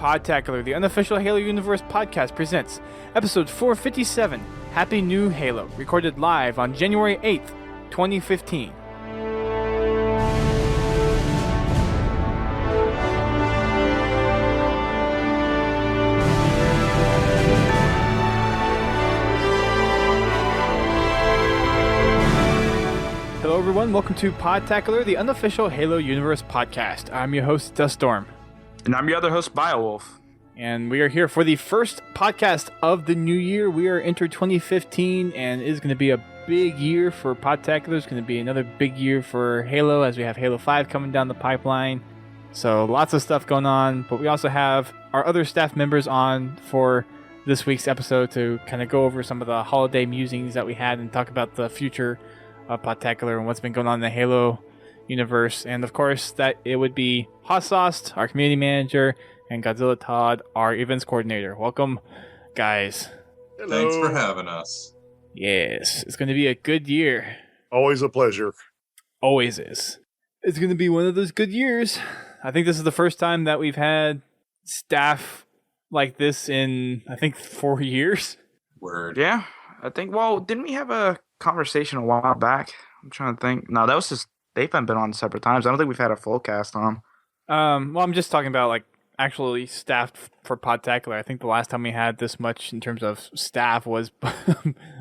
Podtacular, the unofficial Halo Universe podcast, presents episode 457, Happy New Halo, recorded live on January 8th, 2015. Hello everyone, welcome to Podtacular, the unofficial Halo Universe podcast. I'm your host, Duststorm. And I'm your other host, Biowolf. And we are here for the first podcast of the new year. We are entered 2015, and it is going to be a big year for Podtacular. It's going to be another big year for Halo, as we have Halo 5 coming down the pipeline. So lots of stuff going on, but we also have our other staff members on for this week's episode to kind of go over some of the holiday musings that we had and talk about the future of Podtacular and what's been going on in the Halo universe. And of course, that it would be Hot Sauce, our community manager, and Godzilla Todd, our events coordinator. Welcome, guys. Hello. Thanks for having us. Yes, it's going to be a good year. Always a pleasure. Always is. It's going to be one of those good years. I think this is the first time that we've had staff like this in, I think, 4 years. Word. Yeah, I think, well, didn't we have a conversation a while back? I'm trying to think. No, that was just, they've been on separate times. I don't think we've had a full cast on. Well, I'm just talking about, like, actually staffed for Podtacular. I think the last time we had this much in terms of staff was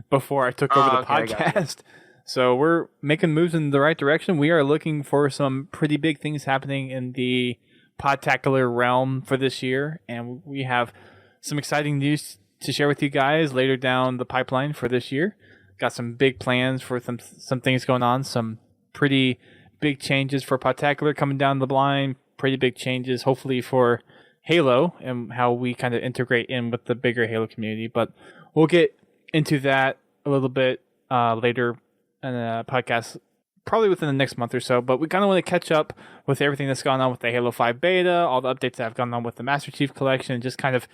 before I took over the podcast. So we're making moves in the right direction. We are looking for some pretty big things happening in the Podtacular realm for this year, and we have some exciting news to share with you guys later down the pipeline for this year. Got some big plans for some things going on, some pretty big changes for Podtacular coming down the line, pretty big changes hopefully for Halo and how we kind of integrate in with the bigger Halo community. But we'll get into that a little bit later in the podcast, probably within the next month or so. But we kind of want to catch up with everything that's gone on with the Halo 5 beta, all the updates that have gone on with the Master Chief Collection, and just kind of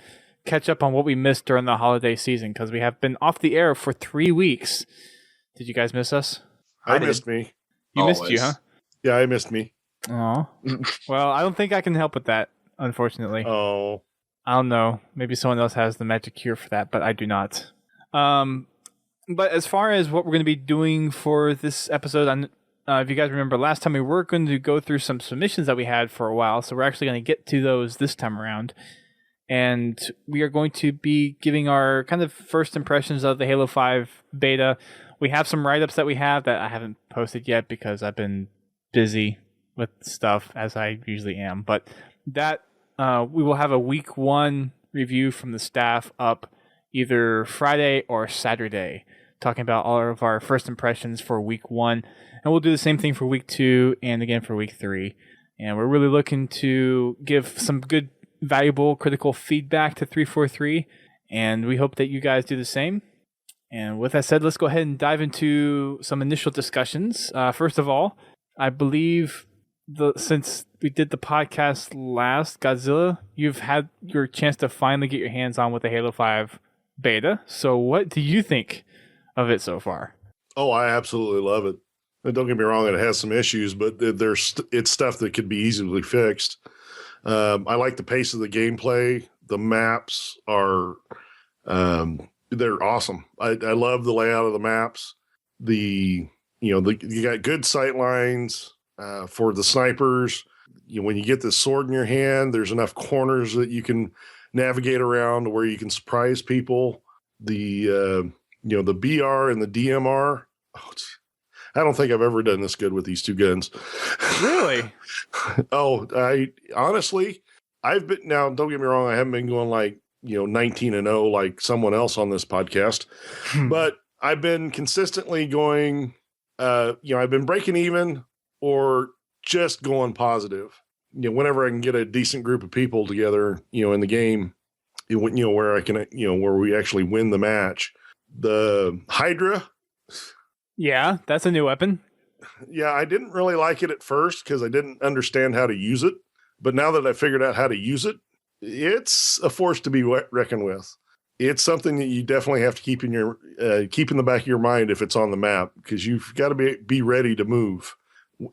catch up on what we missed during the holiday season, because we have been off the air for 3 weeks. Did you guys miss us? I missed me. You Always. missed you, huh? Yeah, I missed me. Oh. Well, I don't think I can help with that, unfortunately. Oh. I don't know. Maybe someone else has the magic cure for that, but I do not. But as far as what we're going to be doing for this episode, if you guys remember last time, we were going to go through some submissions that we had for a while, so we're actually going to get to those this time around. And we are going to be giving our kind of first impressions of the Halo 5 beta. We have some write-ups that we have that I haven't posted yet because I've been busy with stuff, as I usually am. But that we will have a week 1 review from the staff up either Friday or Saturday, talking about all of our first impressions for week 1. And we'll do the same thing for week 2 and again for week 3. And we're really looking to give some good, valuable, critical feedback to 343. And we hope that you guys do the same. And with that said, let's go ahead and dive into some initial discussions. First of all, I believe since we did the podcast last, Godzilla, you've had your chance to finally get your hands on with the Halo 5 beta. So what do you think of it so far? Oh, I absolutely love it. And don't get me wrong, it has some issues, but it's stuff that could be easily fixed. I like the pace of the gameplay. The maps are they're awesome. I love the layout of the maps. You got good sight lines for the snipers. When you get this sword in your hand, there's enough corners that you can navigate around to where you can surprise people. The BR and the DMR. I don't think I've ever done this good with these two guns. Really? I've been, now don't get me wrong, I haven't been going 19-0 like someone else on this podcast, but I've been consistently going, I've been breaking even or just going positive. Whenever I can get a decent group of people together, in the game, where I can, where we actually win the match. The Hydra. Yeah, that's a new weapon. Yeah, I didn't really like it at first because I didn't understand how to use it. But now that I figured out how to use it, it's a force to be reckoned with. It's something that you definitely have to keep in the back of your mind if it's on the map, because you've got to be ready to move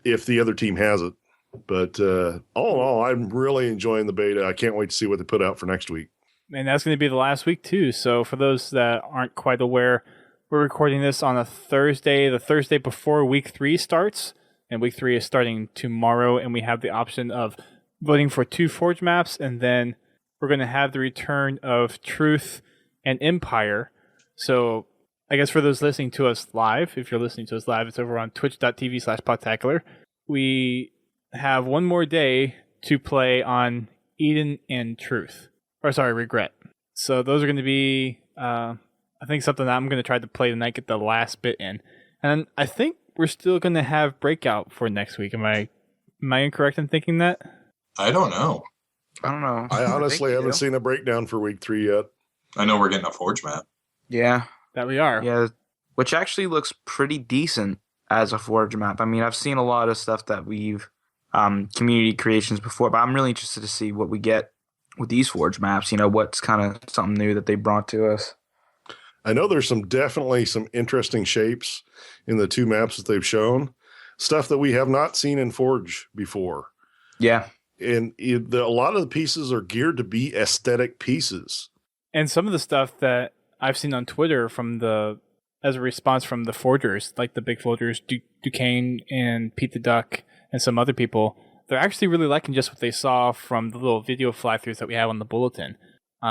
if the other team has it. But all in all, I'm really enjoying the beta. I can't wait to see what they put out for next week. And that's going to be the last week too. So for those that aren't quite aware, we're recording this on a Thursday, the Thursday before week 3 starts. And week 3 is starting tomorrow. And we have the option of voting for 2 Forge maps. And then we're going to have the return of Truth and Empire. So I guess for those listening to us live, if you're listening to us live, it's over on twitch.tv/Podtacular. We have one more day to play on Eden and Truth. Or sorry, Regret. So those are going to be, I think, something that I'm going to try to play tonight, get the last bit in. And I think we're still going to have Breakout for next week. Am I incorrect in thinking that? I don't know. I don't know. I honestly haven't seen a breakdown for week 3 yet. I know we're getting a Forge map. Yeah. That we are. Yeah, which actually looks pretty decent as a Forge map. I mean, I've seen a lot of stuff that we've community creations before, but I'm really interested to see what we get with these Forge maps. You know, what's kind of something new that they brought to us. I know there's definitely some interesting shapes in the 2 maps that they've shown. Stuff that we have not seen in Forge before. Yeah. And a lot of the pieces are geared to be aesthetic pieces. And some of the stuff that I've seen on Twitter as a response from the forgers, like the big forgers, Duquesne and Pete the Duck and some other people, they're actually really liking just what they saw from the little video fly-throughs that we have on the bulletin.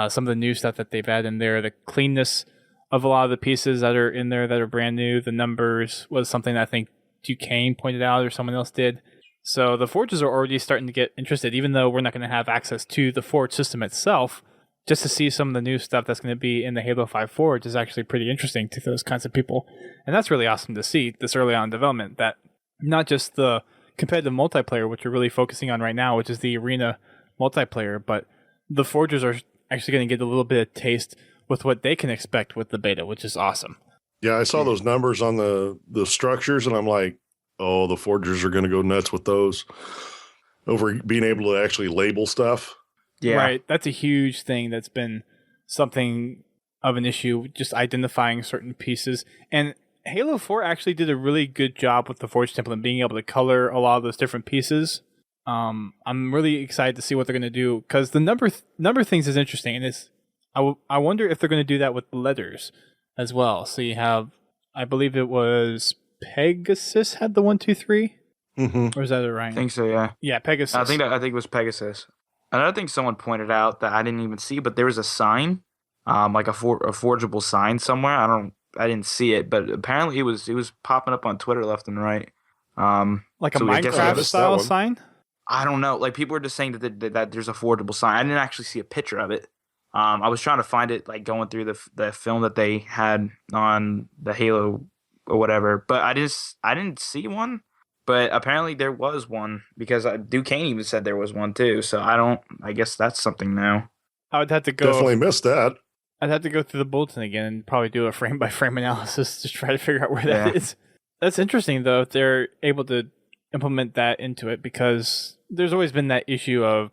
Some of the new stuff that they've had in there, the cleanness of a lot of the pieces that are in there that are brand new, the numbers was something that I think Duquesne pointed out or someone else did. So the forges are already starting to get interested, even though we're not going to have access to the forge system itself. Just to see some of the new stuff that's going to be in the Halo 5 Forge is actually pretty interesting to those kinds of people. And that's really awesome to see this early on in development, that not just the competitive multiplayer, which we're really focusing on right now, which is the arena multiplayer, but the forgers are actually going to get a little bit of taste with what they can expect with the beta, which is awesome. Yeah, I saw those numbers on the structures, and I'm like, oh, the forgers are going to go nuts with those over being able to actually label stuff. Yeah. Right. That's a huge thing that's been something of an issue, just identifying certain pieces. And Halo 4 actually did a really good job with the Forge template and being able to color a lot of those different pieces. I'm really excited to see what they're going to do, because the number things is interesting, and I wonder if they're going to do that with letters as well. So you have, I believe it was Pegasus had the 1, 2, 3, or is that right? I think so. Yeah. Yeah, Pegasus. I think it was Pegasus. Another thing someone pointed out that I didn't even see, but there was a sign, like a forgeable sign somewhere. I didn't see it, but apparently it was popping up on Twitter left and right. Like a Minecraft style sign? I don't know. Like, people were just saying that there's a forgeable sign. I didn't actually see a picture of it. I was trying to find it, like going through the film that they had on the Halo or whatever, but I didn't see one. But apparently there was one, because Duquesne even said there was one too. So I guess that's something now. I would have to go. Definitely missed that. I'd have to go through the bulletin again and probably do a frame by frame analysis to try to figure out where that is. That's interesting though, if they're able to implement that into it, because there's always been that issue of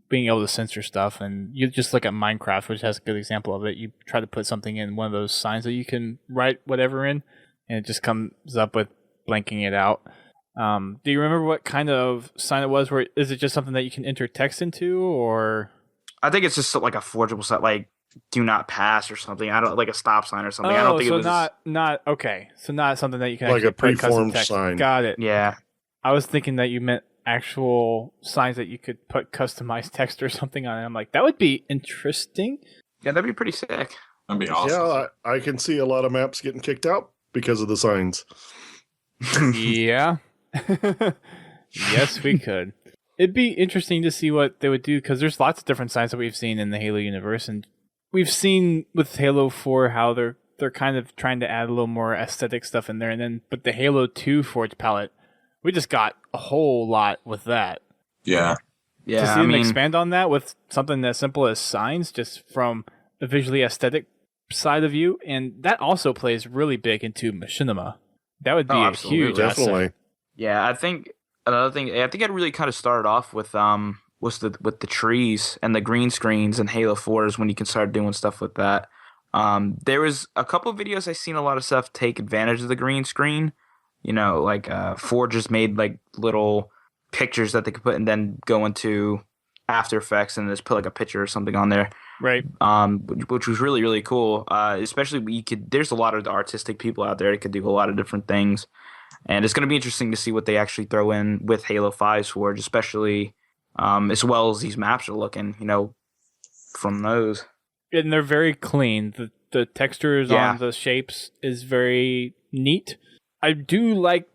being able to censor stuff. And you just look at Minecraft, which has a good example of it. You try to put something in one of those signs that you can write whatever in, and it just comes up with blanking it out. Do you remember what kind of sign it was? Is it just something that you can enter text into, or? I think it's just like a forgeable sign, like "do not pass" or something. I don't, like a stop sign or something. I don't think so it was not okay. So not something that you can like actually a put custom preformed text. sign. Got it. Yeah. I was thinking that you meant actual signs that you could put customized text or something on it. I'm like, that would be interesting. Yeah, that'd be pretty sick. That'd be awesome. Yeah, I can see a lot of maps getting kicked out because of the signs. Yeah. Yes, we could. It'd be interesting to see what they would do, because there's lots of different signs that we've seen in the Halo universe, and we've seen with Halo 4 how they're kind of trying to add a little more aesthetic stuff in there, and then but the Halo 2 Forge palette, we just got a whole lot with that. Yeah. Yeah, to see them expand on that with something as simple as signs, just from the visually aesthetic side of you, and that also plays really big into machinima. That would be a huge Definitely. asset. Yeah, I think another thing. I think it really kind of started off with the trees and the green screens and Halo 4s, when you can start doing stuff with that. There was a couple of videos I seen a lot of stuff take advantage of the green screen. You know, like Forges made like little pictures that they could put and then go into After Effects and just put like a picture or something on there. Right. Which was really, really cool. Especially there's a lot of artistic people out there that could do a lot of different things. And it's going to be interesting to see what they actually throw in with Halo 5's Forge, especially as well as these maps are looking, from those. And they're very clean. The textures on the shapes is very neat. I do like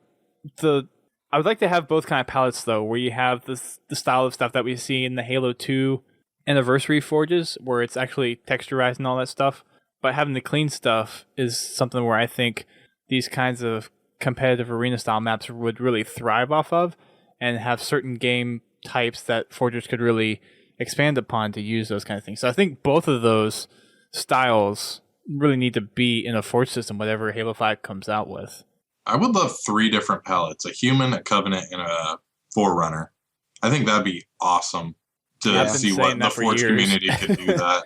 I would like to have both kind of palettes, though, where you have the style of stuff that we see in the Halo 2 Anniversary Forges, where it's actually texturized and all that stuff. But having the clean stuff is something where I think these kinds of competitive arena-style maps would really thrive off of, and have certain game types that Forgers could really expand upon to use those kind of things. So I think both of those styles really need to be in a Forge system, whatever Halo 5 comes out with. I would love 3 different palettes: a human, a covenant, and a forerunner. I think that'd be awesome to see what the Forge community could do that.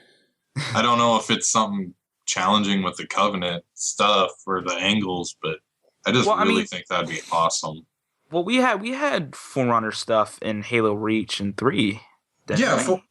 I don't know if it's something challenging with the covenant stuff or the angles, but I just think that'd be awesome. Well, we had forerunner stuff in Halo Reach and 3. Definitely.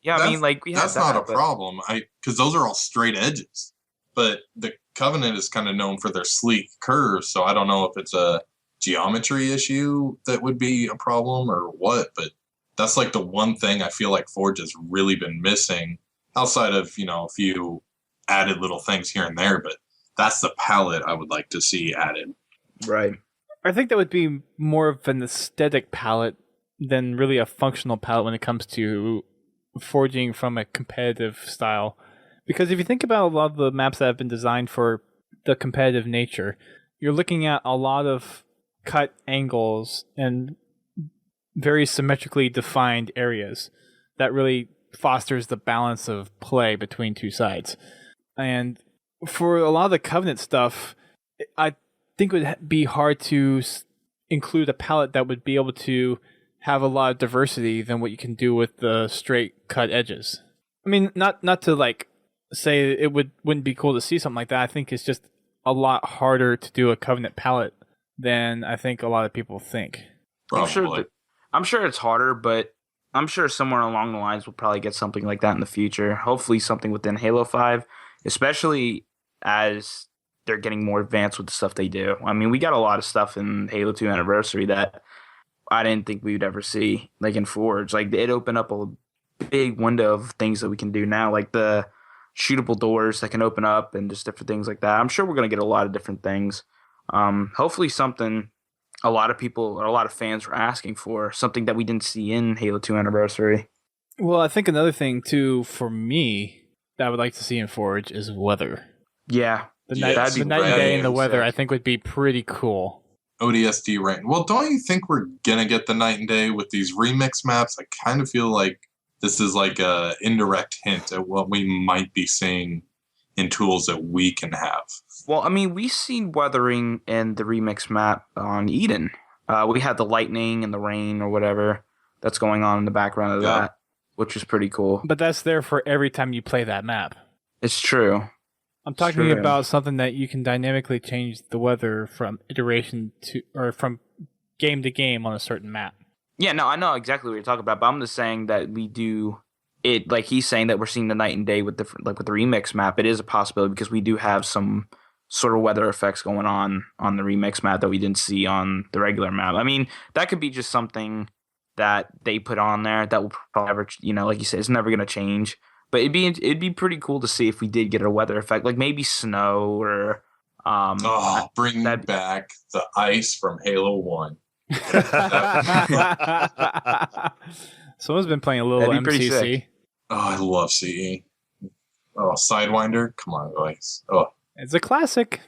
We had that's not a problem. Because those are all straight edges. But the Covenant is kind of known for their sleek curves, so I don't know if it's a geometry issue that would be a problem or what, but that's like the one thing I feel like Forge has really been missing, outside of, a few added little things here and there, but that's the palette I would like to see added. Right. I think that would be more of an aesthetic palette than really a functional palette when it comes to forging from a competitive style. Because if you think about a lot of the maps that have been designed for the competitive nature, you're looking at a lot of cut angles and very symmetrically defined areas that really fosters the balance of play between two sides. And for a lot of the Covenant stuff, I think it would be hard to include a palette that would be able to have a lot of diversity than what you can do with the straight cut edges. I mean, not to like say it wouldn't be cool to see something like that. I think it's just a lot harder to do a Covenant palette than I think a lot of people think. Probably. I'm sure it's harder, but I'm sure somewhere along the lines we'll probably get something like that in the future. Hopefully something within Halo 5, especially as they're getting more advanced with the stuff they do. I mean, we got a lot of stuff in Halo 2 Anniversary that I didn't think we would ever see, like in Forge. Like, it opened up a big window of things that we can do now, like the shootable doors that can open up and just different things like that. I'm sure we're going to get a lot of different things. Hopefully something a lot of people or a lot of fans were asking for, something that we didn't see in Halo 2 Anniversary. Well, I think another thing, too, for me, that I would like to see in Forge is weather. Yeah. The night and day and the weather, I think, would be pretty cool. ODST rain. Well, don't you think we're going to get the night and day with these remix maps? I kind of feel like this is like a indirect hint at what we might be seeing in tools that we can have. Well, I mean, we've seen weathering in the remix map on Eden. We had the lightning and the rain or whatever that's going on in the background of that, which is pretty cool. But that's there for every time you play that map. It's true. I'm talking about something that you can dynamically change the weather from iteration to, or from game to game on a certain map. Yeah, no, I know exactly what you're talking about, but I'm just saying that we do it, like he's saying that we're seeing the night and day with different, like with the remix map. It is a possibility because we do have some sort of weather effects going on the remix map that we didn't see on the regular map. I mean, that could be just something that they put on there that will probably never, like you said, it's never going to change. But it'd be pretty cool to see if we did get a weather effect, like maybe snow or. Bring back the ice from Halo 1. Someone's been playing a little MCC. Oh, I love CE. Oh, Sidewinder, come on, guys. Oh, it's a classic.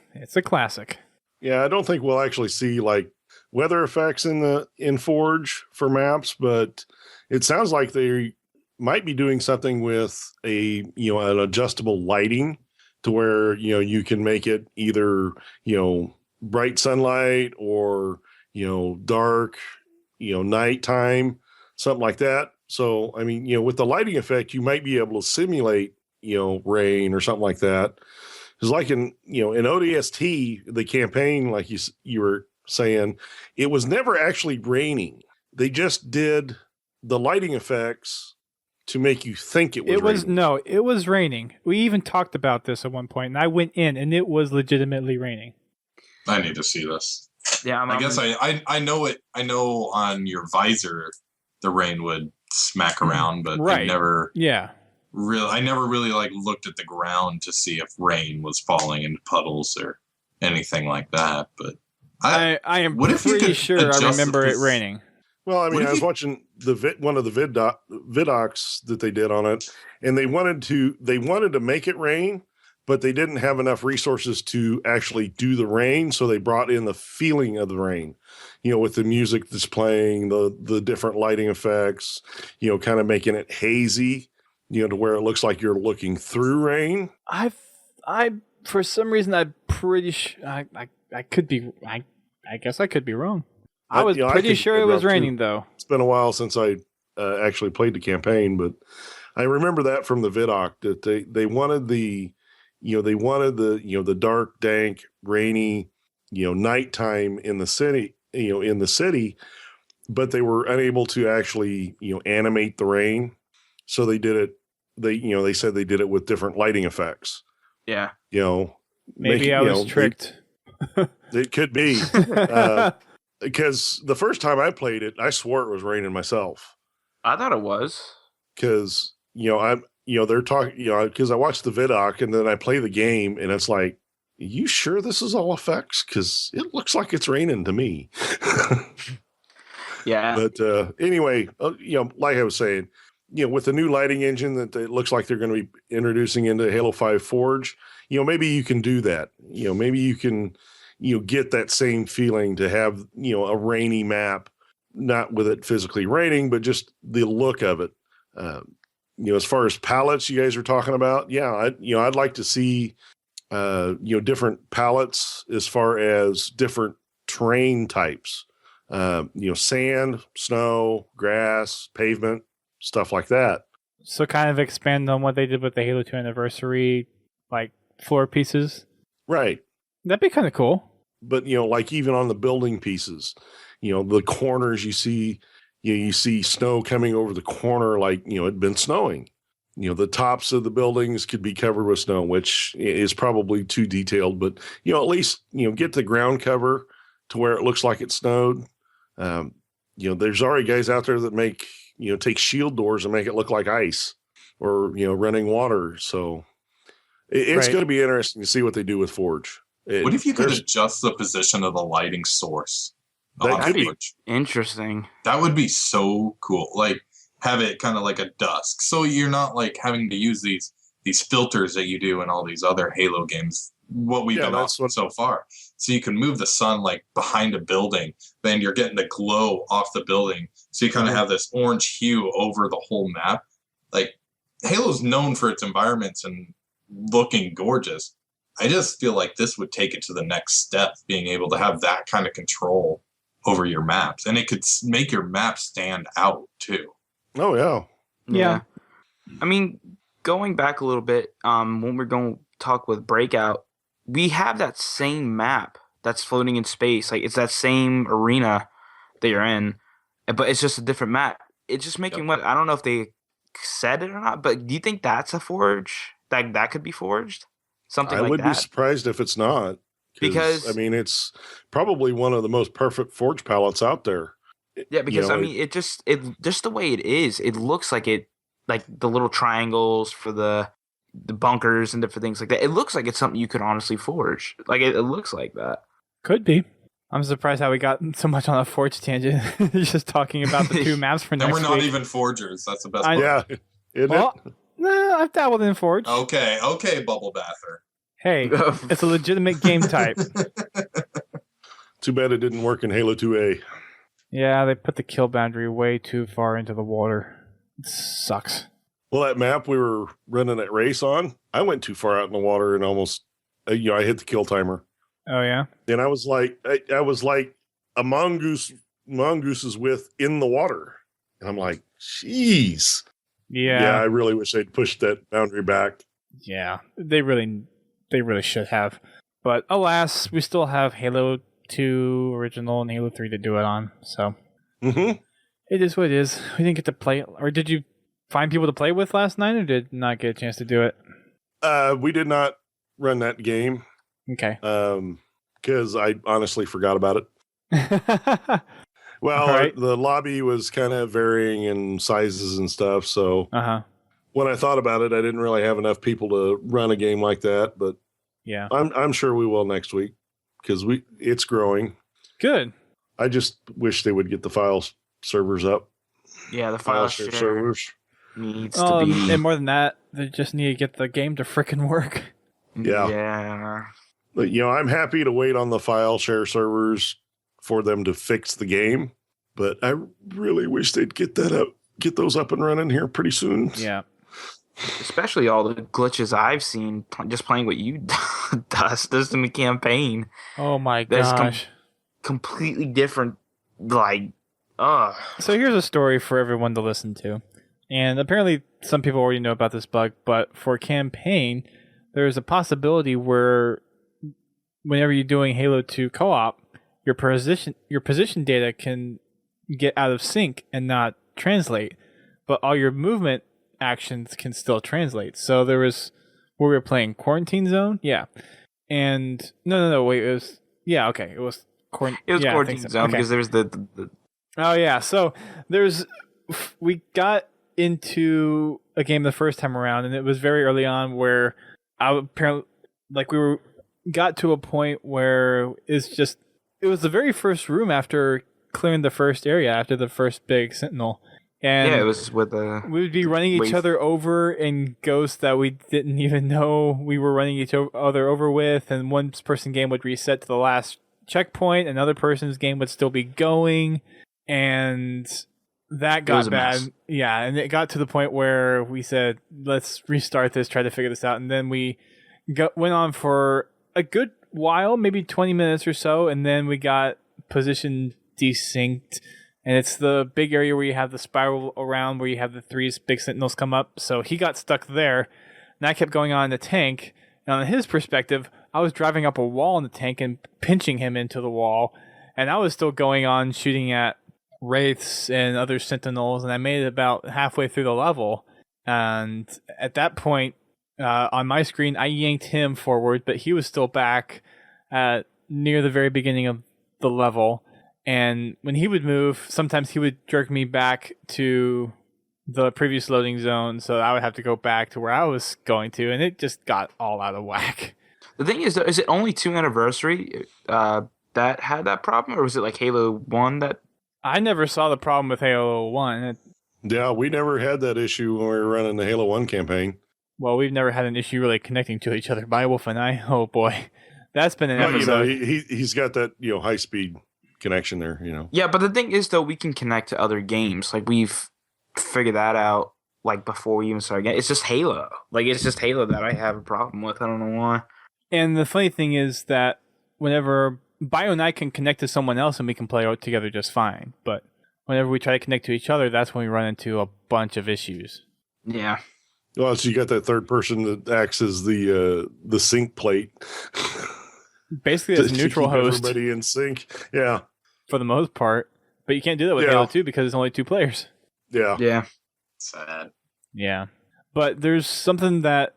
Yeah, I don't think we'll actually see like weather effects in Forge for maps, but it sounds like they might be doing something with an adjustable lighting to where you can make it either bright sunlight or dark nighttime, something like that. So I mean with the lighting effect you might be able to simulate rain or something like that. It's like in ODST, the campaign, like you were saying, it was never actually raining. they just did the lighting effects to make you think it was raining. No, it was raining. We even talked about this at one point, and I went in, and it was legitimately raining. I need to see this. Yeah, I guess I know it. I know on your visor, the rain would smack around, but Right. I never Yeah. like looked at the ground to see if rain was falling into puddles or anything like that. But I am what if you pretty could sure I adjust remember the it raining. Well, I mean, What if I was you- watching one of the vidocs that they did on it, and they wanted to make it rain, but they didn't have enough resources to actually do the rain, so they brought in the feeling of the rain, with the music that's playing, the different lighting effects, kind of making it hazy, to where it looks like you're looking through rain. I for some reason I'm pretty sure I could be I guess I could be wrong. I was pretty sure it was raining though. It's been a while since I actually played the campaign, but I remember that from the vidoc that they wanted the the dark, dank, rainy, nighttime in the city, but they were unable to actually animate the rain, so they did it. They said they did it with different lighting effects. Yeah. Maybe I was tricked. It could be. Because the first time I played it, I swore it was raining myself. I thought it was. Because they're talking, because I watched the vidoc and then I play the game and it's like, you sure this is all effects? Because it looks like it's raining to me. Yeah. But anyway, like I was saying, with the new lighting engine that it looks like they're going to be introducing into Halo 5 Forge, maybe you can do that. Maybe you can get that same feeling to have, a rainy map, not with it physically raining, but just the look of it. As far as palettes you guys are talking about, I'd like to see, different palettes as far as different terrain types, sand, snow, grass, pavement, stuff like that. So kind of expand on what they did with the Halo 2 anniversary, like floor pieces. Right. That'd be kind of cool. But, like even on the building pieces, the corners you see, you see snow coming over the corner like, it'd been snowing. The tops of the buildings could be covered with snow, which is probably too detailed, but, at least, get the ground cover to where it looks like it snowed. There's already guys out there that make, take shield doors and make it look like ice or, running water. So it's going to be interesting to see what they do with Forge. What if you could adjust the position of the lighting source? That could be interesting. That would be so cool. Like have it kind of like a dusk, so you're not like having to use these filters that you do in all these other Halo games. What we've been on so far. So you can move the sun like behind a building, then you're getting the glow off the building. So you kind of have this orange hue over the whole map. Like Halo's known for its environments and looking gorgeous. I just feel like this would take it to the next step, being able to have that kind of control over your maps. And it could make your map stand out, too. Oh, yeah. Yeah. I mean, going back a little bit, when we're going to talk with Breakout, we have that same map that's floating in space. Like, it's that same arena that you're in, but it's just a different map. It's just making what? I don't know if they said it or not, but do you think that's a forge? That could be forged? Something like that? I would be surprised if it's not. Because I mean, it's probably one of the most perfect forge palettes out there. Yeah, because I mean, it just the way it is, it looks like the little triangles for the bunkers and different things like that. It looks like it's something you could honestly forge. Like it looks like that. Could be. I'm surprised how we got so much on a forge tangent. Just talking about the two maps for next week. And we're not even forgers. That's the best part. Yeah. Nah, I've dabbled in Forge. Okay, Bubble Bather. Hey, it's a legitimate game type. Too bad it didn't work in Halo 2A. Yeah, they put the kill boundary way too far into the water. It sucks. Well, that map we were running that race on, I went too far out in the water and almost, I hit the kill timer. Oh, yeah? And I was like a mongoose's width in the water. And I'm like, jeez. Yeah, I really wish they'd pushed that boundary back. Yeah, they really should have. But alas, we still have Halo 2 original and Halo 3 to do it on. So, It is what it is. We didn't get to play, or did you find people to play with last night, or did not get a chance to do it? We did not run that game. Okay. Because I honestly forgot about it. Well, right. The lobby was kind of varying in sizes and stuff. So when I thought about it, I didn't really have enough people to run a game like that. But yeah, I'm sure we will next week because it's growing. Good. I just wish they would get the file servers up. Yeah, the file share servers needs to be. And more than that, they just need to get the game to frickin' work. Yeah. But, I'm happy to wait on the file share servers for them to fix the game, but I really wish they'd get those up and running here pretty soon. Yeah. Especially all the glitches I've seen just playing what you does in the campaign. Oh my gosh. Completely different, So here's a story for everyone to listen to. And apparently some people already know about this bug, but for campaign, there's a possibility where whenever you're doing Halo 2 co-op, your position data can get out of sync and not translate, but all your movement actions can still translate. So there was where we were playing Quarantine Zone, and no, wait, it was it was Quarantine Zone because there's the oh yeah, so we got into a game the first time around, and it was very early on where I apparently got to a point where it was the very first room after clearing the first area, after the first big sentinel. And it was with we would be running each other over in ghosts that we didn't even know we were running each other over with, and one person's game would reset to the last checkpoint, another person's game would still be going, and that got bad. Yeah, and it got to the point where we said, let's restart this, try to figure this out, and then we went on for a good while, maybe 20 minutes or so, and then we got position desynced, and it's the big area where you have the spiral around where you have the 3 big sentinels come up. So he got stuck there, and I kept going on in the tank, and on his perspective, I was driving up a wall in the tank and pinching him into the wall, and I was still going on shooting at wraiths and other sentinels, and I made it about halfway through the level, and at that point on my screen I yanked him forward, but he was still back near the very beginning of the level, and when he would move, sometimes he would jerk me back to the previous loading zone, so I would have to go back to where I was going to, and it just got all out of whack. The thing is it only 2 Anniversary that had that problem, or was it like Halo 1 that... I never saw the problem with Halo 1. Yeah, we never had that issue when we were running the Halo 1 campaign. Well, we've never had an issue really connecting to each other. Biowolf and I, oh boy. That's been an episode. He's got that, high-speed connection there, Yeah, but the thing is, though, we can connect to other games. Like, we've figured that out, before we even started. It's just Halo. It's just Halo that I have a problem with. I don't know why. And the funny thing is that whenever Bio and I can connect to someone else and we can play out together just fine. But whenever we try to connect to each other, that's when we run into a bunch of issues. Yeah. Well, so you got that third person that acts as the sync plate. Basically, as a neutral host. Everybody in sync. Yeah. For the most part. But you can't do that with Halo 2 because it's only 2 players. Yeah. Yeah. Sad. Yeah. But there's something that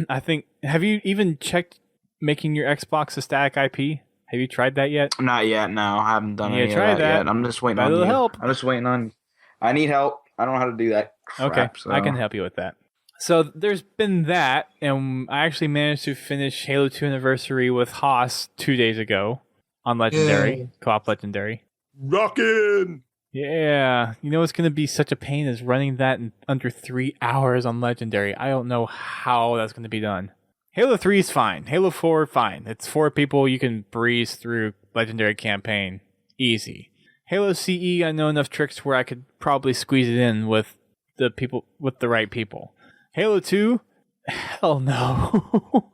I think... Have you even checked making your Xbox a static IP? Have you tried that yet? Not yet, no. I haven't done any of that yet. I'm just waiting on you. Help. I'm just waiting on... I need help. I don't know how to do that crap. Okay, so. I can help you with that. So there's been that, and I actually managed to finish Halo 2 Anniversary with Haas 2 days ago on Legendary, co-op Legendary. Rockin'! Yeah. You know what's going to be such a pain is running that in under 3 hours on Legendary. I don't know how that's going to be done. Halo 3 is fine. Halo 4, fine. It's 4 people. You can breeze through Legendary campaign. Easy. Halo CE, I know enough tricks where I could probably squeeze it in with the people, with the right people. Halo 2, hell no.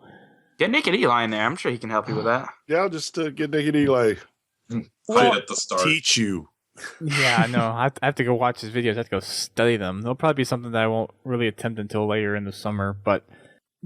Get Naked Eli in there. I'm sure he can help you with that. Yeah, I'll just get Naked Eli. Fight at the start. Teach you. Yeah, no, I have to go watch his videos. I have to go study them. There'll probably be something that I won't really attempt until later in the summer, but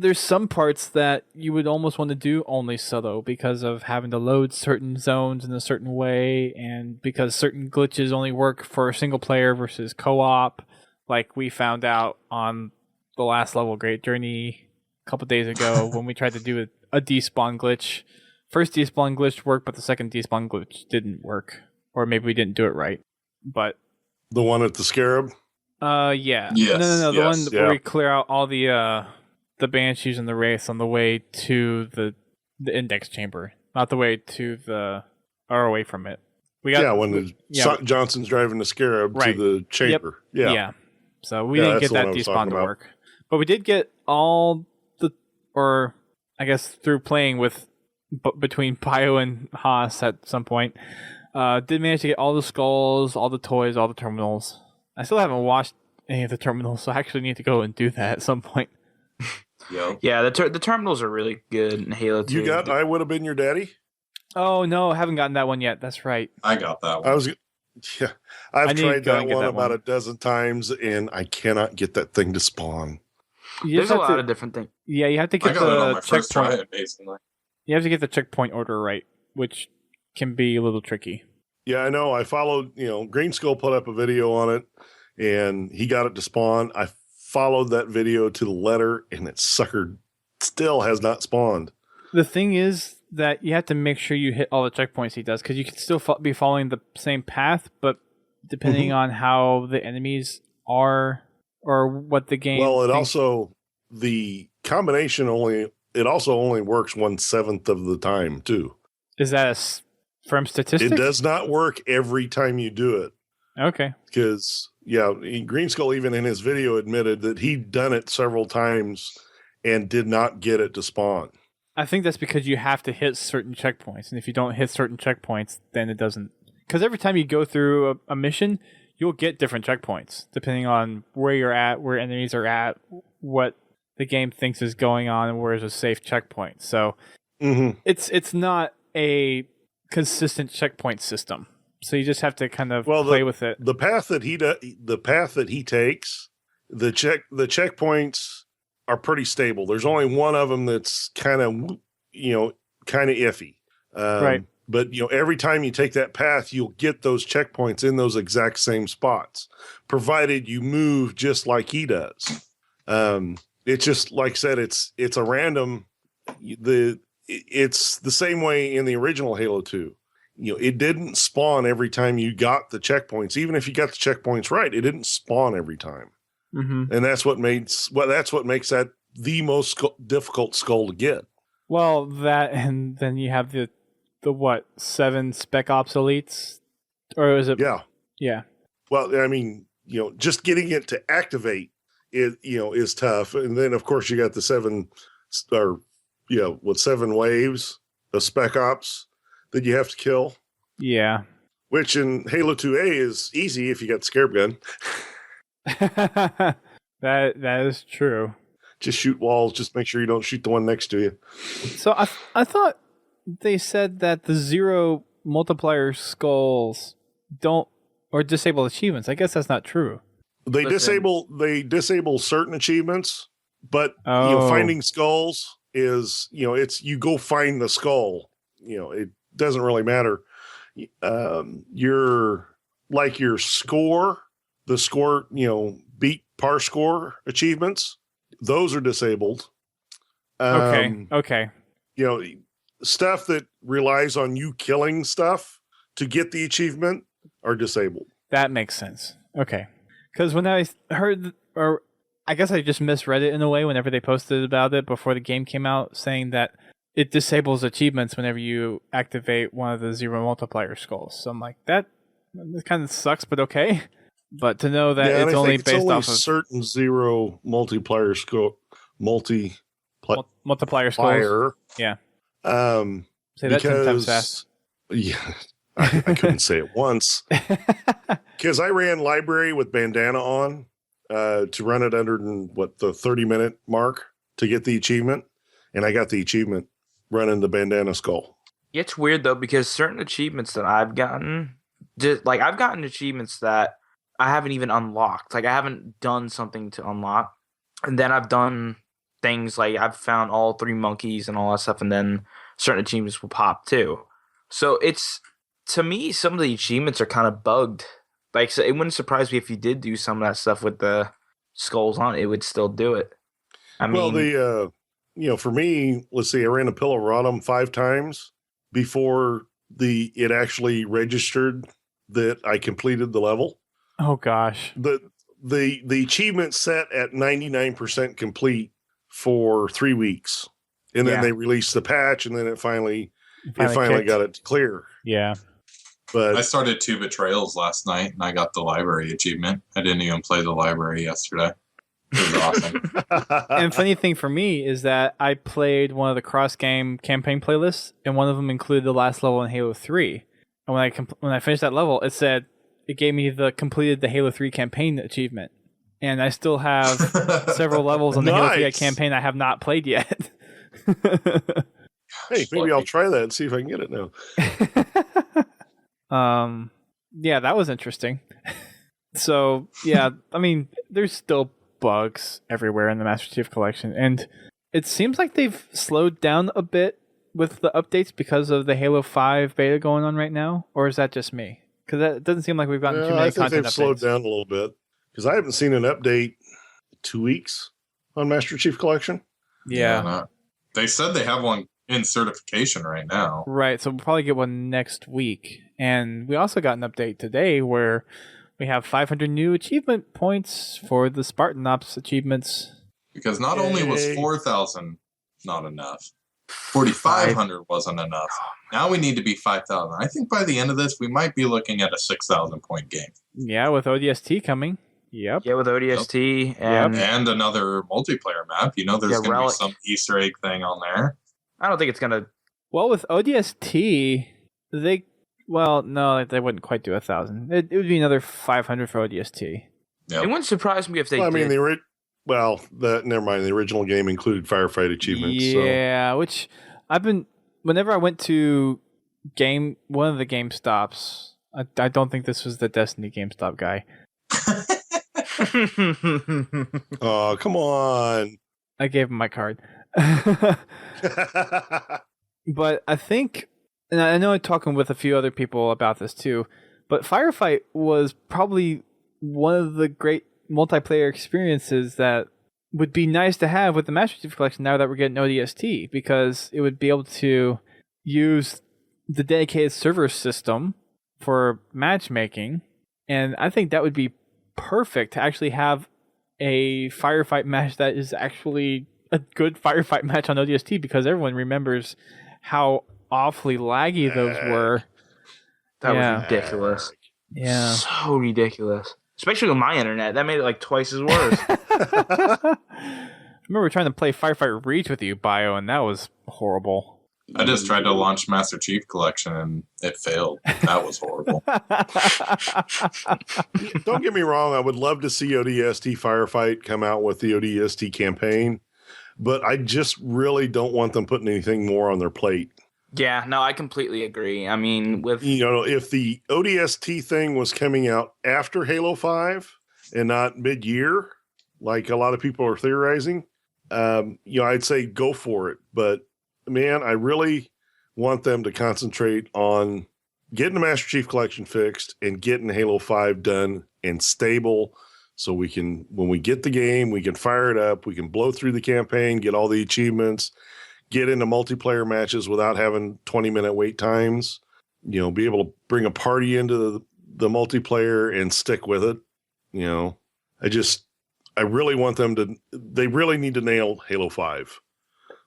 there's some parts that you would almost want to do only solo because of having to load certain zones in a certain way, and because certain glitches only work for single player versus co-op, like we found out on the last level Great Journey a couple days ago when we tried to do a despawn glitch. First despawn glitch worked, but the second despawn glitch didn't work, or maybe we didn't do it right. But The one at the Scarab? yeah, Yes, no, the one yes. where we clear out all the banshees and the wraiths on the way to the index chamber, not the way to the or away from it. We got when yeah, Johnson's driving the Scarab Right. to the chamber. Yeah. So we Yeah, didn't that's get the one that I was despawn talking to about. work, but we did get all or I guess through playing with between Bio and Haas at some point, did manage to get all the skulls, all the toys, all the terminals. I still haven't watched any of the terminals, so I actually need to go and do that at some point. Yep. Yeah, the terminals are really good in Halo 2. You got I Would Have Been Your Daddy? Oh no, I haven't gotten that one yet. That's right. I got that I one. was yeah. I've I need to tried go that and get one that about one. a dozen times and I cannot get that thing to spawn. You There's just a have lot to, of different things. yeah, you have to I get got it on the my first try, checkpoint. basically. You have to get the checkpoint order right, which can be a little tricky. Yeah, I know. I followed, Green Skull put up a video on it and he got it to spawn. I followed that video to the letter and it sucker still has not spawned. The thing is that you have to make sure you hit all the checkpoints he does, because you can still be following the same path, but depending on how the enemies are or what the game. Well, thinks- the combination only works 1/7 of the time too. is that firm statistic? It does not work every time you do it. Okay. Because Green Skull even in his video admitted that he'd done it several times and did not get it to spawn. I think that's because you have to hit certain checkpoints, and if you don't hit certain checkpoints, then it doesn't. Because every time you go through a mission, you'll get different checkpoints depending on where you're at, where enemies are at, what the game thinks is going on, and where is a safe checkpoint. So it's not a consistent checkpoint system. So you just have to kind of play with it. The path that he takes, the checkpoints are pretty stable. There's only one of them that's kind of iffy. Right. But every time you take that path, you'll get those checkpoints in those exact same spots, provided you move just like he does. It's just like I said, it's a random. It's the same way in the original Halo 2. It didn't spawn every time you got the checkpoints. Even if you got the checkpoints right, it didn't spawn every time. Mm-hmm. And that's what makes that the most difficult skull to get. Well, that, and then you have the 7 Spec Ops elites, or is it? Yeah. Well, I mean, just getting it to activate is tough, and then of course you got the 7 waves of Spec Ops that you have to kill. Yeah. Which in Halo 2A is easy if you got the Scarab gun. that is true. Just shoot walls. Just make sure you don't shoot the one next to you. So I thought they said that the 0 multiplier skulls don't or disable achievements. I guess that's not true. They disable certain achievements, but Oh. finding skulls is it's you go find the skull. It doesn't really matter. Your score, the score, beat par score achievements, those are disabled. Okay. Stuff that relies on you killing stuff to get the achievement are disabled. That makes sense. Okay. Because when I heard, or I guess I just misread it in a way whenever they posted about it before the game came out, saying that it disables achievements whenever you activate one of the 0 multiplier skulls. So I'm like, that kind of sucks, but okay. But to know that it's only based off of certain 0 multiplier skull, multiplier skulls. Yeah. Say that 10 times fast. Yeah, I couldn't say it once because I ran library with bandana on to run it under the 30-minute mark to get the achievement, and I got the achievement running the bandana skull. It's weird though because certain achievements that I've gotten, I've gotten achievements that I haven't even unlocked. Like I haven't done something to unlock, and then I've done things like I've found all 3 monkeys and all that stuff, and then certain achievements will pop too. So it's, to me, some of the achievements are kind of bugged. Like, so it wouldn't surprise me if you did do some of that stuff with the skulls on it, it would still do it. I mean, for me, let's see, I ran a Pillow Rodham 5 times before it actually registered that I completed the level. Oh gosh. The achievement set at 99% complete for 3 weeks. And then they released the patch, and then it finally got it clear. Yeah. But I started 2 betrayals last night, and I got the library achievement. I didn't even play the library yesterday. It was awesome. And funny thing for me is that I played one of the cross-game campaign playlists, and one of them included the last level in Halo 3. And when I finished that level, it gave me completed the Halo 3 campaign achievement. And I still have several levels on the Halo 3 campaign I have not played yet. Hey, maybe I'll try that and see if I can get it now. Yeah, that was interesting. So, yeah, I mean, there's still bugs everywhere in the Master Chief Collection, and it seems like they've slowed down a bit with the updates because of the Halo 5 beta going on right now, or is that just me? Because it doesn't seem like we've gotten too many I think content they've updates. slowed down a little bit, because I haven't seen an update 2 weeks on Master Chief Collection. Yeah. They said they have one in certification right now. Right, so we'll probably get one next week. And we also got an update today where we have 500 new achievement points for the Spartan Ops achievements. Because not only was 4,000 not enough, 4,500 wasn't enough. Now we need to be 5,000. I think by the end of this, we might be looking at a 6,000 point game. Yeah, with ODST coming. Yep. Yeah, with ODST and another multiplayer map. You know, there's going to be some Easter egg thing on there. I don't think it's going to. Well, with ODST, they wouldn't quite do 1,000. It would be another 500 for ODST. Yep. It wouldn't surprise me if they did. I mean, never mind. The original game included firefight achievements. Yeah, which whenever I went to one of the GameStops, I don't think this was the Destiny GameStop guy. Oh, come on. I gave him my card. But I think, and I know I'm talking with a few other people about this too, but Firefight was probably one of the great multiplayer experiences that would be nice to have with the Master Chief Collection now that we're getting ODST, because it would be able to use the dedicated server system for matchmaking, and I think that would be perfect to actually have a firefight match that is actually a good firefight match on ODST, because everyone remembers how awfully laggy those were. That was ridiculous. Yeah. So ridiculous. Especially with my internet. That made it like twice as worse. I remember trying to play Firefight Reach with you, Bio, and that was horrible. I just tried to launch Master Chief Collection and it failed. That was horrible. Don't get me wrong. I would love to see ODST Firefight come out with the ODST campaign, but I just really don't want them putting anything more on their plate. Yeah, no, I completely agree. I mean, if the ODST thing was coming out after Halo 5 and not mid-year, like a lot of people are theorizing, I'd say go for it. But man, I really want them to concentrate on getting the Master Chief Collection fixed and getting Halo 5 done and stable, so we can, when we get the game, we can fire it up, we can blow through the campaign, get all the achievements, get into multiplayer matches without having 20-minute wait times, be able to bring a party into the multiplayer and stick with it. I really want them they really need to nail Halo 5.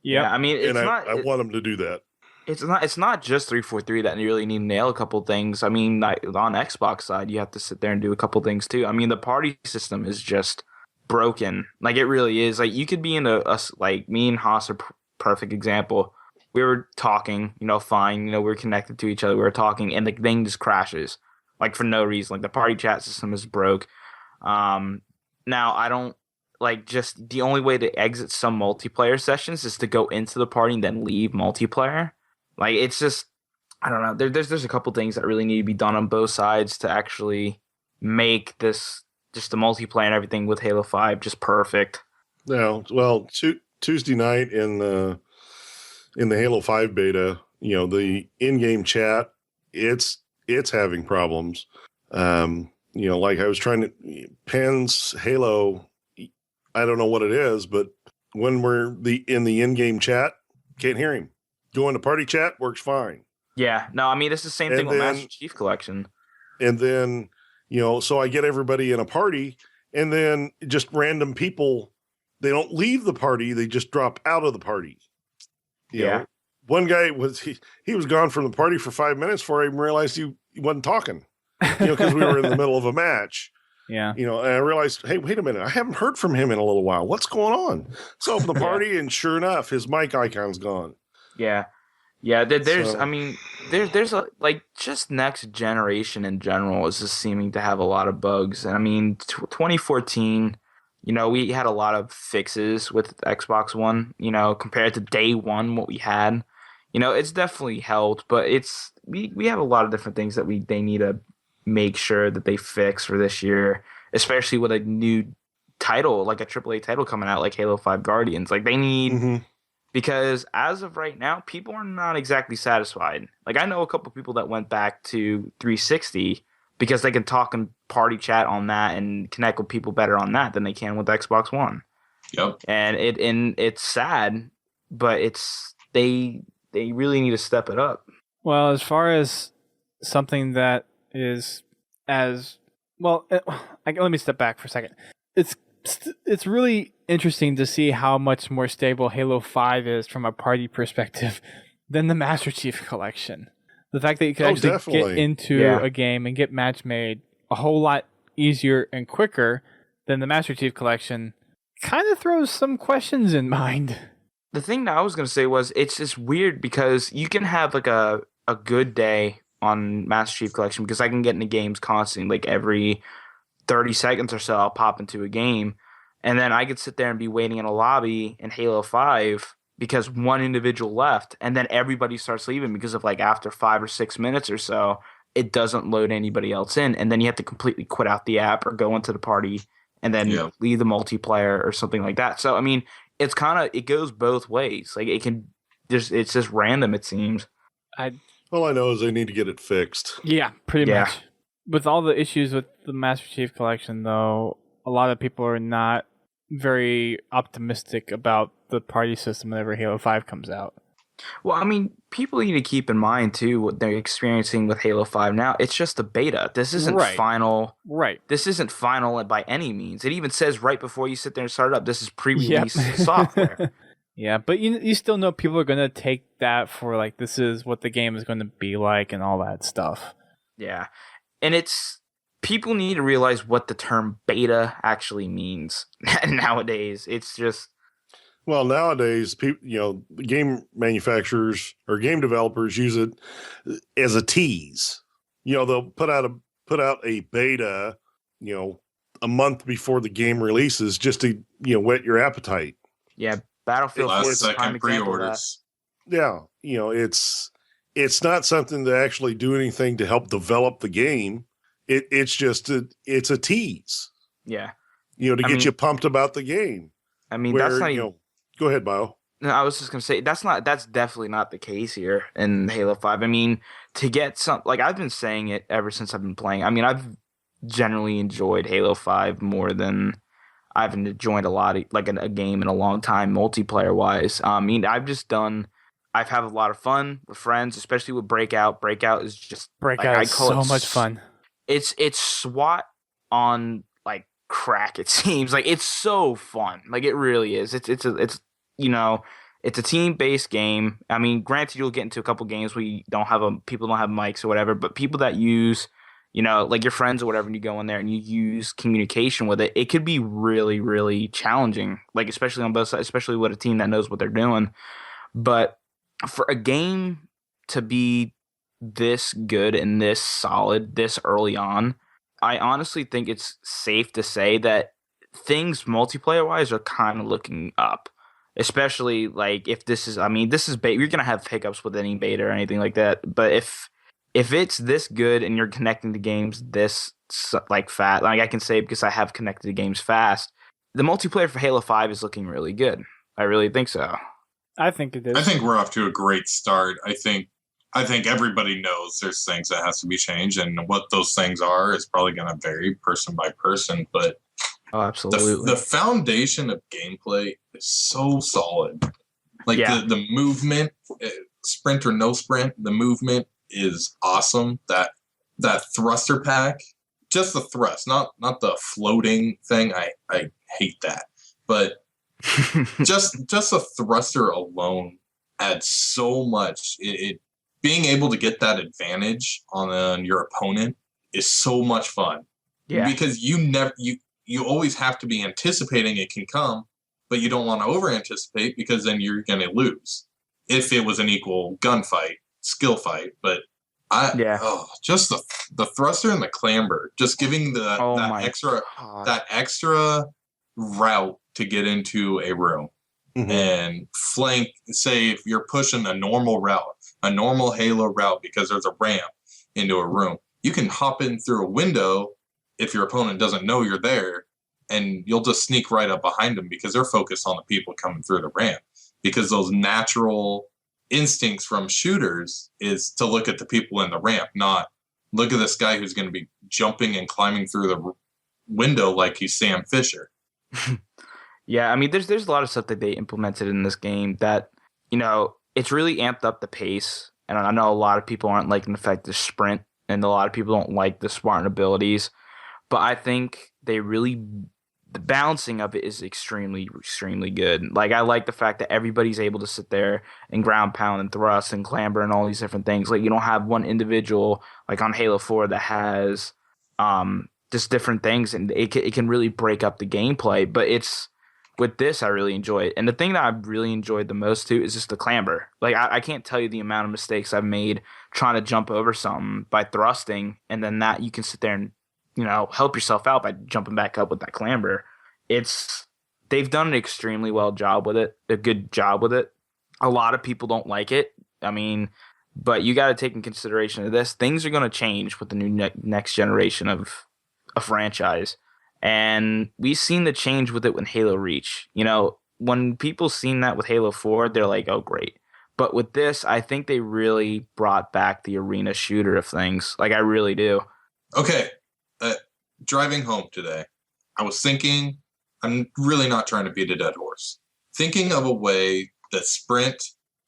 Yeah, I mean, I want them to do that. It's not just 343 that you really need to nail a couple things. I mean, like, on Xbox side, you have to sit there and do a couple things too. I mean, the party system is just broken. Like, it really is. Like, you could be in like, me and Haas are perfect example. We were talking, fine, we were connected to each other, we were talking, and the thing just crashes, like, for no reason. Like, the party chat system is broke. Now, I don't, like, just the only way to exit some multiplayer sessions is to go into the party and then leave multiplayer. Like, it's just, I don't know. There's a couple things that really need to be done on both sides to actually make this, just the multiplayer and everything with Halo 5 just perfect. No, well, Tuesday night in the Halo 5 beta, the in-game chat, it's having problems. Like I was trying to Penn's Halo, I don't know what it is, but when we're in the in-game chat, can't hear him. Go into party chat, works fine. Yeah, no, I mean it's the same thing with Master Chief Collection. And then, so I get everybody in a party, and then just random people, they don't leave the party, they just drop out of the party. You know, one guy he was gone from the party for 5 minutes before I even realized he wasn't talking. Because we were in the middle of a match. Yeah. And I realized, hey, wait a minute, I haven't heard from him in a little while. What's going on? So open the party, and sure enough, his mic icon's gone. Yeah. Yeah, there's just next generation in general is just seeming to have a lot of bugs. And I mean, 2014, we had a lot of fixes with Xbox One, compared to day one, what we had. It's definitely helped, but we have a lot of different things that they need to make sure that they fix for this year, especially with a new title, like a AAA title coming out, like Halo 5 Guardians. Like they need, because as of right now, people are not exactly satisfied. Like I know a couple people that went back to 360 because they can talk and party chat on that and connect with people better on that than they can with Xbox One. Yep. And it's sad, but they really need to step it up. Well, as far as something that is as well, let me step back for a second. It's really interesting to see how much more stable Halo 5 is from a party perspective than the Master Chief Collection. The fact that you can actually get into a game and get match made a whole lot easier and quicker than the Master Chief Collection kind of throws some questions in mind. The thing that I was going to say was it's just weird because you can have like a good day on Master Chief Collection because I can get into games constantly, like every 30 seconds or so I'll pop into a game, and then I could sit there and be waiting in a lobby in Halo 5 because one individual left, and then everybody starts leaving because of like after 5 or 6 minutes or so it doesn't load anybody else in, and then you have to completely quit out the app or go into the party and then leave the multiplayer or something like that. So I mean, it goes both ways. Like it's just random, it seems. All I know is they need to get it fixed. Yeah, pretty much. With all the issues with the Master Chief Collection, though, a lot of people are not very optimistic about the party system whenever Halo 5 comes out. Well, I mean, people need to keep in mind, too, what they're experiencing with Halo 5 now. It's just a beta. This isn't final. Right. This isn't final by any means. It even says right before you sit there and start it up, this is pre-release software. Yeah, but you still know people are going to take that for, like, this is what the game is going to be like and all that stuff. Yeah. And people need to realize what the term beta actually means nowadays. It's just... Well, nowadays, people, game manufacturers or game developers use it as a tease. They'll put out a beta, a month before the game releases just to, whet your appetite. Yeah. Battlefield 4 is a prime example of that. Yeah, it's not something to actually do anything to help develop the game. It's just it's a tease. Yeah, to get you pumped about the game. I mean, that's not. Go ahead, Bio. No, I was just gonna say that's definitely not the case here in Halo 5. I mean, to get I've been saying it ever since I've been playing. I mean, I've generally enjoyed Halo 5 more than I've enjoyed a game in a long time, multiplayer wise. I mean, I've had a lot of fun with friends, especially with Breakout. Breakout is just is so much fun. It's SWAT on like crack. It seems like it's so fun. Like it really is. It's a team based game. I mean, granted, you'll get into a couple games where people don't have mics or whatever, but people that use like your friends or whatever, and you go in there and you use communication with it, it could be really, really challenging, like especially on both sides, especially with a team that knows what they're doing. But for a game to be this good and this solid this early on, I honestly think it's safe to say that things multiplayer-wise are kind of looking up. Especially like if this is beta, you're going to have hiccups with any beta or anything like that. But if it's this good and you're connecting to games this like fast, like I can say because I have connected to games fast, the multiplayer for Halo 5 is looking really good. I really think so. I think it is. I think we're off to a great start. I think everybody knows there's things that has to be changed, and what those things are is probably going to vary person by person. But absolutely, the foundation of gameplay is so solid. Like the movement, sprint or no sprint, the movement is awesome. That thruster pack, just the thrust, not the floating thing. I hate that, but just a thruster alone adds so much. It being able to get that advantage on your opponent is so much fun. Yeah, because you always have to be anticipating it can come, but you don't want to over anticipate because then you're going to lose. If it was an equal gunfight, skill fight, but just the thruster and the clamber, just giving that extra route to get into a room and flank. Say if you're pushing a normal route, a normal Halo route, because there's a ramp into a room, you can hop in through a window if your opponent doesn't know you're there, and you'll just sneak right up behind them because they're focused on the people coming through the ramp. Because those natural instincts from shooters is to look at the people in the ramp, not look at this guy who's going to be jumping and climbing through the window like he's Sam Fisher. Yeah, I mean, there's a lot of stuff that they implemented in this game that, it's really amped up the pace. And I know a lot of people aren't liking the fact the sprint, and a lot of people don't like the Spartan abilities. But I think the balancing of it is extremely, extremely good. Like, I like the fact that everybody's able to sit there and ground pound and thrust and clamber and all these different things. Like, you don't have one individual, like on Halo 4, that has just different things, and it can really break up the gameplay. But with this, I really enjoy it. And the thing that I've really enjoyed the most, too, is just the clamber. Like, I can't tell you the amount of mistakes I've made trying to jump over something by thrusting, and then that you can sit there and, help yourself out by jumping back up with that clamber. They've done an extremely well job with it, a good job with it. A lot of people don't like it. I mean, but you got to take in consideration of this. Things are going to change with the new next generation of a franchise. And we've seen the change with it with Halo Reach. When people seen that with Halo 4, they're like, oh, great. But with this, I think they really brought back the arena shooter of things. Like, I really do. Okay. Driving home today, I was thinking, I'm really not trying to beat a dead horse. Thinking of a way that Sprint,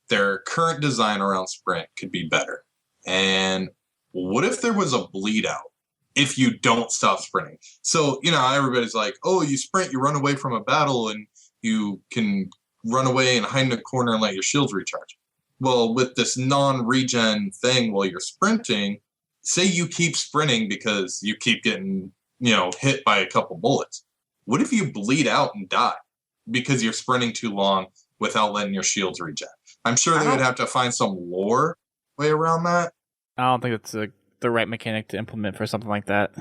their current design around Sprint, could be better. And what if there was a bleed out if you don't stop sprinting? So, everybody's like, oh, you sprint, you run away from a battle, and you can run away and hide in a corner and let your shields recharge. Well, with this non-regen thing while you're sprinting, say you keep sprinting because you keep getting, hit by a couple bullets. What if you bleed out and die because you're sprinting too long without letting your shields regen? I'm sure they would have to find some lore way around that. I don't think that's the right mechanic to implement for something like that,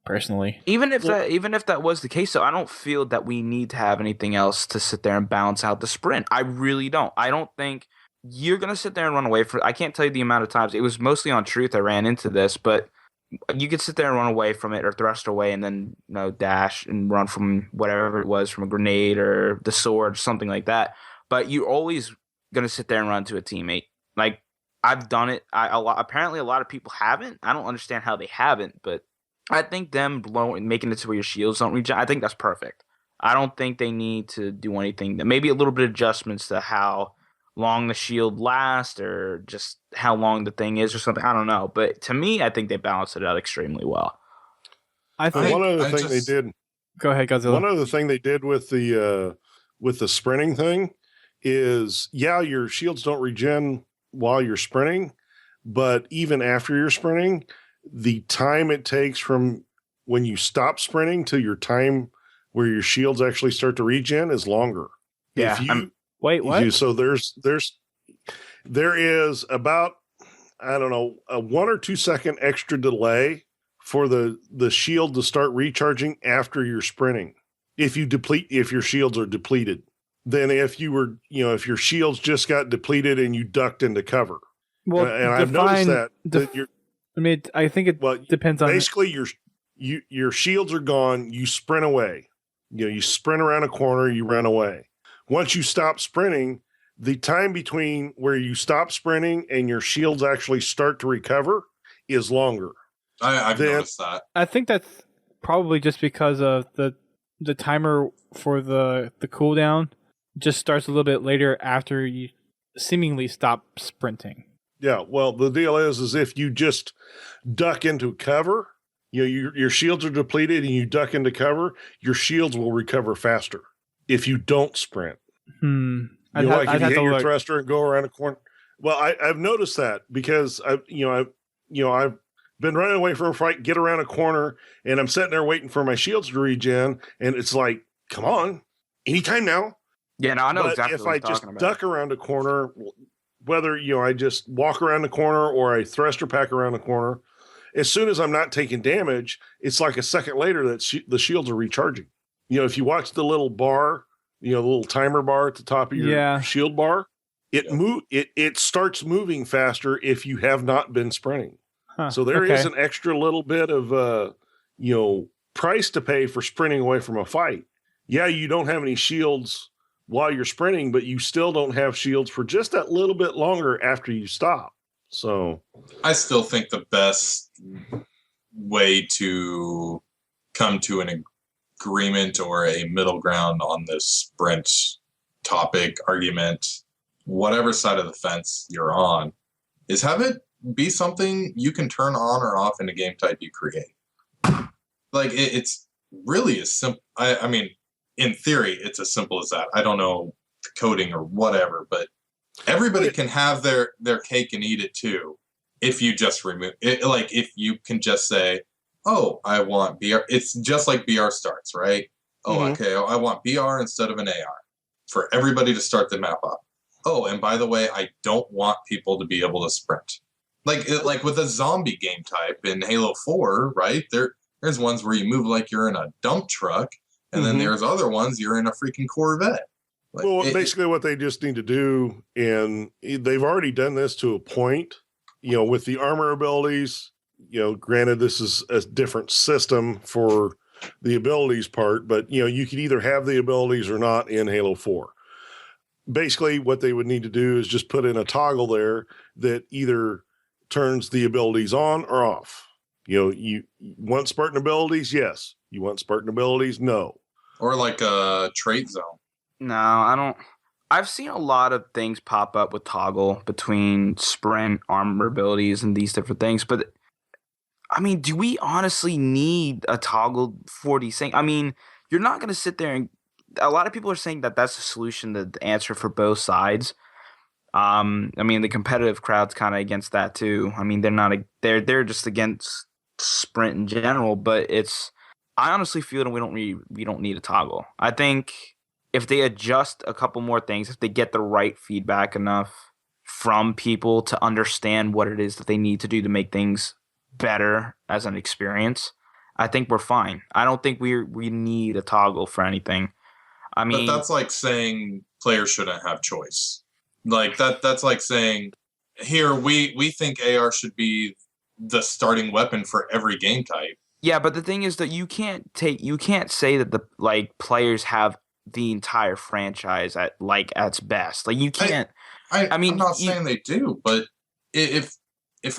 personally. Even if that was the case, though, I don't feel that we need to have anything else to sit there and balance out the sprint. I really don't. I don't think you're going to sit there and run away from it. I can't tell you the amount of times. It was mostly on Truth I ran into this, but you could sit there and run away from it or thrust away and then dash and run from whatever it was, from a grenade or the sword or something like that. But you're always going to sit there and run to a teammate. Like, I've done it. Apparently, a lot of people haven't. I don't understand how they haven't, but I think them making it to where your shields don't regen, I think that's perfect. I don't think they need to do anything. Maybe a little bit of adjustments to how long the shield lasts or just how long the thing is or something. I don't know. But to me, I think they balanced it out extremely well. I think one other thing they did. Go ahead, Godzilla. One other thing they did with the sprinting thing is, your shields don't regen while you're sprinting, but even after you're sprinting, the time it takes from when you stop sprinting to your time where your shields actually start to regen is longer. Yeah. Wait, what? So there is about, I don't know, a 1 or 2 second extra delay for the shield to start recharging after you're sprinting. If your shields are depleted, then if if your shields just got depleted and you ducked into cover. Well, and I've noticed that you're. I mean, I think it depends on. Basically, your shields are gone. You sprint away. You sprint around a corner. You run away. once you stop sprinting, the time between where you stop sprinting and your shields actually start to recover is longer. I've noticed that. I think that's probably just because of the timer for the cooldown just starts a little bit later after you seemingly stop sprinting. Yeah, well, the deal is if you just duck into cover, your shields are depleted and you duck into cover, your shields will recover faster if you don't sprint. If you hit your thruster and go around a corner. Well, I've noticed that because I've been running away from a fight, get around a corner, and I'm sitting there waiting for my shields to regen, and it's like, come on, anytime now. Yeah, no, I know but exactly what you're talking about. If I just duck around a corner, whether I just walk around the corner or I thruster pack around the corner, as soon as I'm not taking damage, it's like a second later that the shields are recharging. If you watch the little bar, the little timer bar at the top of your shield bar, it starts moving faster if you have not been sprinting. Huh, so there is an extra little bit of price to pay for sprinting away from a fight. Yeah, you don't have any shields while you're sprinting, but you still don't have shields for just that little bit longer after you stop. So I still think the best way to come to an agreement or a middle ground on this sprint topic, argument, whatever side of the fence you're on, is have it be something you can turn on or off in a game type you create. Like it's really as simple. I mean, in theory, it's as simple as that. I don't know the coding or whatever, but everybody can have their cake and eat it too. If you just remove it, like if you can just say, "Oh, I want BR." It's just like BR starts, right? Oh, okay. I want BR instead of an AR for everybody to start the map up. Oh, and by the way, I don't want people to be able to sprint. Like with a zombie game type in Halo 4, right? There's ones where you move like you're in a dump truck, and then there's other ones you're in a freaking Corvette. Basically what they just need to do, and they've already done this to a point, with the armor abilities, granted this is a different system for the abilities part, but you could either have the abilities or not in Halo 4. Basically what they would need to do is just put in a toggle there that either turns the abilities on or off. You want Spartan abilities? Yes. You want Spartan abilities? No. Or like a trait zone. No, I don't. I've seen a lot of things pop up with toggle between sprint, armor abilities, and these different things. But, I mean, do we honestly need a toggle for these things? I mean, you're not going to sit there and... A lot of people are saying that that's the solution, the answer for both sides. I mean, the competitive crowd's kind of against that too. I mean, they're just against sprint in general. But I honestly feel that we don't need a toggle. I think if they adjust a couple more things, if they get the right feedback enough from people to understand what it is that they need to do to make things better as an experience, I think we're fine. I don't think we need a toggle for anything. I mean, but that's like saying players shouldn't have choice. Like that's like saying, here we think AR should be the starting weapon for every game type. Yeah, but the thing is that you can't say that the players have the entire franchise at its best. Like you can't. I mean, I'm not saying they do, but if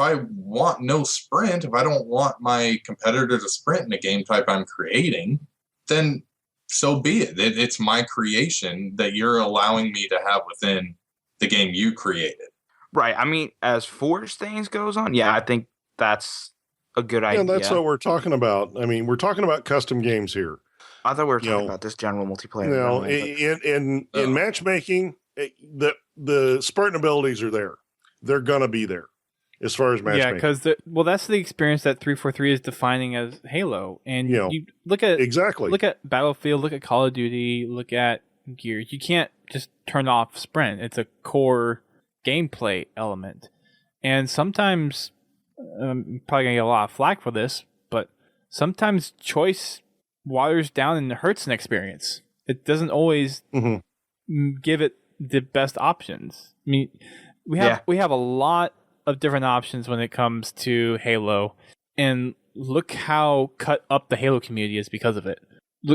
I want no sprint, if I don't want my competitor to sprint in a game type I'm creating, then so be it. It's my creation that you're allowing me to have within the game you created. Right. I mean, as Forge things goes on, yeah, I think that's a good idea. Yeah, that's what we're talking about. I mean, we're talking about custom games here. I thought we were talking about this general multiplayer. In matchmaking, the Spartan abilities are there. They're gonna be there as far as matchmaking. Yeah, because that's the experience that 343 is defining as Halo. And you look at Battlefield, look at Call of Duty, look at Gears. You can't just turn off sprint. It's a core gameplay element. And sometimes, I'm probably gonna get a lot of flack for this, but sometimes choice waters down and hurts an experience. It doesn't always give it the best options. I mean, we have a lot of different options when it comes to Halo, and look how cut up the Halo community is because of it.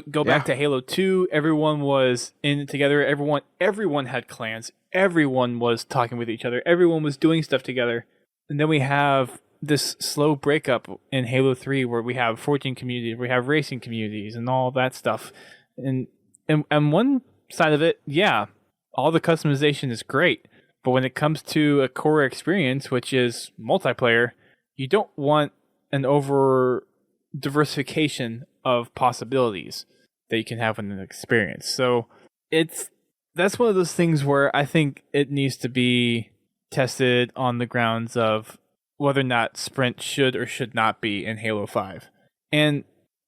Go back to Halo 2, everyone was in it together. Everyone had clans. Everyone was talking with each other. Everyone was doing stuff together. And then we have this slow breakup in Halo 3 where we have forging communities, we have racing communities and all that stuff. And one side of it, yeah, all the customization is great. But when it comes to a core experience, which is multiplayer, you don't want an over diversification of possibilities that you can have in an experience. So that's one of those things where I think it needs to be tested on the grounds of whether or not sprint should or should not be in Halo 5. And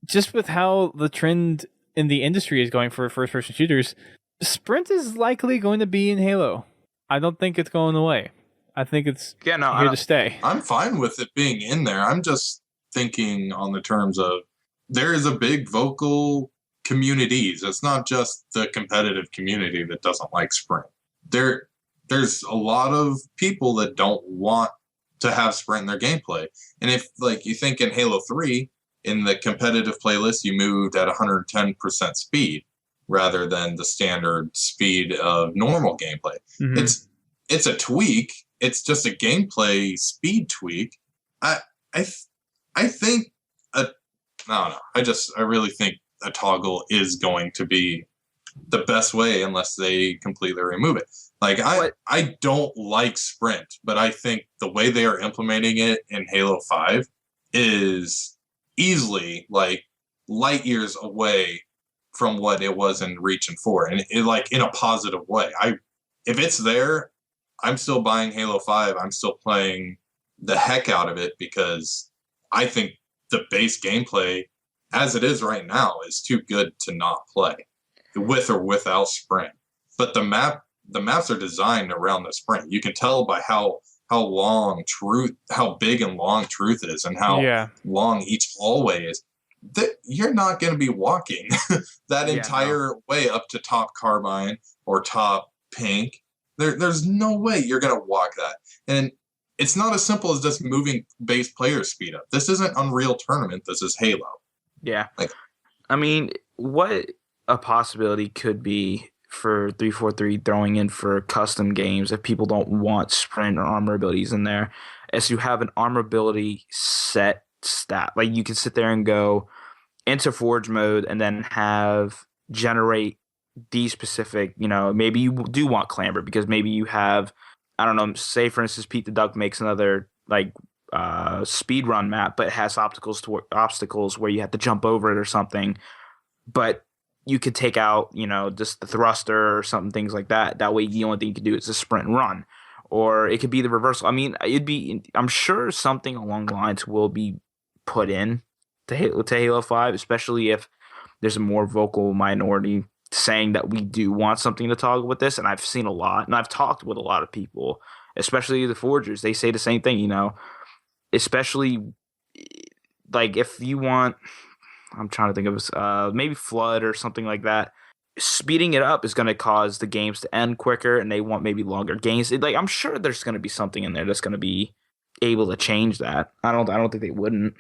just with how the trend in the industry is going for first-person shooters, sprint is likely going to be in Halo. I don't think it's going away. I think it's here to stay. I'm fine with it being in there. I'm just thinking on the terms of there is a big vocal communities. It's not just the competitive community that doesn't like sprint. There's a lot of people that don't want to have sprint in their gameplay. And if like you think in Halo 3, in the competitive playlist, you moved at 110% speed rather than the standard speed of normal gameplay. Mm-hmm. It's a tweak. It's just a gameplay speed tweak. I think I really think a toggle is going to be the best way unless they completely remove it. Like I don't like sprint, but I think the way they are implementing it in Halo 5 is easily like light years away from what it was in Reach and 4, and it like in a positive way. If it's there, I'm still buying Halo 5. I'm still playing the heck out of it because I think the base gameplay as it is right now is too good to not play with or without sprint. But the maps are designed around the sprint. You can tell by how big and long truth is and how long each hallway is. That you're not going to be walking that entire way up to top carbine or top pink. There's no way you're going to walk that. And it's not as simple as just moving base player speed up. This isn't Unreal Tournament. This is Halo. Yeah. I mean, what a possibility could be for 343 throwing in for custom games if people don't want sprint or armor abilities in there, is you have an armor ability set stat. Like you can sit there and go into Forge mode and then generate these specific, maybe you do want Clamber because maybe you have, I don't know, say for instance, Pete the Duck makes another speed run map, but it has obstacles where you have to jump over it or something. But you could take out, just the thruster or something, things like that. That way, the only thing you could do is a sprint and run, or it could be the reversal. I mean, I'm sure something along the lines will be put in to Halo 5, especially if there's a more vocal minority saying that we do want something to toggle with this. And I've seen a lot, and I've talked with a lot of people, especially the Forgers. They say the same thing, especially like if you want, I'm trying to think of maybe Flood or something like that. Speeding it up is going to cause the games to end quicker, and they want maybe longer games. I'm sure there's going to be something in there that's going to be able to change that. I don't think they wouldn't.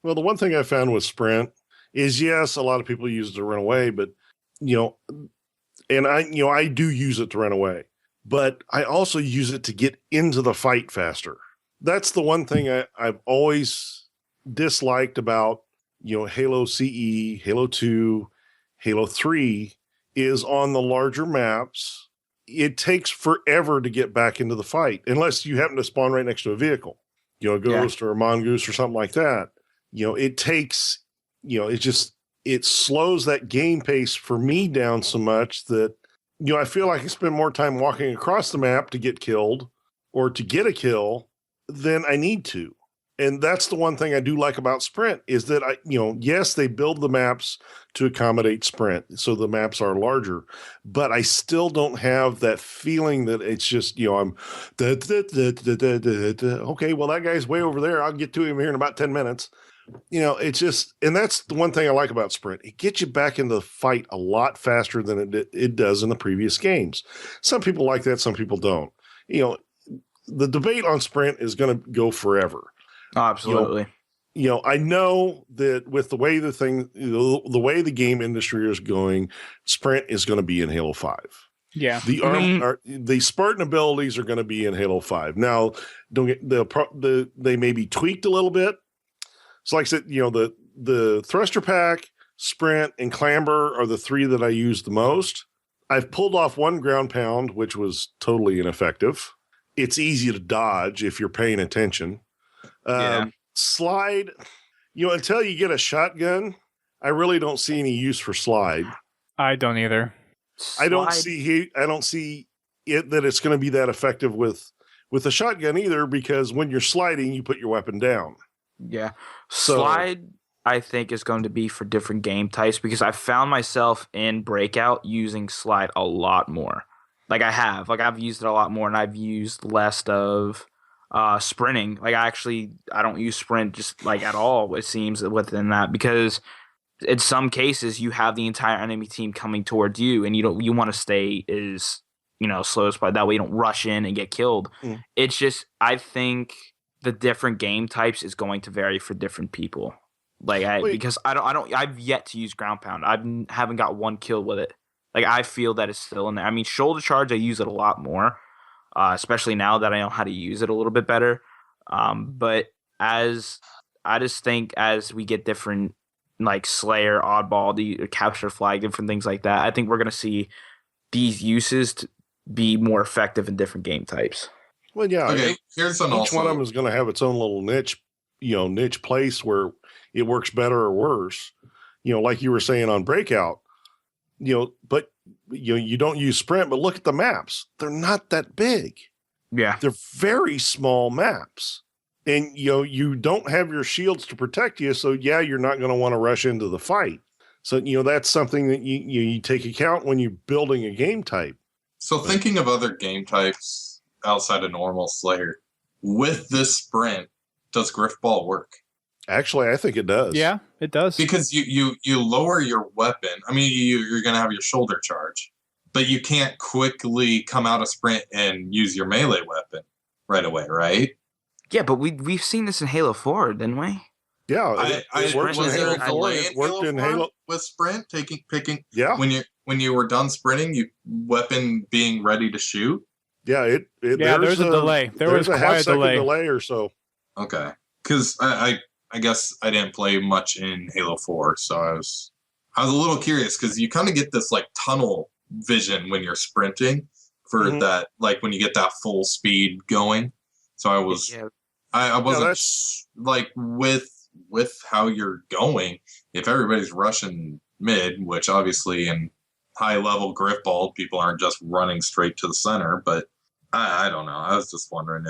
Well, the one thing I found with Sprint is, yes, a lot of people use it to run away, but and I do use it to run away, but I also use it to get into the fight faster. That's the one thing I've always disliked about Halo CE, Halo 2, Halo 3 is on the larger maps. It takes forever to get back into the fight unless you happen to spawn right next to a vehicle, a ghost or a mongoose or something like that. It takes, it slows that game pace for me down so much that, I feel like I spend more time walking across the map to get killed or to get a kill than I need to. And that's the one thing I do like about Sprint is that yes, they build the maps to accommodate Sprint. So the maps are larger, but I still don't have that feeling that it's just, I'm okay, well, that guy's way over there. I'll get to him here in about 10 minutes. It's just, and that's the one thing I like about Sprint. It gets you back into the fight a lot faster than it does in the previous games. Some people like that. Some people don't. The debate on Sprint is going to go forever. Oh, absolutely. I know that with the way the way the game industry is going, sprint is going to be in Halo 5. Yeah. The Spartan abilities are going to be in Halo 5. Now, they may be tweaked a little bit. So like I said, the thruster pack, sprint, and clamber are the 3 that I use the most. I've pulled off 1 ground pound, which was totally ineffective. It's easy to dodge if you're paying attention. Slide, until you get a shotgun, I really don't see any use for slide. I don't either. I don't see it that it's going to be that effective with a shotgun either, because when you're sliding, you put your weapon down. Yeah. Slide, I think, is going to be for different game types, because I found myself in Breakout using slide a lot more. I've used it a lot more, and I've used less of sprinting. I don't use sprint just at all, it seems, within that, because in some cases you have the entire enemy team coming towards you, and you want to stay as slow as possible. That way you don't rush in and get killed. It's just, I think the different game types is going to vary for different people. Because I've yet to use ground pound. I haven't got 1 kill with it. I feel that it's still in there. I mean, shoulder charge, I use it a lot more, especially now that I know how to use it a little bit better. But I just think as we get different, Slayer, Oddball, the Capture Flag, different things like that, I think we're going to see these uses be more effective in different game types. Well, yeah. Okay, here's an each one of them is going to have its own little niche place where it works better or worse. Like you were saying on Breakout, but you don't use sprint, but look at the maps. They're not that big. Yeah. They're very small maps. And you don't have your shields to protect you, so you're not going to want to rush into the fight. So that's something that you take account when you're building a game type. So thinking of other game types outside of normal Slayer, with this sprint, does Griffball work? Actually, I think it does. Yeah, it does. Because you lower your weapon. I mean, you're going to have your shoulder charge, but you can't quickly come out of sprint and use your melee weapon right away, right? Yeah, but we've seen this in Halo 4, didn't we? Yeah, it worked in Halo 4. It worked in Halo with sprint, picking. Yeah, when you were done sprinting, you weapon being ready to shoot. Yeah, there's a delay. There was a quite a delay or so. Okay, because I guess I didn't play much in Halo 4, so I was a little curious, because you kind of get this tunnel vision when you're sprinting for that, when you get that full speed going. So I wasn't with how you're going. If everybody's rushing mid, which obviously in high level Griffball, people aren't just running straight to the center, but I don't know. I was just wondering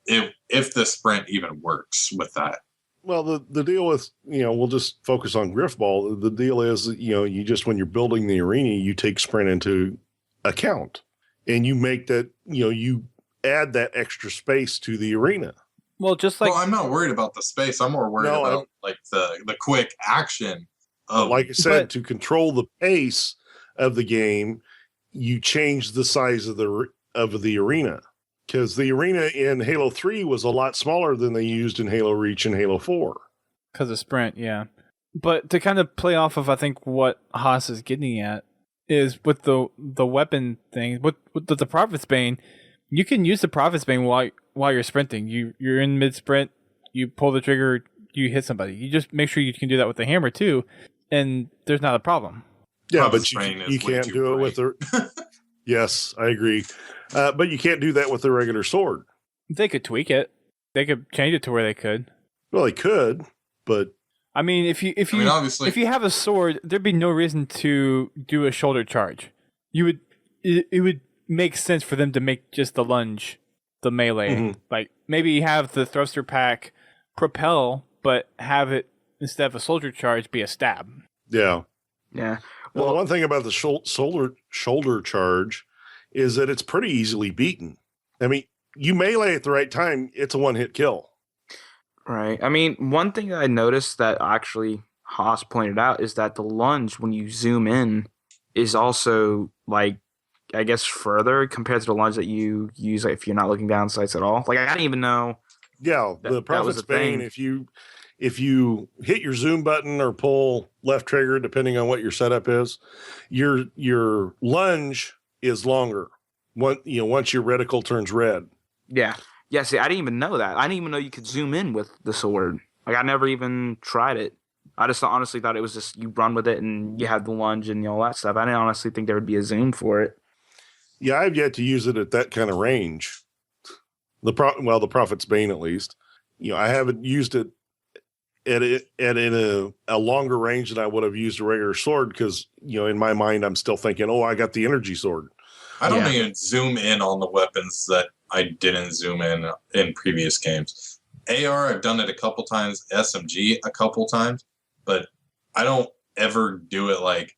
if the sprint even works with that. Well, the deal with, we'll just focus on Griffball. The deal is, you just, when you're building the arena, you take sprint into account, and you make that, you add that extra space to the arena. Well, I'm not worried about the space. I'm more worried about the quick action. Like I said, to control the pace of the game, you change the size of the arena, because the arena in Halo 3 was a lot smaller than they used in Halo Reach and Halo 4. Because of sprint, yeah. But to kind of play off of, I think, what Haas is getting at is with the weapon thing, with the Prophet's Bane. You can use the Prophet's Bane while you're sprinting. You're in mid sprint, you pull the trigger, you hit somebody. You just make sure you can do that with the hammer too, and there's not a problem. Yeah, but you can't do it with the. Yes, I agree, but you can't do that with the regular sword. They could tweak it. They could change it to where they could. Well, they could, but I mean, if you have a sword, there'd be no reason to do a shoulder charge. It would make sense for them to make just the lunge, the melee. Like maybe you have the thruster pack propel, but have it, instead of a soldier charge, be a stab. Yeah. Yeah. Well, one thing about the shoulder charge is that it's pretty easily beaten. I mean, you melee at the right time, it's a one-hit kill. Right. I mean, one thing that I noticed that actually Haas pointed out is that the lunge, when you zoom in, is also I guess further compared to the lunge that you use if you're not looking down sights at all. I didn't even know. Yeah, the Prophet's Bane. If if you hit your zoom button or pull left trigger, depending on what your setup is, your lunge is longer. Once your reticle turns red. Yeah. Yeah, see, I didn't even know that. I didn't even know you could zoom in with the sword. Like, I never even tried it. I just honestly thought it was just you run with it and you have the lunge and all that stuff. I didn't honestly think there would be a zoom for it. Yeah, I've yet to use it at that kind of range. The Prophet's Bane, at least. I haven't used it at a longer range than I would have used a regular sword because, in my mind, I'm still thinking, oh, I got the energy sword. I don't even zoom in on the weapons that I didn't zoom in previous games. AR, I've done it a couple times. SMG, a couple times. But I don't ever do it like,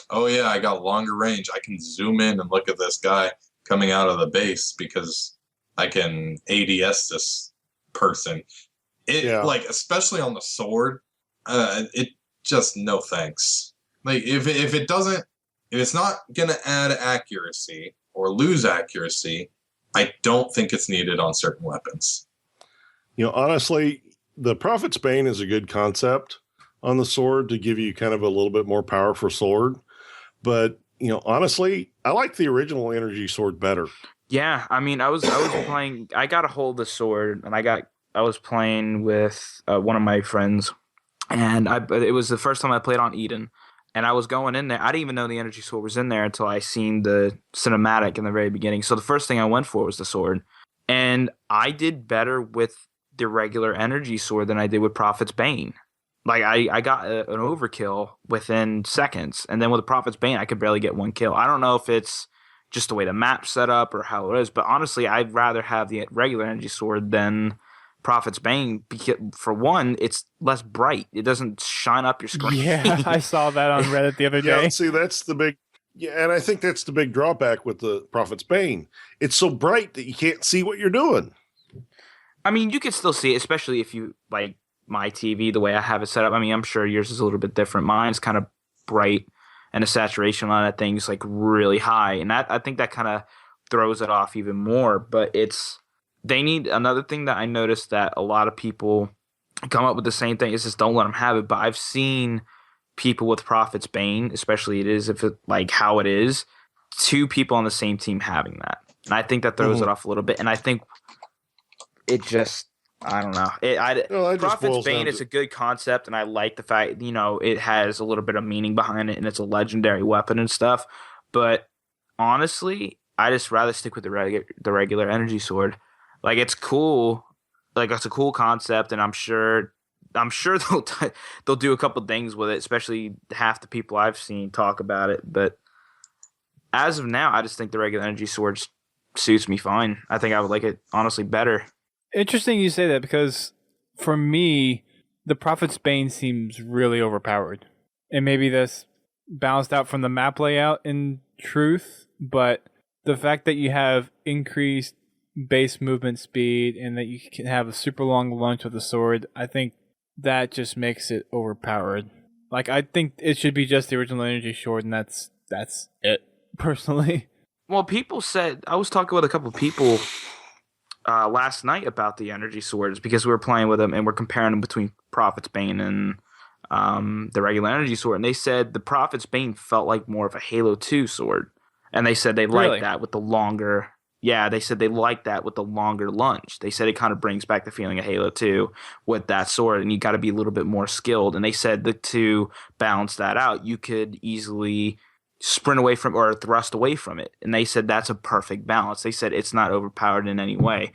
oh yeah, I got longer range. I can zoom in and look at this guy coming out of the base because I can ADS this person. Like, especially on the sword, it just no thanks. Like, if it's not gonna add accuracy or lose accuracy, I don't think it's needed on certain weapons. Honestly, the Prophet's Bane is a good concept on the sword to give you kind of a little bit more powerful sword. But, honestly, I like the original energy sword better. Yeah, I mean, I was playing. I got a hold of the sword, and I was playing with one of my friends, and it was the first time I played on Eden, and I was going in there. I didn't even know the energy sword was in there until I seen the cinematic in the very beginning. So the first thing I went for was the sword, and I did better with the regular energy sword than I did with Prophet's Bane. Like, I got an overkill within seconds, and then with the Prophet's Bane, I could barely get one kill. I don't know if it's just the way the map's set up or how it is, but honestly, I'd rather have the regular energy sword than Prophet's Bane because, for one, it's less bright. It doesn't shine up your screen. Yeah, I saw that on Reddit the other day. Yeah, see, that's the big... Yeah, and I think that's the big drawback with the Prophet's Bane. It's so bright that you can't see what you're doing. I mean, you can still see it, especially if you, like, my TV, the way I have it set up. I mean, I'm sure yours is a little bit different. Mine's kind of bright, and the saturation on that thing's like really high, and I think that kind of throws it off even more. But they need another thing that I noticed that a lot of people come up with the same thing is just don't let them have it. But I've seen people with Prophet's Bane, especially if it like how it is, two people on the same team having that, and I think that throws it off a little bit. And I think it just. I don't know. Prophet's Bane is a good concept, and I like the fact, it has a little bit of meaning behind it, and it's a legendary weapon and stuff. But honestly, I just rather stick with the regular energy sword. Like, it's cool. Like, it's a cool concept, and I'm sure they'll do a couple things with it, especially half the people I've seen talk about it. But as of now, I just think the regular energy sword suits me fine. I think I would like it, honestly, better. Interesting you say that, because for me, the Prophet's Bane seems really overpowered. And maybe that's balanced out from the map layout in truth, but the fact that you have increased base movement speed and that you can have a super long launch with the sword, I think that just makes it overpowered. Like, I think it should be just the original energy sword, and that's it, personally. Well, people said, I was talking with a couple of people last night about the energy swords because we were playing with them and we're comparing them between Prophet's Bane and the regular energy sword, and they said the Prophet's Bane felt like more of a Halo 2 sword, and they said they liked that with the longer. Yeah, they said they liked that with the longer lunge. They said it kind of brings back the feeling of Halo 2 with that sword, and you got to be a little bit more skilled. And they said that to balance that out, you could easily sprint away from or thrust away from it. And they said that's a perfect balance. They said it's not overpowered in any way.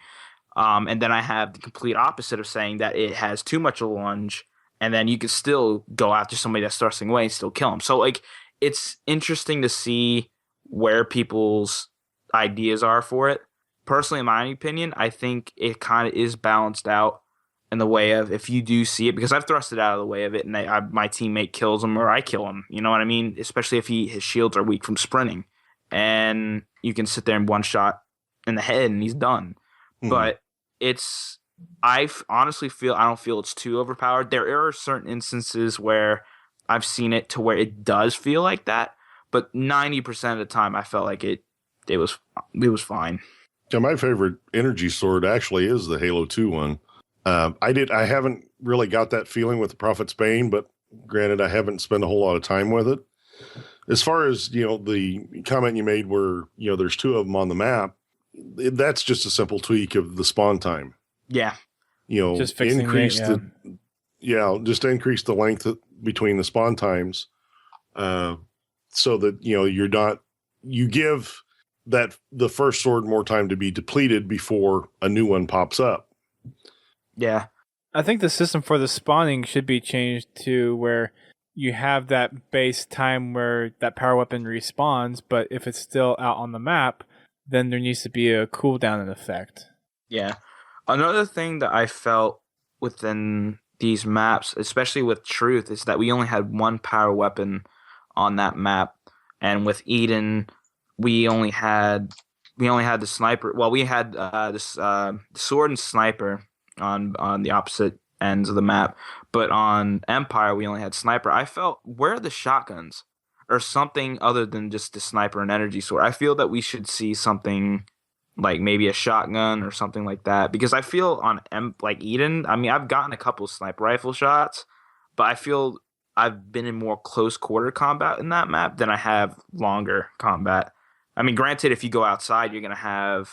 And then I have the complete opposite of saying that it has too much of a lunge, and then you can still go after somebody that's thrusting away and still kill them. So, like, it's interesting to see where people's ideas are for it. Personally, in my opinion, I think it kind of is balanced out in the way of if you do see it, because I've thrusted out of the way of it and my teammate kills him or I kill him, you know what I mean? Especially if his shields are weak from sprinting, and you can sit there and one shot in the head and he's done. But I honestly I don't feel it's too overpowered. There are certain instances where I've seen it to where it does feel like that, but 90% of the time I felt like it was fine. Yeah, my favorite energy sword actually is the Halo 2 one. I haven't really got that feeling with the Prophet's Bane, but granted, I haven't spent a whole lot of time with it. As far as, the comment you made where, there's 2 of them on the map, that's just a simple tweak of the spawn time. Yeah. Just fixing increase it, just increase the length between the spawn times, so that, you give the first sword more time to be depleted before a new one pops up. Yeah. I think the system for the spawning should be changed to where you have that base time where that power weapon respawns, but if it's still out on the map, then there needs to be a cooldown in effect. Yeah. Another thing that I felt within these maps, especially with Truth, is that we only had one power weapon on that map, and with Eden, we only had the sniper. Well, we had the sword and sniper on the opposite ends of the map, but on Empire we only had sniper. I felt, where are the shotguns or something other than just the sniper and energy sword? I feel that we should see something like maybe a shotgun or something like that, because I feel on Eden, I mean, I've gotten a couple of sniper rifle shots, but I feel I've been in more close quarter combat in that map than I have longer combat. I mean, granted, if you go outside, you're gonna have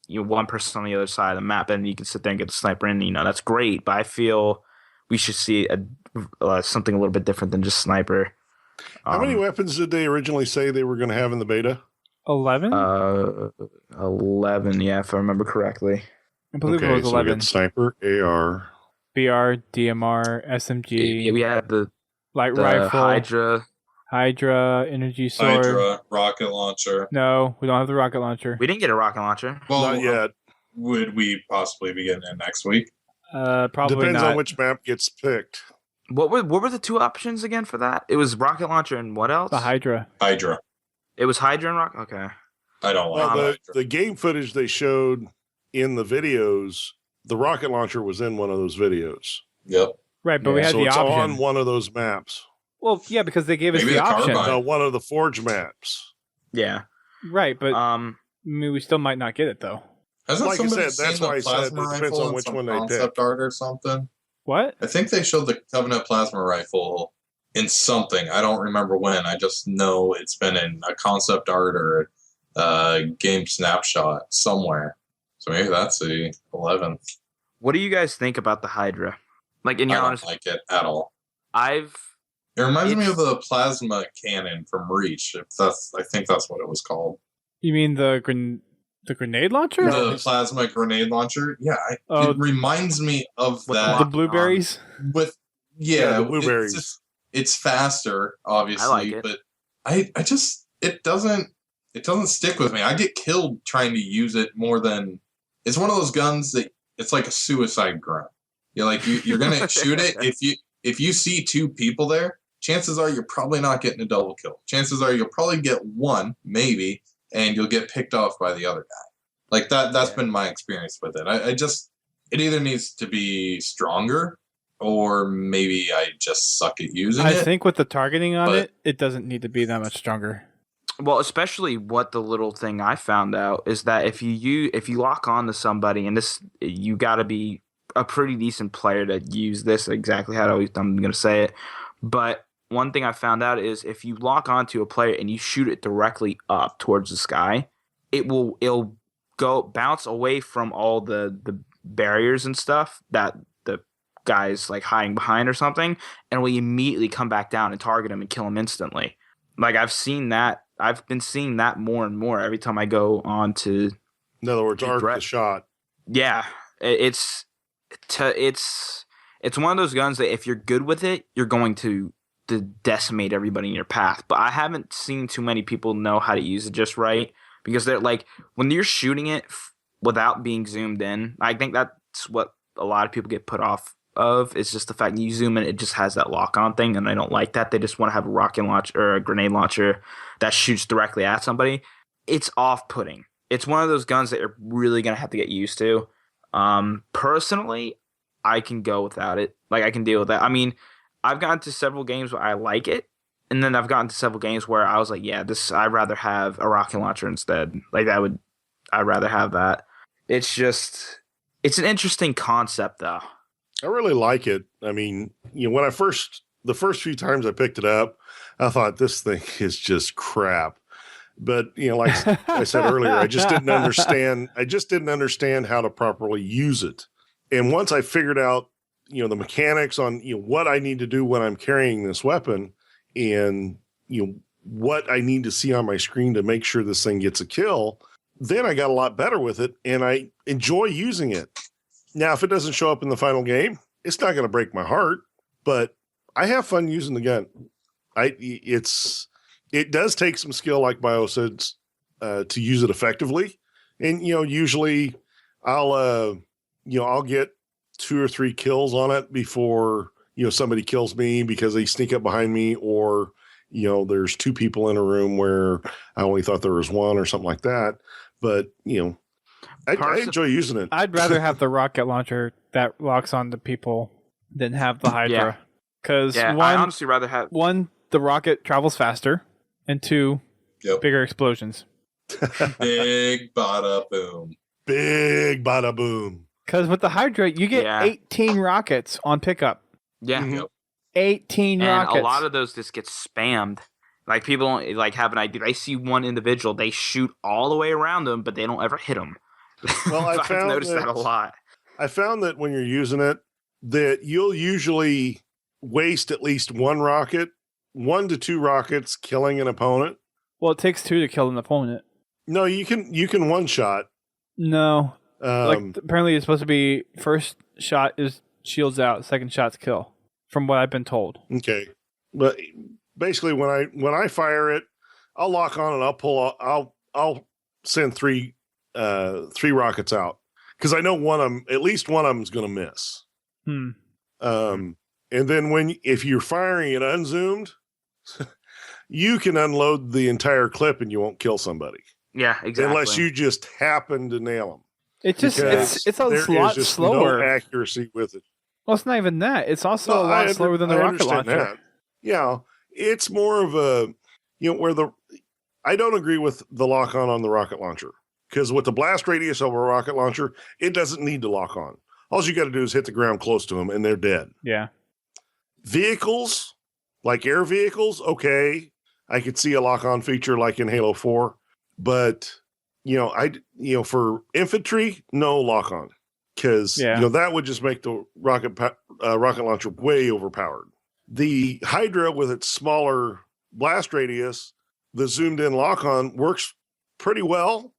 one person on the other side of the map, and you can sit there and get the sniper in. That's great. But I feel we should see something a little bit different than just sniper. How many weapons did they originally say they were going to have in the beta? 11? 11, yeah, if I remember correctly. I believe it was 11. So we got sniper, AR, BR, DMR, SMG. Yeah, we had the light rifle, Hydra, energy sword, Hydra, rocket launcher. No, we don't have the rocket launcher. We didn't get a rocket launcher. Well, not yet. Would we possibly be getting it next week? Probably depends not. on which map gets picked. What were the 2 options again for that? It was rocket launcher and what else? The Hydra. It was Hydra and rocket. Okay. I don't like Hydra. The game footage they showed in the videos, the rocket launcher was in one of those videos. Yep. Right, but we had the it's option on one of those maps. Well, yeah, because they gave us Maybe the the option. carbine. No, one of the Forge maps. Yeah. Right, but I mean, we still might not get it though. Hasn't Like I somebody said, that's seen why I the said it plasma depends rifle on in which some one they concept pick. art or something? What? I think they showed the Covenant plasma rifle in something. I don't remember when. I just know it's been in a concept art or a game snapshot somewhere. So maybe that's the 11th. What do you guys think about the Hydra? Like, in your I don't honest, like it at all. I've It reminds me of the plasma cannon from Reach. I think that's what it was called. You mean the grenade launcher? The plasma grenade launcher. Yeah, Oh. it reminds me of With that. The blueberries? With the blueberries. It's faster, obviously, I like it. but I just it doesn't stick with me. I get killed trying to use it more than it's one of those guns that it's like a suicide grunt. You're gonna shoot it if you see 2 people there. Chances are you're probably not getting a double kill. Chances are you'll probably get one, maybe, and you'll get picked off by the other guy. Like that. That's been my experience with it. It either needs to be stronger, or maybe I just suck at using it. I think with the targeting on it doesn't need to be that much stronger. Well, especially what the little thing I found out is that if you lock on to somebody, and this, you got to be a pretty decent player to use this exactly how I'm going to say it. But one thing I found out is if you lock onto a player and you shoot it directly up towards the sky, it'll go bounce away from all the barriers and stuff that the guy's like hiding behind or something, and will immediately come back down and target him and kill him instantly. Like I've been seeing that more and more every time I go on to. In other words, arc the shot. Yeah, it's one of those guns that if you're good with it, you're going to decimate everybody in your path. But I haven't seen too many people know how to use it just right, because they're like, when you're shooting it without being zoomed in, I think that's what a lot of people get put off of. It's just the fact that you zoom in, it just has that lock on thing, and I don't like that. They just want to have a rocket launcher or a grenade launcher that shoots directly at somebody. It's off-putting. It's one of those guns that you're really going to have to get used to. Personally, I can go without it. Like, I can deal with that. I mean, I've gotten to several games where I like it, and then I've gotten to several games where I was like, yeah, I'd rather have a rocket launcher instead. Like, I'd rather have that. It's an interesting concept, though. I really like it. I mean, when the first few times I picked it up, I thought this thing is just crap. But like I said earlier, I just didn't understand. I just didn't understand how to properly use it. And once I figured out, the mechanics on what I need to do when I'm carrying this weapon, and what I need to see on my screen to make sure this thing gets a kill, then I got a lot better with it, and I enjoy using it. Now, if it doesn't show up in the final game, it's not going to break my heart, but I have fun using the gun. It does take some skill, like Bio said, to use it effectively. And, usually I'll get 2 or 3 kills on it before, somebody kills me because they sneak up behind me, or, there's 2 people in a room where I only thought there was 1 or something like that. But, I enjoy using it. I'd rather have the rocket launcher that locks on to people than have the Hydra. Because I honestly rather have... 1, the rocket travels faster, and 2, bigger explosions. Big bada boom. Big bada boom. Because with the Hydra, you get 18 rockets on pickup. Yeah. Yep. 18 rockets. And a lot of those just get spammed. Like, people don't have an idea. They see one individual, they shoot all the way around them, but they don't ever hit them. Well, I've noticed that a lot. I found that when you're using it, that you'll usually waste at least 1 rocket, 1 to 2 rockets killing an opponent. Well, it takes 2 to kill an opponent. No, you can one shot. No. Apparently it's supposed to be first shot is shields out, second shot's kill, from what I've been told. Okay. But basically when I fire it, I'll lock on and I'll send 3 rockets out, because I know at least one of them's going to miss. And then if you're firing it unzoomed, you can unload the entire clip and you won't kill somebody. Yeah, exactly. Unless you just happen to nail them. It's just it's a lot slower. No accuracy with it. Well, it's not even that. It's also a lot slower than the rocket launcher. That. Yeah, it's more of a I don't agree with the lock on the rocket launcher, because with the blast radius of a rocket launcher, it doesn't need to lock on. All you got to do is hit the ground close to them, and they're dead. Yeah. Vehicles, like air vehicles, okay, I could see a lock on feature like in Halo 4, but for infantry, no lock on, because that would just make the rocket launcher way overpowered. The Hydra, with its smaller blast radius, the zoomed in lock on works pretty well.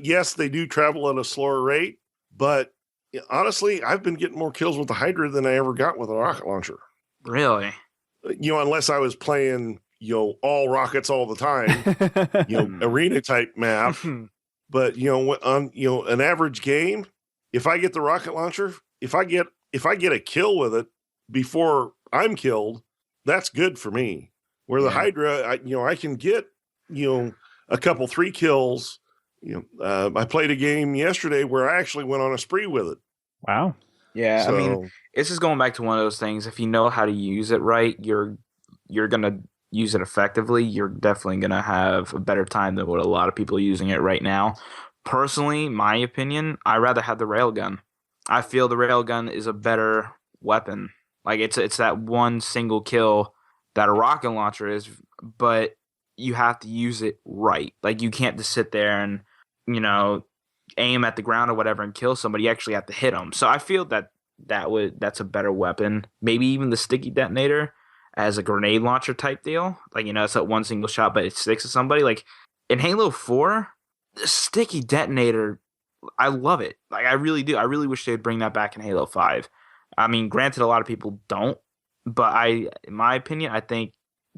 Yes, they do travel at a slower rate, but honestly, I've been getting more kills with the Hydra than I ever got with a rocket launcher. Really? Unless I was playing, all rockets all the time, arena type map. But on an average game, if I get the rocket launcher, if I get a kill with it before I'm killed, that's good for me. Where the Hydra, I can get a couple 3 kills. I played a game yesterday where I actually went on a spree with it. Wow. Yeah, so, I mean, it's just going back to one of those things. If you know how to use it right, you're gonna use it effectively. You're definitely gonna have a better time than what a lot of people are using it right now. Personally, my opinion, I rather have the railgun. I feel the railgun is a better weapon. Like, it's that one single kill that a rocket launcher is, but you have to use it right. Like, you can't just sit there and aim at the ground or whatever and kill somebody. You actually have to hit them. So I feel that's a better weapon. Maybe even the sticky detonator as a grenade launcher type deal. Like, it's that one single shot, but it sticks to somebody. Like, in Halo 4, the sticky detonator, I love it. Like, I really do. I really wish they'd bring that back in Halo 5. I mean, granted, a lot of people don't, but in my opinion, I think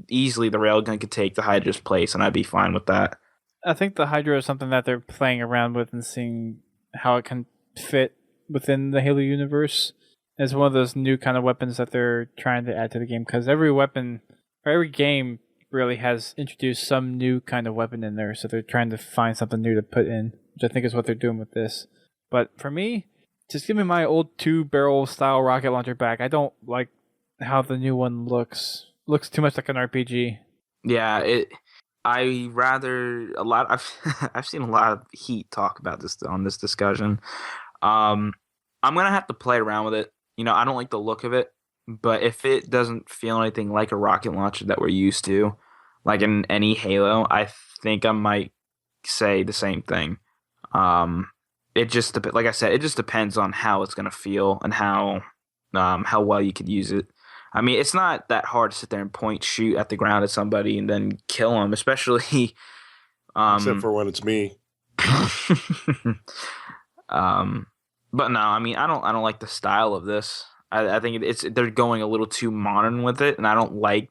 easily the railgun could take the Hydra's place, and I'd be fine with that. I think the Hydra is something that they're playing around with and seeing how it can fit within the Halo universe. It's one of those new kind of weapons that they're trying to add to the game, because every weapon, or every game really has introduced some new kind of weapon in there, so they're trying to find something new to put in, which I think is what they're doing with this. But for me, just give me my old 2-barrel style rocket launcher back. I don't like how the new one looks. Looks too much like an RPG. Yeah, I've seen a lot of heat talk about this on this discussion. I'm gonna have to play around with it. I don't like the look of it, but if it doesn't feel anything like a rocket launcher that we're used to, like in any Halo, I think I might say the same thing. It just, like I said, it just depends on how it's going to feel and how well you could use it. I mean, it's not that hard to sit there and point shoot at the ground at somebody and then kill them, especially Except for when it's me. But no, I mean, I don't like the style of this. I think they're going a little too modern with it, and I don't like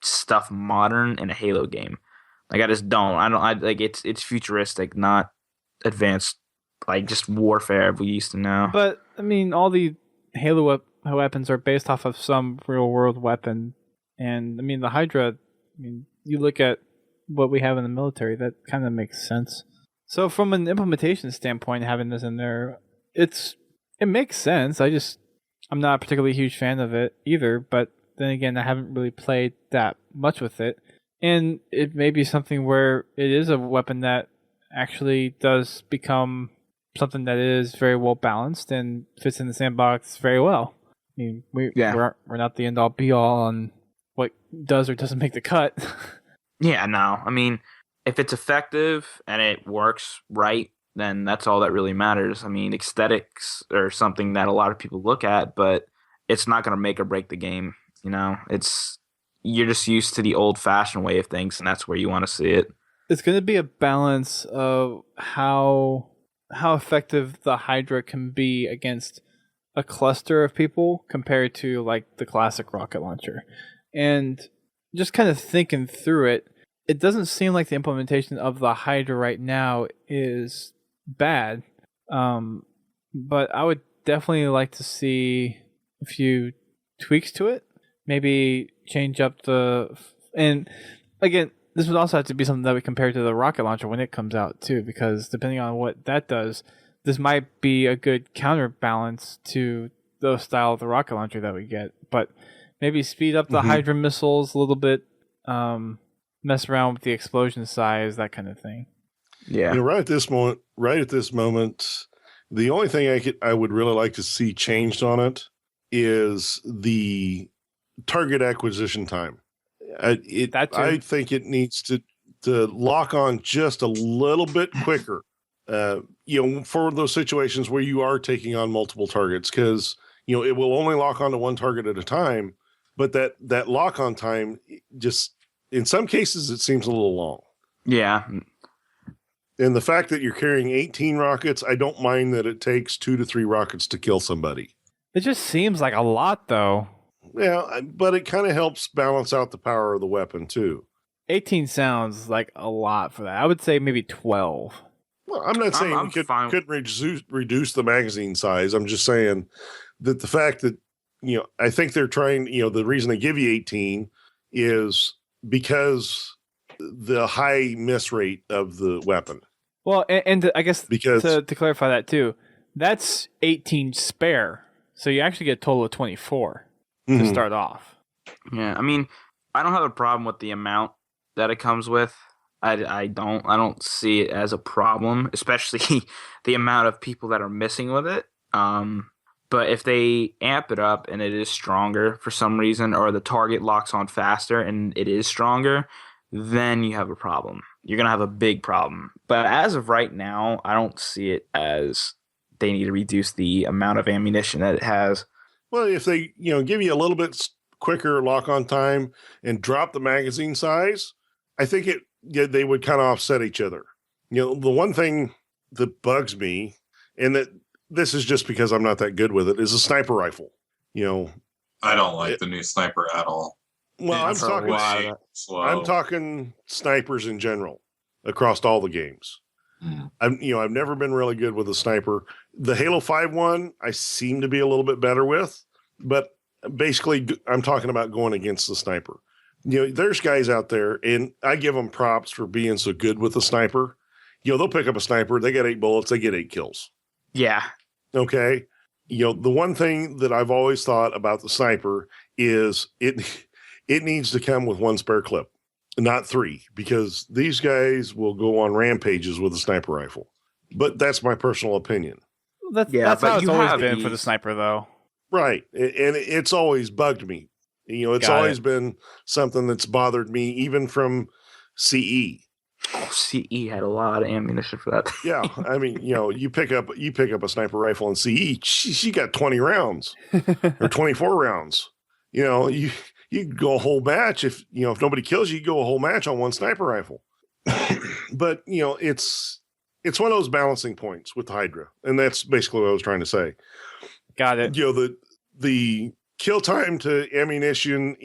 stuff modern in a Halo game. Like I just don't. I like it's futuristic, not advanced, like just warfare we used to know. But I mean, all the Halo weapons are based off of some real world weapon, and I mean the Hydra. I mean, you look at what we have in the military, that kind of makes sense. So from an implementation standpoint, having this in there, it makes sense. I'm not a particularly huge fan of it either, but then again, I haven't really played that much with it. And it may be something where it is a weapon that actually does become something that is very well balanced and fits in the sandbox very well. I mean, we're not the end all be all on what does or doesn't make the cut. Yeah, no. I mean, if it's effective and it works right, then that's all that really matters. I mean, aesthetics are something that a lot of people look at, but it's not going to make or break the game. You're just used to the old-fashioned way of things, and that's where you want to see it. It's going to be a balance of how effective the Hydra can be against a cluster of people compared to like the classic rocket launcher. And just kind of thinking through it, it doesn't seem like the implementation of the Hydra right now is bad. But I would definitely like to see a few tweaks to it. Maybe change up and again, this would also have to be something that we compare to the rocket launcher when it comes out too, because depending on what that does, this might be a good counterbalance to the style of the rocket launcher that we get. But maybe speed up the Hydra missiles a little bit, mess around with the explosion size, that kind of thing. Yeah. Right at this moment, the only thing I would really like to see changed on it is the target acquisition time. I think it needs to lock on just a little bit quicker. For those situations where you are taking on multiple targets, because it will only lock onto one target at a time. But that lock on time, just in some cases, it seems a little long. Yeah. And the fact that you're carrying 18 rockets, I don't mind that it takes 2 to 3 rockets to kill somebody. It just seems like a lot, though. Yeah, but it kind of helps balance out the power of the weapon, too. 18 sounds like a lot for that. I would say maybe 12. Well, I'm not saying we could reduce the magazine size. I'm just saying that the fact that, I think they're trying, the reason they give you 18 is because the high miss rate of the weapon. Well, and I guess to clarify that too, that's 18 spare. So you actually get a total of 24 to start off. Yeah, I mean, I don't have a problem with the amount that it comes with. I don't see it as a problem, especially the amount of people that are missing with it. But if they amp it up and it is stronger for some reason, or the target locks on faster and it is stronger, then you have a problem. You're going to have a big problem. But as of right now, I don't see it as they need to reduce the amount of ammunition that it has. Well, if they, give you a little bit quicker lock-on time and drop the magazine size, I think they would kind of offset each other. The one thing that bugs me, and that this is just because I'm not that good with it, is a sniper rifle. I don't like the new sniper at all. Well, I'm talking snipers in general across all the games. I've never been really good with a sniper. The Halo 5 one, I seem to be a little bit better with, but basically I'm talking about going against the sniper. There's guys out there, and I give them props for being so good with the sniper. They'll pick up a sniper, they get 8 bullets, they get 8 kills. Yeah. Okay. The one thing that I've always thought about the sniper is it needs to come with 1 spare clip, not 3, because these guys will go on rampages with a sniper rifle. But that's my personal opinion. That's how it's always been for the sniper, though. Right. And it's always bugged me. It's Got always it. been something that's bothered me, even from CE. Oh, CE had a lot of ammunition for that. Yeah. I mean, you pick up a sniper rifle in CE, she got 20 rounds or 24 rounds. You could go a whole match if nobody kills you, you go a whole match on one sniper rifle. But it's one of those balancing points with Hydra, and that's basically what I was trying to say. Got it. The kill time to ammunition,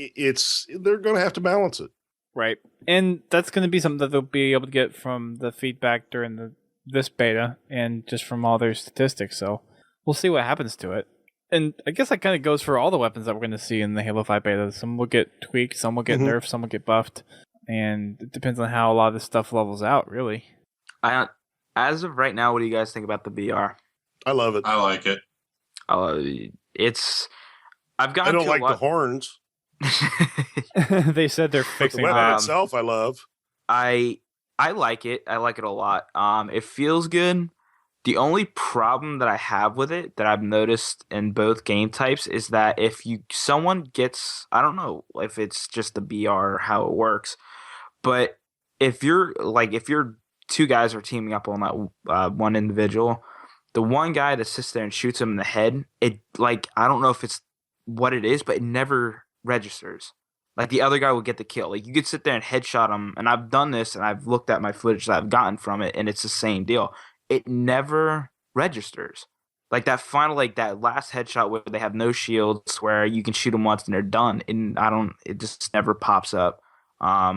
they're going to have to balance it. Right. And that's going to be something that they'll be able to get from the feedback during this beta and just from all their statistics. So we'll see what happens to it. And I guess that kind of goes for all the weapons that we're going to see in the Halo 5 beta. Some will get tweaked, some will get nerfed, some will get buffed. And it depends on how a lot of this stuff levels out, really. As of right now, what do you guys think about the VR? I love it. I like it. I've gotten I don't to like the horns. They said they're But the fixing weapon that. itself, I love. I like it. I like it a lot. It feels good. The only problem that I have with it that I've noticed in both game types is that if someone gets, I don't know if it's just the BR or how it works, but if you're two guys are teaming up on that one individual, the one guy that sits there and shoots him in the head, I don't know if it's what it is, but it never registers. Like the other guy will get the kill. Like you could sit there and headshot him, and I've done this, and I've looked at my footage that I've gotten from it, and it's the same deal. It never registers. Like that final, that last headshot where they have no shields, where you can shoot them once and they're done, and it just never pops up. I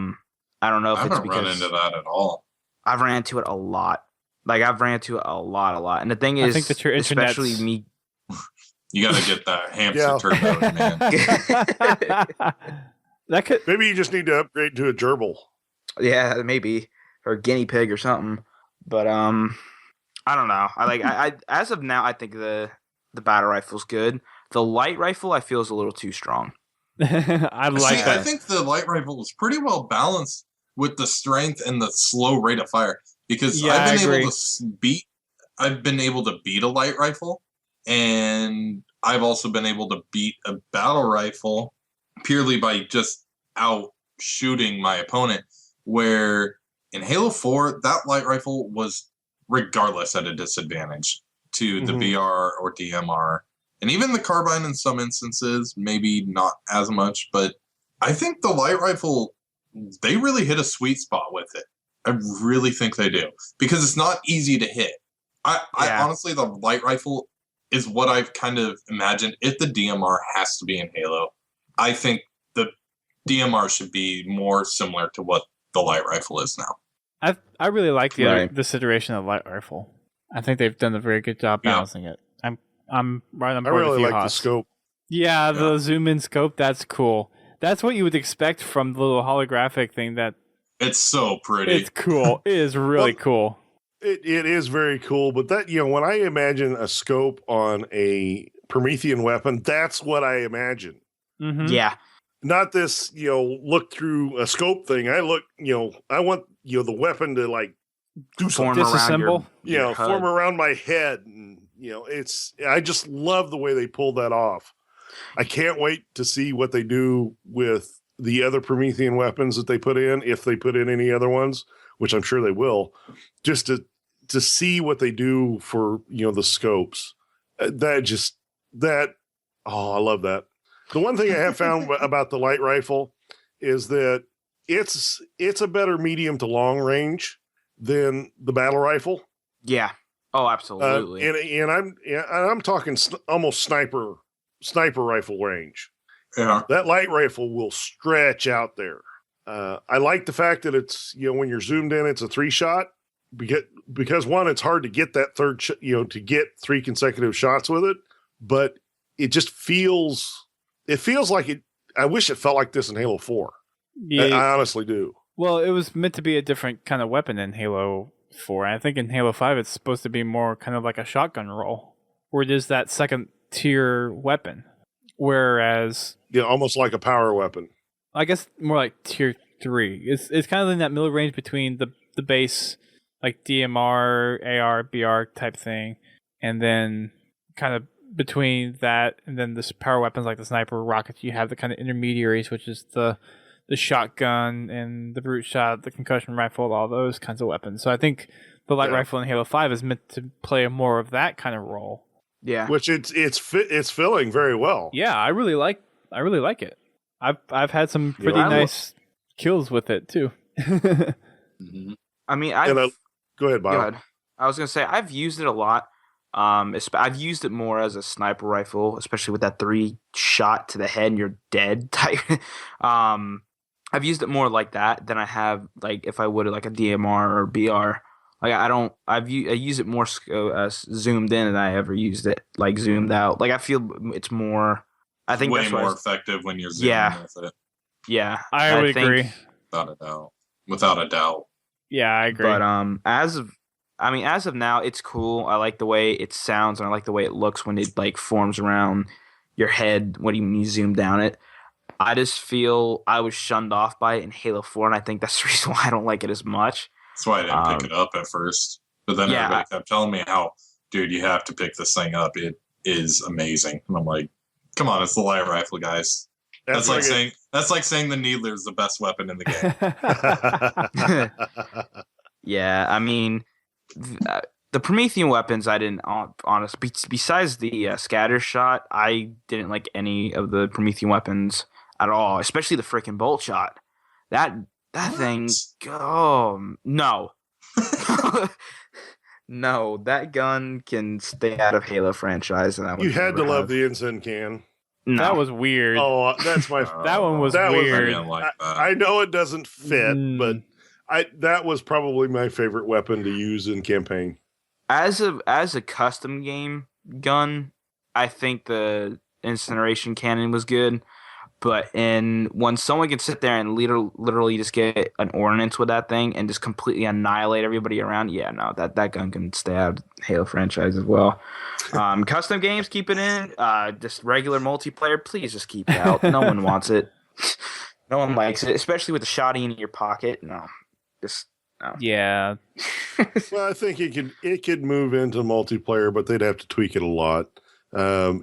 don't know if I it's haven't run because into that at all. I've ran into it a lot. I've ran into it a lot. And the thing is, I think that your internet's... especially me. You got to get that hamster Yeah. turbo, man. That could... Maybe you just need to upgrade to a gerbil. Yeah, maybe, or a guinea pig or something. But I don't know. I as of now, I think the battle rifle's good. The light rifle I feel is a little too strong. I like that. I think the light rifle is pretty well balanced with the strength and the slow rate of fire, because I've been able to beat a light rifle, and I've also been able to beat a battle rifle purely by just out shooting my opponent, where in Halo 4 that light rifle was regardless at a disadvantage to the BR or DMR, and even the carbine in some instances, maybe not as much. But I think the light rifle, they really hit a sweet spot with it. I really think they do, because it's not easy to hit. I honestly, the light rifle is what I've kind of imagined if the DMR has to be in Halo. I think the DMR should be more similar to what the light rifle is now. I really like this iteration of light rifle. I think they've done a very good job balancing it. I'm right on board I really with you, like the Haas. scope. Yeah, the zoom in scope, that's cool. That's what you would expect from the little holographic thing. That it's so pretty. It's cool. It is really cool. It is very cool, but that when I imagine a scope on a Promethean weapon, that's what I imagine. Mm-hmm. Yeah. Not this, look through a scope thing. I want the weapon to do something. Disassemble. Form around my head, and I just love the way they pulled that off. I can't wait to see what they do with the other Promethean weapons that they put in, if they put in any other ones, which I'm sure they will, just to see what they do for the scopes. I love that. The one thing I have found about the light rifle is that it's a better medium to long range than the battle rifle. Yeah. Oh, absolutely. And I'm talking almost sniper rifle range. Yeah. That light rifle will stretch out there. I like the fact that it's when you're zoomed in, it's a 3-shot because one, it's hard to get that third to get 3 consecutive shots with it, but it just feels like it. I wish it felt like this in Halo 4. Yeah. I honestly do. Well, it was meant to be a different kind of weapon in Halo 4. I think in Halo 5 it's supposed to be more kind of like a shotgun roll, where it is that second tier weapon. Whereas almost like a power weapon. I guess more like tier 3. It's kind of in that middle range between the base, like DMR, AR, BR type thing, and then kind of between that and then the power weapons like the sniper rockets, you have the kind of intermediaries, which is the shotgun and the brute shot, the concussion rifle, all those kinds of weapons. So I think the light rifle in Halo 5 is meant to play more of that kind of role. Yeah. Which it's filling very well. Yeah, I really like it. I've had some pretty nice kills with it too. Mm-hmm. I mean, go ahead, Bob. Go ahead. I was gonna say I've used it a lot. I've used it more as a sniper rifle, especially with that 3 shot to the head and you're dead type. I've used it more like that than I have like if I would like a DMR or BR. Like I use it more zoomed in than I ever used it like zoomed out. Like I feel it's more. I think way that's more effective when you're zooming with it. Yeah, I would agree. Without a doubt. Yeah, I agree. But as of now, it's cool. I like the way it sounds and I like the way it looks when it like forms around your head when you zoom down it. I just feel I was shunned off by it in Halo 4, and I think that's the reason why I don't like it as much. That's why I didn't pick it up at first. But then everybody kept telling me how, dude, you have to pick this thing up. It is amazing. And I'm like, come on, it's the light rifle, guys. That's like saying the Needler is the best weapon in the game. Yeah, I mean, the Promethean weapons, I didn't honestly. Besides the scatter shot, I didn't like any of the Promethean weapons at all. Especially the freaking bolt shot. That thing. Oh no, no, that gun can stay out of Halo franchise. And you had to love the Ensign can. No. That was weird. Oh, that's my. That one was weird. I know it doesn't fit, but that was probably my favorite weapon to use in campaign. As a custom game gun, I think the incineration cannon was good. But when someone can sit there and literally just get an ordnance with that thing and just completely annihilate everybody around, that gun can stay out of Halo franchise as well. Custom games, keep it in. Just regular multiplayer, please just keep it out. No one wants it. No one likes it, especially with the shotty in your pocket. No, just no. Yeah. Well, I think it could move into multiplayer, but they'd have to tweak it a lot. Lower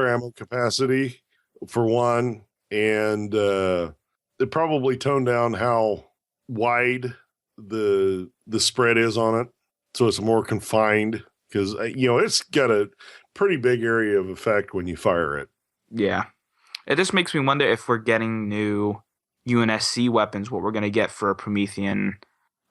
ammo capacity. For one, and it probably toned down how wide the spread is on it, so it's more confined because it's got a pretty big area of effect when you fire it. Yeah, it just makes me wonder if we're getting new UNSC weapons, what we're going to get for Promethean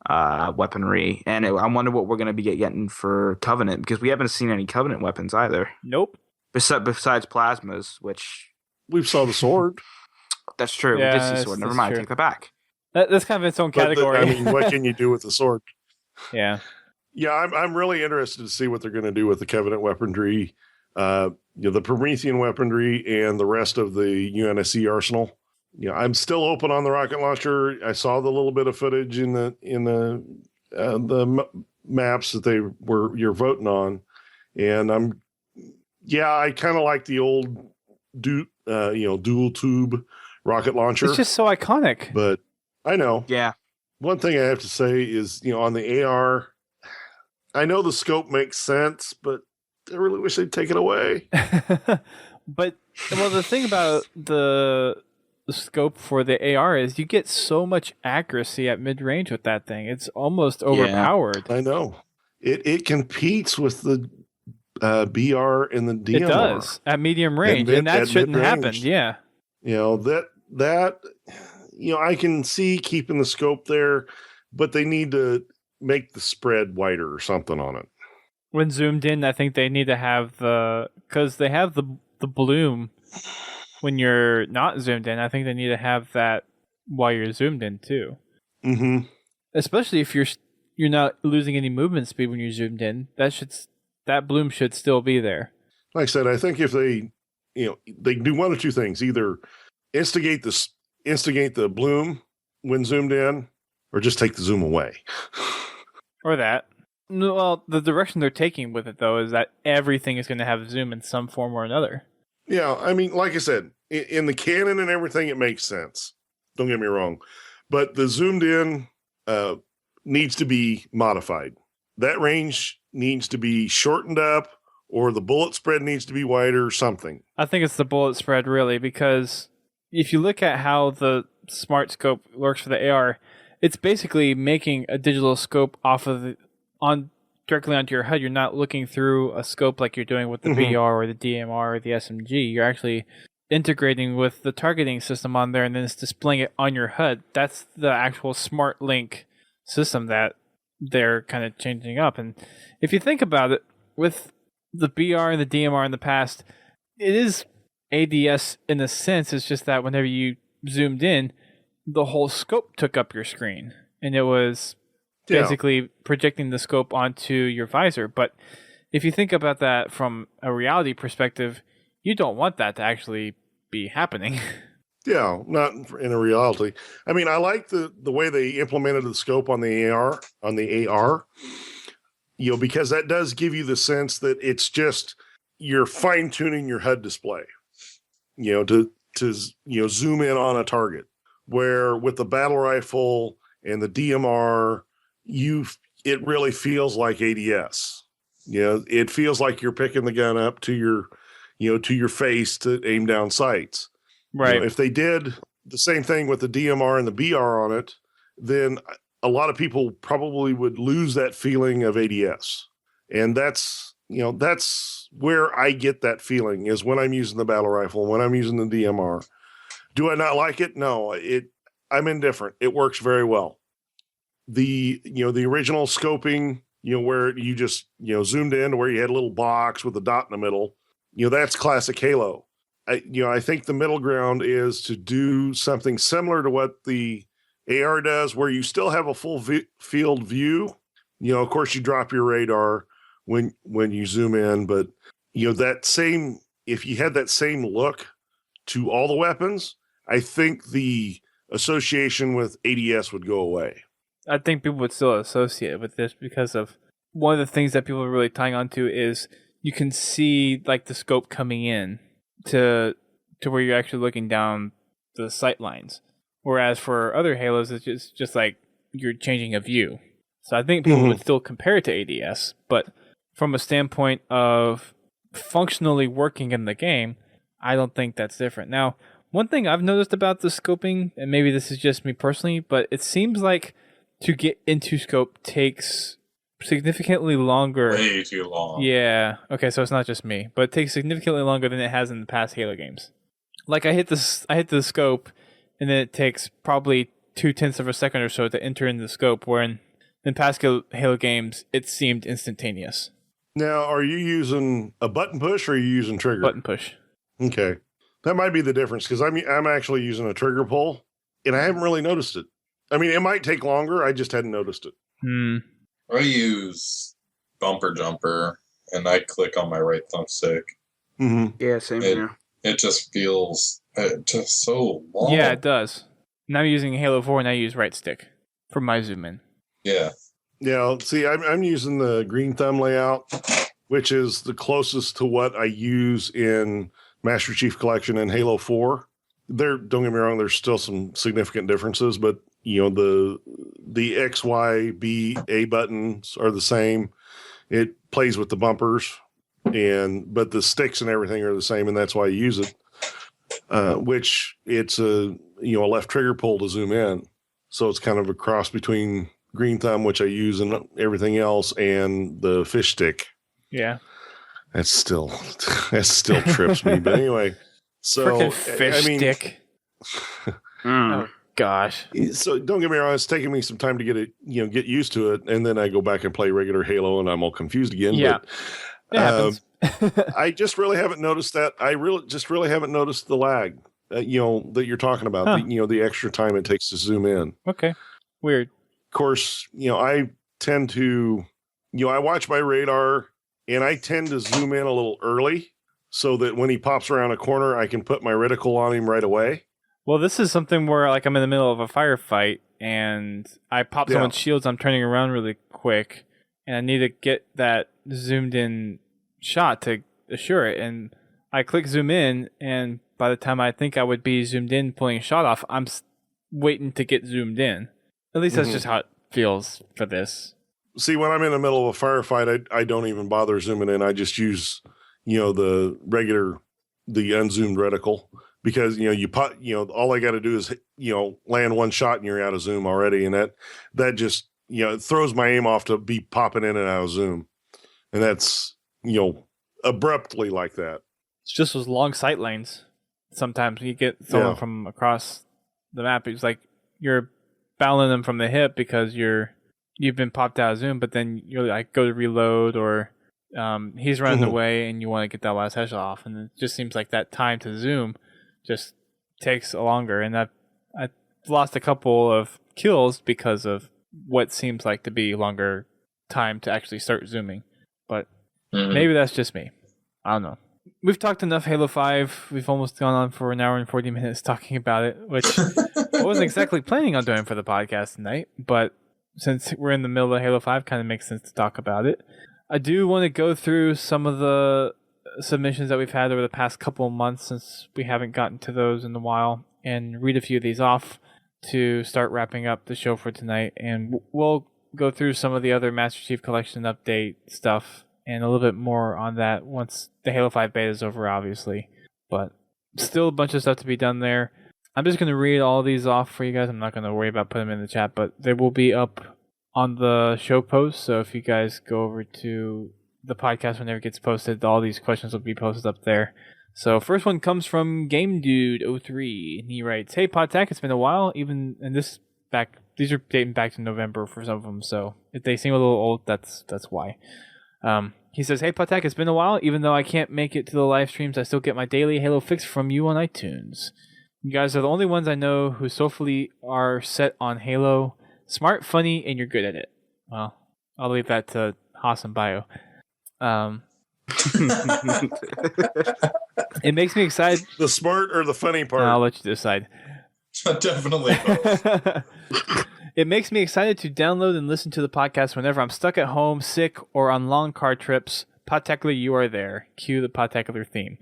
weaponry, and I wonder what we're going to be getting for Covenant because we haven't seen any Covenant weapons either. Nope. Besides plasmas, which. We saw the sword. That's true. Yeah, we did see sword. Never mind. True. Take that back. That's kind of its own category. What can you do with the sword? Yeah. Yeah, I'm really interested to see what they're going to do with the Covenant weaponry, the Promethean weaponry, and the rest of the UNSC arsenal. I'm still open on the rocket launcher. I saw the little bit of footage in the maps that you're voting on, and I kind of like the old. Dual tube rocket launcher. It's just so iconic. But I know. Yeah. One thing I have to say is, on the AR, I know the scope makes sense, but I really wish they'd take it away. But the thing about the scope for the AR is you get so much accuracy at mid range with that thing. It's almost overpowered. I know. It competes with the BR and the DMR. It does at medium range, and that shouldn't happen. Yeah, that I can see keeping the scope there, but they need to make the spread wider or something on it. When zoomed in, I think they need to have because they have the bloom when you're not zoomed in. I think they need to have that while you're zoomed in too. Mm-hmm. Especially if you're not losing any movement speed when you're zoomed in. That bloom should still be there. Like I said, I think if they do one of two things: either instigate the bloom when zoomed in, or just take the zoom away. Or that. Well, the direction they're taking with it, though, is that everything is going to have zoom in some form or another. Yeah, I mean, like I said, in the canon and everything, it makes sense. Don't get me wrong. But the zoomed in needs to be modified. That range needs to be shortened up or the bullet spread needs to be wider or something. I think it's the bullet spread, really, because if you look at how the smart scope works for the AR, it's basically making a digital scope directly onto your HUD. You're not looking through a scope like you're doing with the VR or the DMR or the SMG. You're actually integrating with the targeting system on there, and then it's displaying it on your HUD. That's the actual smart link system that they're kind of changing up. And if you think about it, with the BR and the DMR in the past, it is ADS in a sense. It's just that whenever you zoomed in, the whole scope took up your screen, and it was basically projecting the scope onto your visor. But if you think about that from a reality perspective, you don't want that to actually be happening. Yeah, not in a reality. I mean, I like the way they implemented the scope on the AR, because that does give you the sense that it's just you're fine tuning your HUD display, to zoom in on a target. Where with the battle rifle and the DMR, it really feels like ADS. It feels like you're picking the gun up to your face to aim down sights. Right. If they did the same thing with the DMR and the BR on it, then a lot of people probably would lose that feeling of ADS. And that's where I get that feeling, is when I'm using the battle rifle, when I'm using the DMR. Do I not like it? No, I'm indifferent. It works very well. The original scoping, where you just, zoomed in to where you had a little box with a dot in the middle, that's classic Halo. I think the middle ground is to do something similar to what the AR does, where you still have a full field view. Of course, you drop your radar when you zoom in, but if you had that same look to all the weapons, I think the association with ADS would go away. I think people would still associate it with this because of one of the things that people are really tying onto is you can see like the scope coming in to where you're actually looking down the sight lines. Whereas for other Halos, it's just like you're changing a view. So I think people would still compare it to ADS, but from a standpoint of functionally working in the game, I don't think that's different. Now, one thing I've noticed about the scoping, and maybe this is just me personally, but it seems like to get into scope takes significantly longer. Way too long. Yeah. Okay, so it's not just me, but it takes significantly longer than it has in the past Halo games. Like I hit the scope, and then it takes probably 0.2 of a second or so to enter in the scope, where in past Halo games, it seemed instantaneous. Now, are you using a button push or are you using trigger? Button push. Okay. That might be the difference, because I'm actually using a trigger pull, and I haven't really noticed it. I mean, it might take longer. I just hadn't noticed it. I use bumper jumper, and I click on my right thumbstick. Yeah, same here. It just feels just so long. Yeah, it does. Now I'm using Halo 4, and I use right stick for my zoom in. Yeah. Yeah, see, I'm using the green thumb layout, which is the closest to what I use in Master Chief Collection and Halo 4. Don't get me wrong, there's still some significant differences, but the X, Y, B, A buttons are the same. It plays with the bumpers, but the sticks and everything are the same, and that's why I use it. Which it's a left trigger pull to zoom in, so it's kind of a cross between green thumb, which I use and everything else, and the fish stick. Yeah. That still trips me. But anyway, so frickin' fish stick. Oh gosh. So don't get me wrong, it's taking me some time to get used to it, and then I go back and play regular Halo, and I'm all confused again. Yeah, but, it happens. I just really haven't noticed that. I really haven't noticed the lag. That you're talking about. The extra time it takes to zoom in. Okay, weird. Of course, I tend to, I watch my radar, and I tend to zoom in a little early so that when he pops around a corner, I can put my reticle on him right away. Well, this is something where like I'm in the middle of a firefight and I pop someone's shields. I'm turning around really quick, and I need to get that zoomed in shot to assure it. And I click zoom in, and by the time I think I would be zoomed in, pulling a shot off, I'm waiting to get zoomed in. At least that's just how it feels for this. See, when I'm in the middle of a firefight, I don't even bother zooming in. I just use, the unzoomed reticle because, all I got to do is, land one shot and you're out of zoom already. And that just, it throws my aim off to be popping in and out of zoom. And that's, abruptly like that. It's just those long sight lanes. Sometimes you get someone from across the map. It's like you're battling them from the hip because you've been popped out of zoom, but then you're like go to reload or he's running away and you want to get that last headshot off, and it just seems like that time to zoom just takes longer. And I've lost a couple of kills because of what seems like to be longer time to actually start zooming. But maybe that's just me. I don't know. We've talked enough Halo 5. We've almost gone on for an hour and 40 minutes talking about it, which I wasn't exactly planning on doing for the podcast tonight, but since we're in the middle of Halo 5, kind of makes sense to talk about it. I do want to go through some of the submissions that we've had over the past couple of months, since we haven't gotten to those in a while, and read a few of these off to start wrapping up the show for tonight. And we'll go through some of the other Master Chief Collection update stuff and a little bit more on that once the Halo 5 beta is over, obviously. But still a bunch of stuff to be done there. I'm just going to read all these off for you guys. I'm not going to worry about putting them in the chat, but they will be up on the show post. So if you guys go over to the podcast whenever it gets posted, all these questions will be posted up there. So first one comes from GameDude03, and he writes, "Hey Podtac, it's been a while. These are dating back to November for some of them, so if they seem a little old, that's why." He says, "Hey Podtac, it's been a while. Even though I can't make it to the live streams, I still get my daily Halo fix from you on iTunes. You guys are the only ones I know who soulfully are set on Halo. Smart, funny, and you're good at it." Well, I'll leave that to Haas and Bio. It makes me excited. The smart or the funny part? I'll let you decide. Definitely both. It makes me excited to download and listen to the podcast whenever I'm stuck at home, sick, or on long car trips. Podtacular, you are there. Cue the Podtacular theme.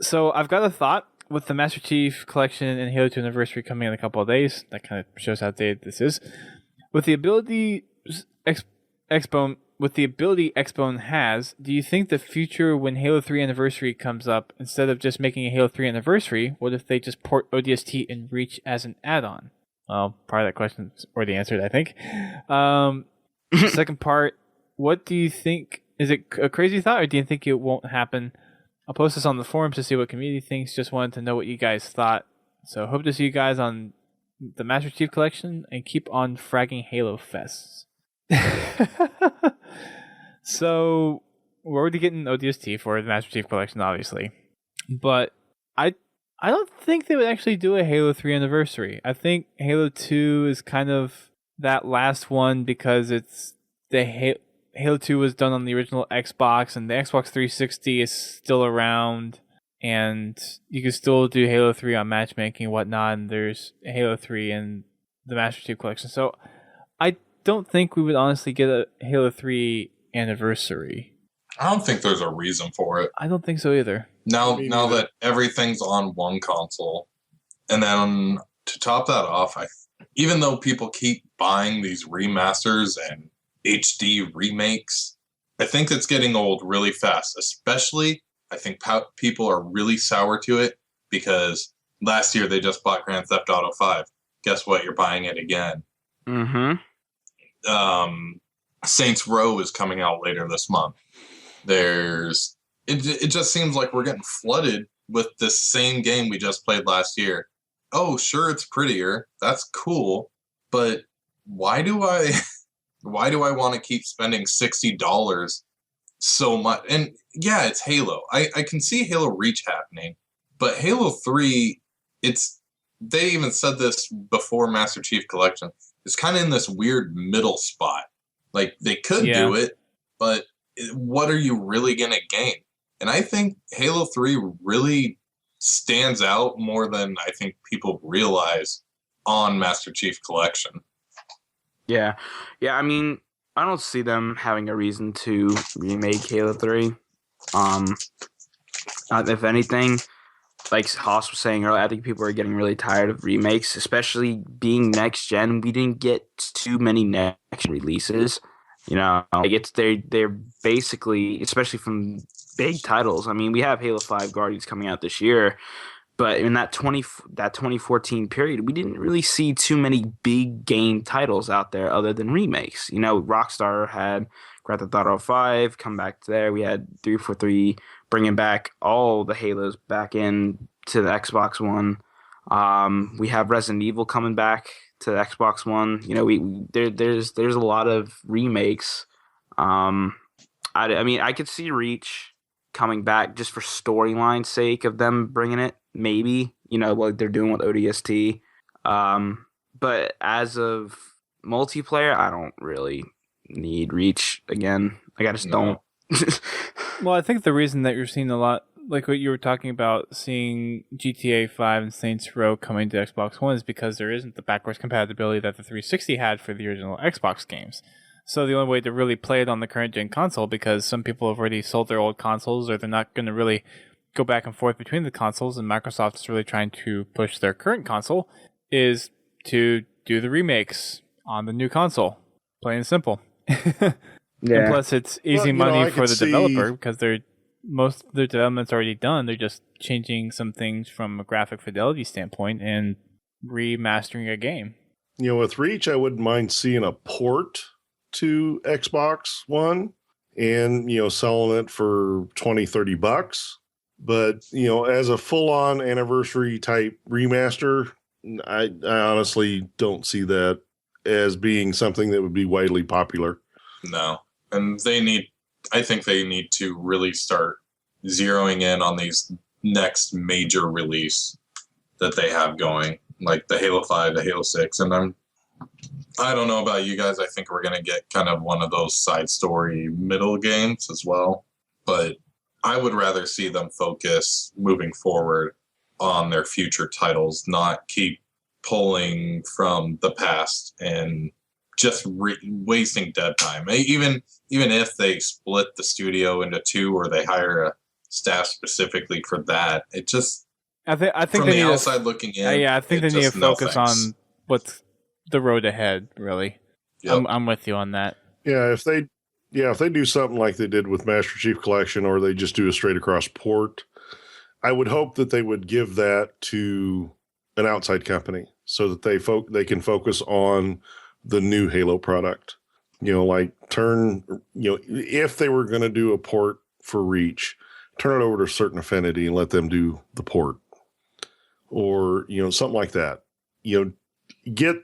So I've got a thought. With the Master Chief Collection and Halo 2 Anniversary coming in a couple of days, that kind of shows how dated this is. With the ability Xbone has, do you think the future when Halo 3 Anniversary comes up, instead of just making a Halo 3 Anniversary, what if they just port ODST and Reach as an add-on? Well, part of that question's already answered, I think. Second part, what do you think? Is it a crazy thought, or do you think it won't happen? I'll post this on the forums to see what community thinks. Just wanted to know what you guys thought. So hope to see you guys on the Master Chief Collection, and keep on fragging Halo Fests. So we're already getting ODST for the Master Chief Collection, obviously. But I don't think they would actually do a Halo 3 Anniversary. I think Halo 2 is kind of that last one because it's the Halo 2 was done on the original Xbox, and the Xbox 360 is still around, and you can still do Halo 3 on matchmaking and whatnot, and there's Halo 3 in the Master Chief Collection. So I don't think we would honestly get a Halo 3 Anniversary. I don't think there's a reason for it. I don't think so either. Now that everything's on one console, and then to top that off, even though people keep buying these remasters and HD remakes, I think it's getting old really fast. Especially, I think people are really sour to it because last year they just bought Grand Theft Auto 5. Guess what? You're buying it again. Mm-hmm. Saints Row is coming out later this month. It just seems like we're getting flooded with the same game we just played last year. Oh, sure, it's prettier. That's cool. But why do I want to keep spending $60 so much? And yeah, it's Halo. I can see Halo Reach happening, but Halo 3, they even said this before Master Chief Collection. It's kind of in this weird middle spot. Like, they could do it, but what are you really going to gain? And I think Halo 3 really stands out more than I think people realize on Master Chief Collection. Yeah. I mean, I don't see them having a reason to remake Halo 3. If anything, like Haas was saying earlier, I think people are getting really tired of remakes, especially being next gen. We didn't get too many next releases. You know, like they're basically, especially from big titles. I mean, we have Halo 5 Guardians coming out this year, but in that 2014 period, we didn't really see too many big game titles out there other than remakes. You know, Rockstar had Grand Theft Auto 5 come back there. We had 343 bringing back all the Halos back in to the Xbox One. We have Resident Evil coming back to the Xbox One. You know, there's a lot of remakes. I mean, I could see Reach coming back just for storyline sake of them bringing it. Maybe, you know, like they're doing with ODST. But as of multiplayer, I don't really need Reach again. Like, I just don't. Well, I think the reason that you're seeing a lot, like what you were talking about, seeing GTA 5 and Saints Row coming to Xbox One is because there isn't the backwards compatibility that the 360 had for the original Xbox games. So the only way to really play it on the current gen console, because some people have already sold their old consoles or they're not going to really go back and forth between the consoles, and Microsoft is really trying to push their current console, is to do the remakes on the new console. Plain and simple. Yeah. And plus, it's easy money for the developer because most of their development's already done. They're just changing some things from a graphic fidelity standpoint and remastering a game. You know, with Reach, I wouldn't mind seeing a port to Xbox One and, you know, selling it for $20-$30. But, you know, as a full-on anniversary type remaster, I honestly don't see that as being something that would be widely popular. No. And I think they need to really start zeroing in on these next major release that they have going, like the Halo 5, the Halo 6. And I don't know about you guys. I think we're going to get kind of one of those side story middle games as well. But I would rather see them focus moving forward on their future titles, not keep pulling from the past and just wasting dead time. Even if they split the studio into two or they hire a staff specifically for that, it just I think from they the need outside looking in. Yeah, I think they need to focus on what's the road ahead. Really, Yep. I'm with you on that. Yeah, if they do something like they did with Master Chief Collection, or they just do a straight across port, I would hope that they would give that to an outside company so that they can focus on the new Halo product. You know, like if they were going to do a port for Reach, turn it over to a certain affinity and let them do the port, or, you know, something like that. You know, get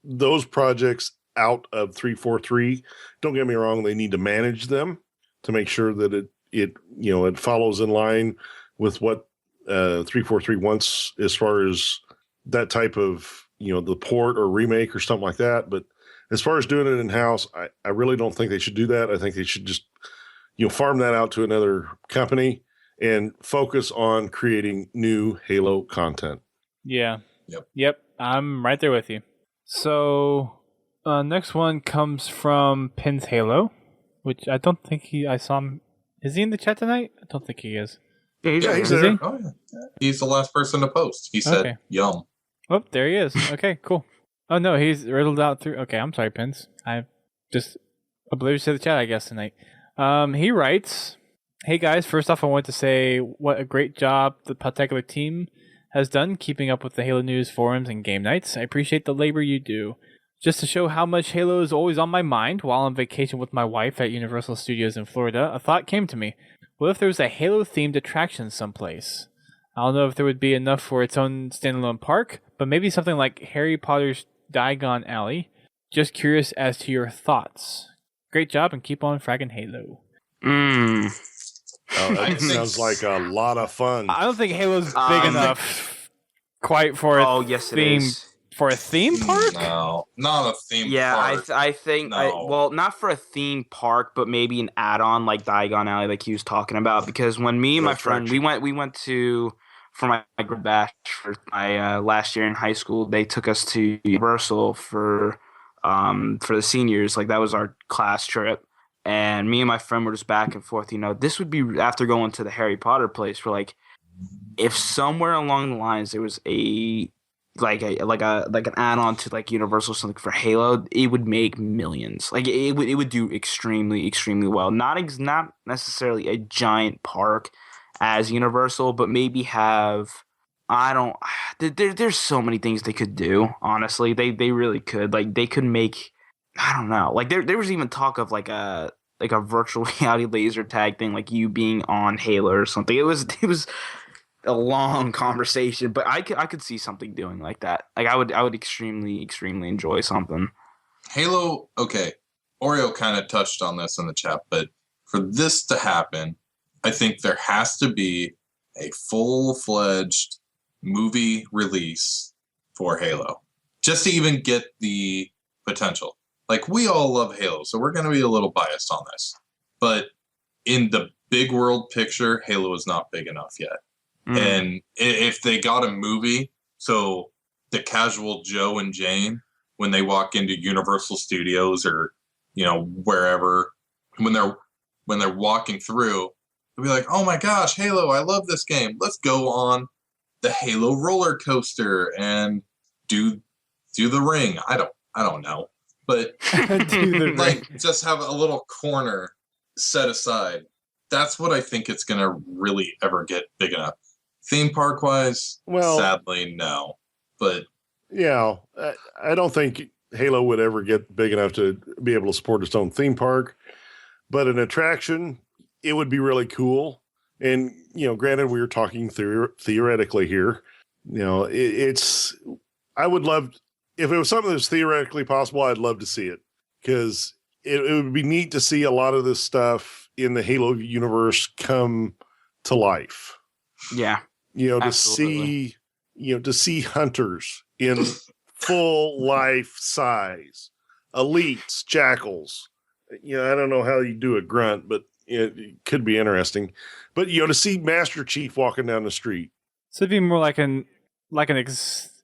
those projects out of 343. Don't get me wrong, they need to manage them to make sure that it follows in line with what 343 wants as far as that type of, you know, the port or remake or something like that. But as far as doing it in-house, I really don't think they should do that. I think they should just, you know, farm that out to another company and focus on creating new Halo content. Yeah. Yep. I'm right there with you. So next one comes from Pins Halo, which I don't think I saw him. Is he in the chat tonight? I don't think he is. Yeah, he's there. Oh, yeah. He's the last person to post. He said, Okay. Yum. Oh, there he is. Okay, cool. Oh, no, he's riddled out through. Okay, I'm sorry, Pins. I just oblivious to the chat, I guess, tonight. He writes, "Hey, guys, first off, I want to say what a great job the Podtacular team has done keeping up with the Halo news forums and game nights. I appreciate the labor you do. Just to show how much Halo is always on my mind while on vacation with my wife at Universal Studios in Florida, a thought came to me. What if there was a Halo-themed attraction someplace? I don't know if there would be enough for its own standalone park, but maybe something like Harry Potter's Diagon Alley. Just curious as to your thoughts. Great job and keep on fragging Halo." Oh, that sounds like a lot of fun. I don't think Halo's big enough quite for a yes, theme. it is. For a theme park? No, not a theme Yeah, park. I think, No. well, not for a theme park, but maybe an add-on like Diagon Alley, like he was talking about. Because when me and my friend, we went to for my grad bash for my last year in high school. They took us to Universal for the seniors. Like, that was our class trip, and me and my friend were just back and forth. You know, this would be after going to the Harry Potter place. We're like, if somewhere along the lines there was a like an add-on to like Universal or something for Halo, it would make millions. Like it would do extremely well. Not necessarily a giant park as Universal, but maybe have I don't there's so many things they could do, honestly. They really could. Like they could make I don't know. Like there was even talk of like a virtual reality laser tag thing, like you being on Halo or something. It was a long conversation, but I could see something doing like that. Like I would extremely enjoy something. Halo, okay. Oreo kind of touched on this in the chat, but for this to happen, I think there has to be a full-fledged movie release for Halo, just to even get the potential. Like, we all love Halo, so we're going to be a little biased on this. But in the big world picture, Halo is not big enough yet. And if they got a movie, so the casual Joe and Jane, when they walk into Universal Studios or, wherever, when they're walking through, they'll be like, oh my gosh, Halo, I love this game. Let's go on the Halo roller coaster and do the ring. I don't know. But like just have a little corner set aside. That's what I think it's going to really ever get big enough. Theme park wise, sadly, no. But yeah, I don't think Halo would ever get big enough to be able to support its own theme park. But an attraction, it would be really cool. And, granted, we were talking theoretically here. I would love, if it was something that's theoretically possible, I'd love to see it. Because it would be neat to see a lot of this stuff in the Halo universe come to life. Yeah. To see hunters in full life size, elites, jackals. I don't know how you do a grunt, but it could be interesting. But to see Master Chief walking down the street. So it'd be more like an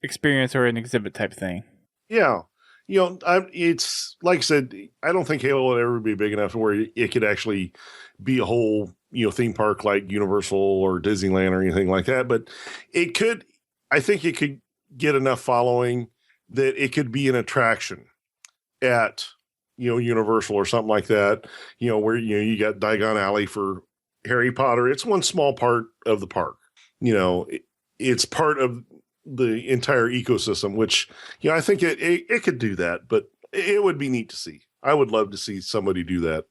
experience or an exhibit type thing. Yeah. It's like I said, I don't think Halo will ever be big enough to where it could actually be a whole, theme park like Universal or Disneyland or anything like that. But I think it could get enough following that it could be an attraction at, Universal or something like that, where, you got Diagon Alley for Harry Potter. It's one small part of the park. It's part of the entire ecosystem, which, I think it could do that, but it would be neat to see. I would love to see somebody do that.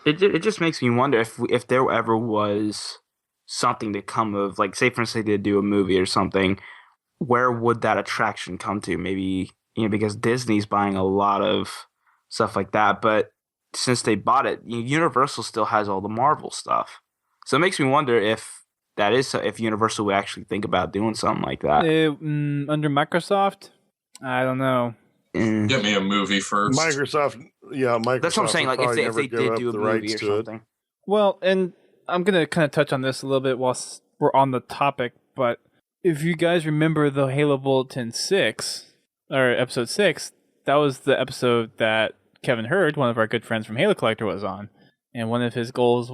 It just makes me wonder if there ever was something to come of, like, say for instance they do a movie or something, where would that attraction come to? Maybe, because Disney's buying a lot of stuff like that, but since they bought it, Universal still has all the Marvel stuff. So it makes me wonder if Universal would actually think about doing something like that. Under Microsoft? I don't know. Get me a movie first. Microsoft. That's what I'm saying. Like if they did do a movie or something. Well, and I'm gonna kind of touch on this a little bit whilst we're on the topic. But if you guys remember the Halo Bulletin 6 or episode 6, that was the episode that Kevin Hurd, one of our good friends from Halo Collector, was on, and one of his goals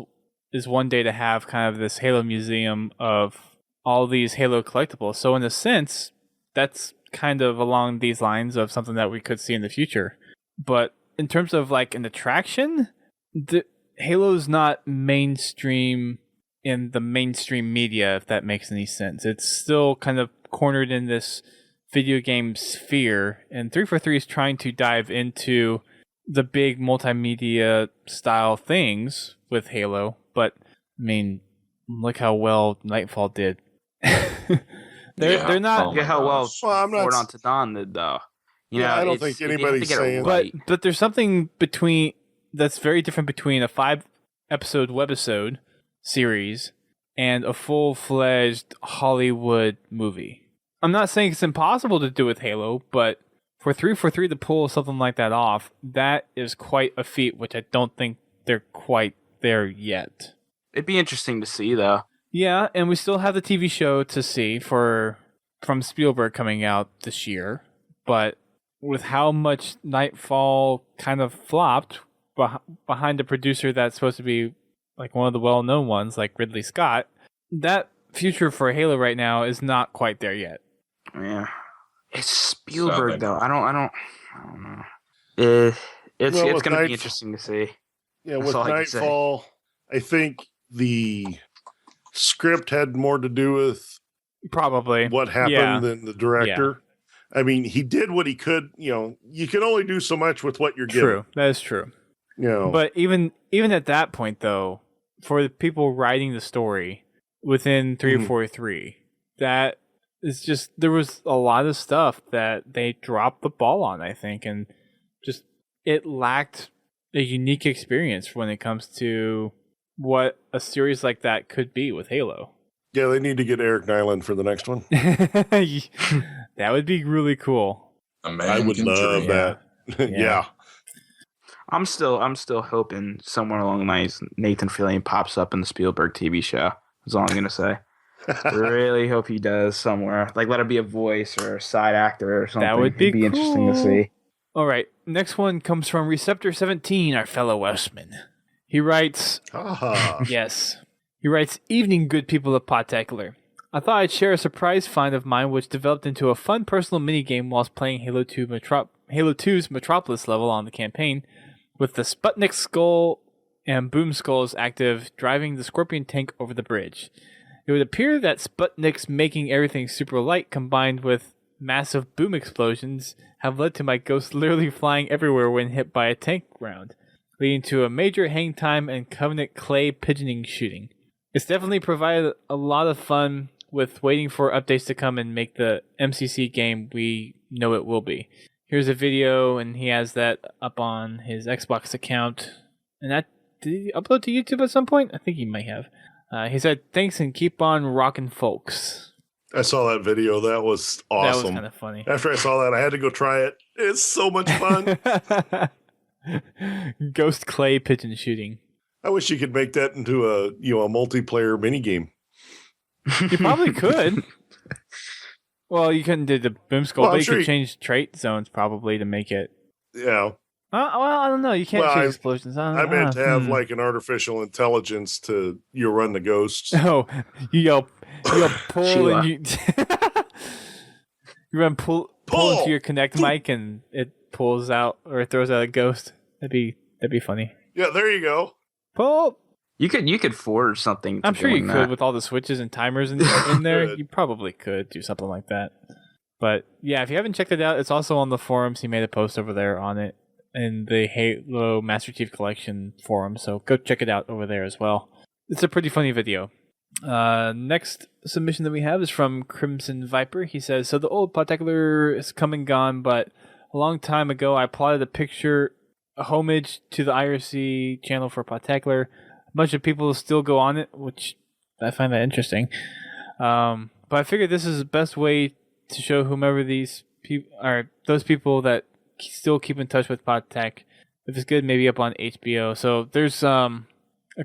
is one day to have kind of this Halo museum of all these Halo collectibles. So in a sense, that's kind of along these lines of something that we could see in the future. But in terms of like an attraction, Halo's not mainstream in the mainstream media, if that makes any sense. It's still kind of cornered in this video game sphere, and 343 is trying to dive into the big multimedia style things with Halo. But I mean, look how well Nightfall did. They're not. Look at how well Forward Unto Dawn did, though. I don't think anybody's saying. But there's something that's very different between a 5-episode webisode series and a full-fledged Hollywood movie. I'm not saying it's impossible to do with Halo, but for 343 to pull something like that off, that is quite a feat, which I don't think they're quite there yet. It'd be interesting to see, though. Yeah, and we still have the TV show to see from Spielberg coming out this year, but with how much Nightfall kind of flopped behind a producer that's supposed to be like one of the well-known ones, like Ridley Scott, that future for Halo right now is not quite there yet. Yeah. It's Spielberg though. I don't know. It's Well, it's with gonna be interesting to see. Yeah, That's with all I can say. Nightfall, I think the script had more to do with Probably what happened Yeah. than the director. I mean, he did what he could. You can only do so much with what you're True. That is true. given. But even at that point, though, for the people writing the story within 343, that is just there was a lot of stuff that they dropped the ball on, I think, and just it lacked a unique experience when it comes to what a series like that could be with Halo. Yeah, they need to get Eric Nyland for the next one. That would be really cool. A man I would can love dream. that. Yeah. I'm still hoping somewhere along the lines Nathan Fillion pops up in the Spielberg TV show. That's all I'm gonna say. Really hope he does somewhere. Like let it be a voice or a side actor or something. That would be It'd be interesting to cool. see. All right, next one comes from Receptor 17, our fellow Westman. He writes, Haha. yes. He writes, "Evening, good people of Podtacular. I thought I'd share a surprise find of mine which developed into a fun personal minigame whilst playing Halo 2's Metropolis level on the campaign, with the Sputnik skull and boom skulls active, driving the Scorpion tank over the bridge. It would appear that Sputnik's making everything super light combined with massive boom explosions have led to my ghost literally flying everywhere when hit by a tank round, leading to a major hang time and Covenant clay pigeoning shooting. It's definitely provided a lot of fun with waiting for updates to come and make the MCC game we know it will be. Here's a video, and he has that up on his Xbox account. And that, did he upload to YouTube at some point? I think he might have. He said, thanks and keep on rocking, folks. I saw that video. That was awesome. That was kind of funny. After I saw that, I had to go try it. It's so much fun. Ghost clay pigeon shooting. I wish you could make that into a multiplayer minigame. You probably could. Well, you couldn't do the boom skull, Well, but I'm you sure could change trait zones probably to make it. Yeah. Well, I don't know. You can't Well, change explosions. I meant to have like an artificial intelligence to run the ghosts. Oh, you yell pull Sheila. and you you run pull into your Connect mic and it pulls out or it throws out a ghost. That'd be funny. Yeah, there you go. Pull. You could forge something. I'm sure you doing could that. with all the switches and timers in there. Could. You probably could do something like that. But yeah, if you haven't checked it out, it's also on the forums. He made a post over there on it in the Halo Master Chief Collection forum. So go check it out over there as well. It's a pretty funny video. Next submission that we have is from Crimson Viper. He says, so the old Podtacular is come and gone, but a long time ago I plotted a homage to the IRC channel for Podtacular. A bunch of people still go on it, which I find that interesting. But I figured this is the best way to show whomever these people are, those people that still keep in touch with Podtech. If it's good, maybe up on HBO. So there's a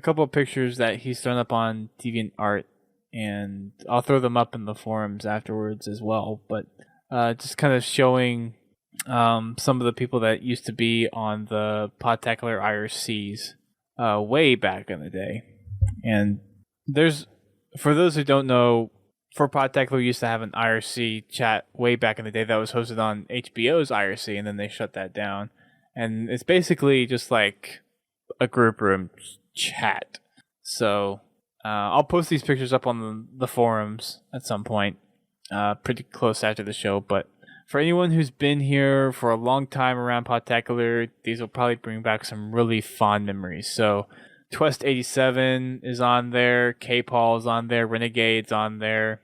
couple of pictures that he's thrown up on DeviantArt, and I'll throw them up in the forums afterwards as well. But just kind of showing some of the people that used to be on the Podtacular IRCs way back in the day. And for those who don't know, for Podtacular used to have an IRC chat way back in the day that was hosted on HBO's IRC, and then they shut that down. And it's basically just like a group room chat. So I'll post these pictures up on the forums at some point, pretty close after the show. But for anyone who's been here for a long time around Podtacular, these will probably bring back some really fond memories. So Twest87 is on there, K-Paul is on there, Renegade's on there,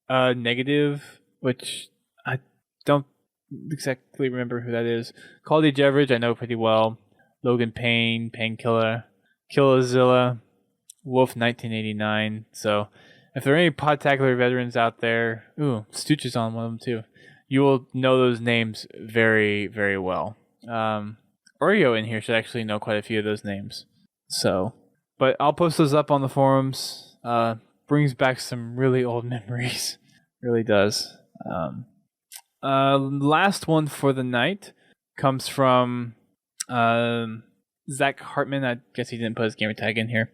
Negative, which I don't exactly remember who that is. Quality Jeverage I know pretty well. Logan Payne, Painkiller, Killazilla, Wolf 1989. So if there are any Podtacular veterans out there, Stooch is on one of them too. You will know those names very, very well. Oreo in here should actually know quite a few of those names. So, but I'll post those up on the forums. Brings back some really old memories. Really does. Last one for the night comes from Zach Hartman. I guess he didn't put his gamer tag in here.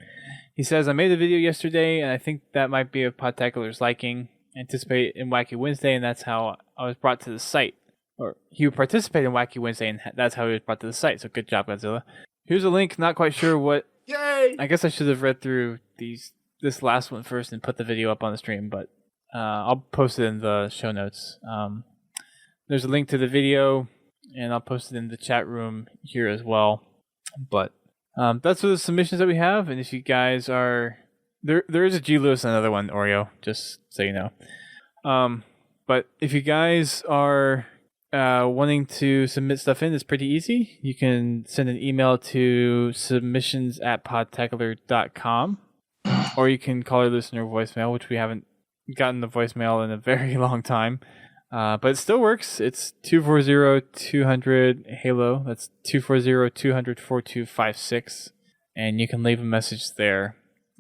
He says, I made a video yesterday, and I think that might be of Podtacular's liking. anticipate in Wacky Wednesday, and that's how I was brought to the site. Or he would participate in Wacky Wednesday, and that's how he was brought to the site. So good job, Godzilla. Here's a link. Not quite sure what. Yay! I guess I should have read through this last one first and put the video up on the stream, but I'll post it in the show notes. There's a link to the video, and I'll post it in the chat room here as well. But that's for the submissions that we have, and if you guys are there is a G Lewis and another one, Oreo, just so you know. But if you guys are wanting to submit stuff in, it's pretty easy. You can send an email to submissions@podtacular.com, or you can call our listener voicemail, which we haven't gotten the voicemail in a very long time. But it still works. It's 240-200-HALO. That's 240-200-4256. And you can leave a message there.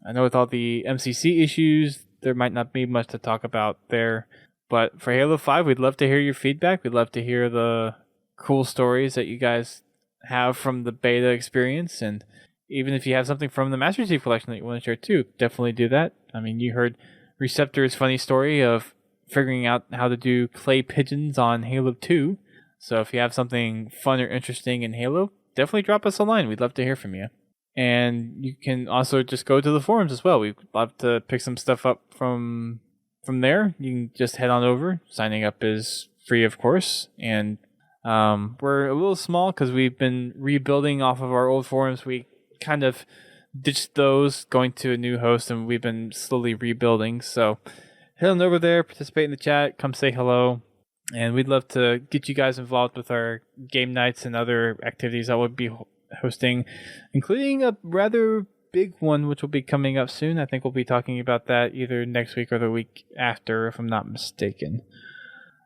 I know with all the MCC issues, there might not be much to talk about there. But for Halo 5, we'd love to hear your feedback. We'd love to hear the cool stories that you guys have from the beta experience. And even if you have something from the Master Chief Collection that you want to share too, definitely do that. I mean, you heard Receptor's funny story of figuring out how to do clay pigeons on Halo 2. So if you have something fun or interesting in Halo, definitely drop us a line. We'd love to hear from you. And you can also just go to the forums as well. We'd love to pick some stuff up from there. You can just head on over. Signing up is free, of course. And we're a little small because we've been rebuilding off of our old forums. We kind of ditched those, going to a new host, and we've been slowly rebuilding. So head on over there, participate in the chat, come say hello, and we'd love to get you guys involved with our game nights and other activities that we'll be hosting, including a rather big one which will be coming up soon. I think we'll be talking about that either next week or the week after, if I'm not mistaken.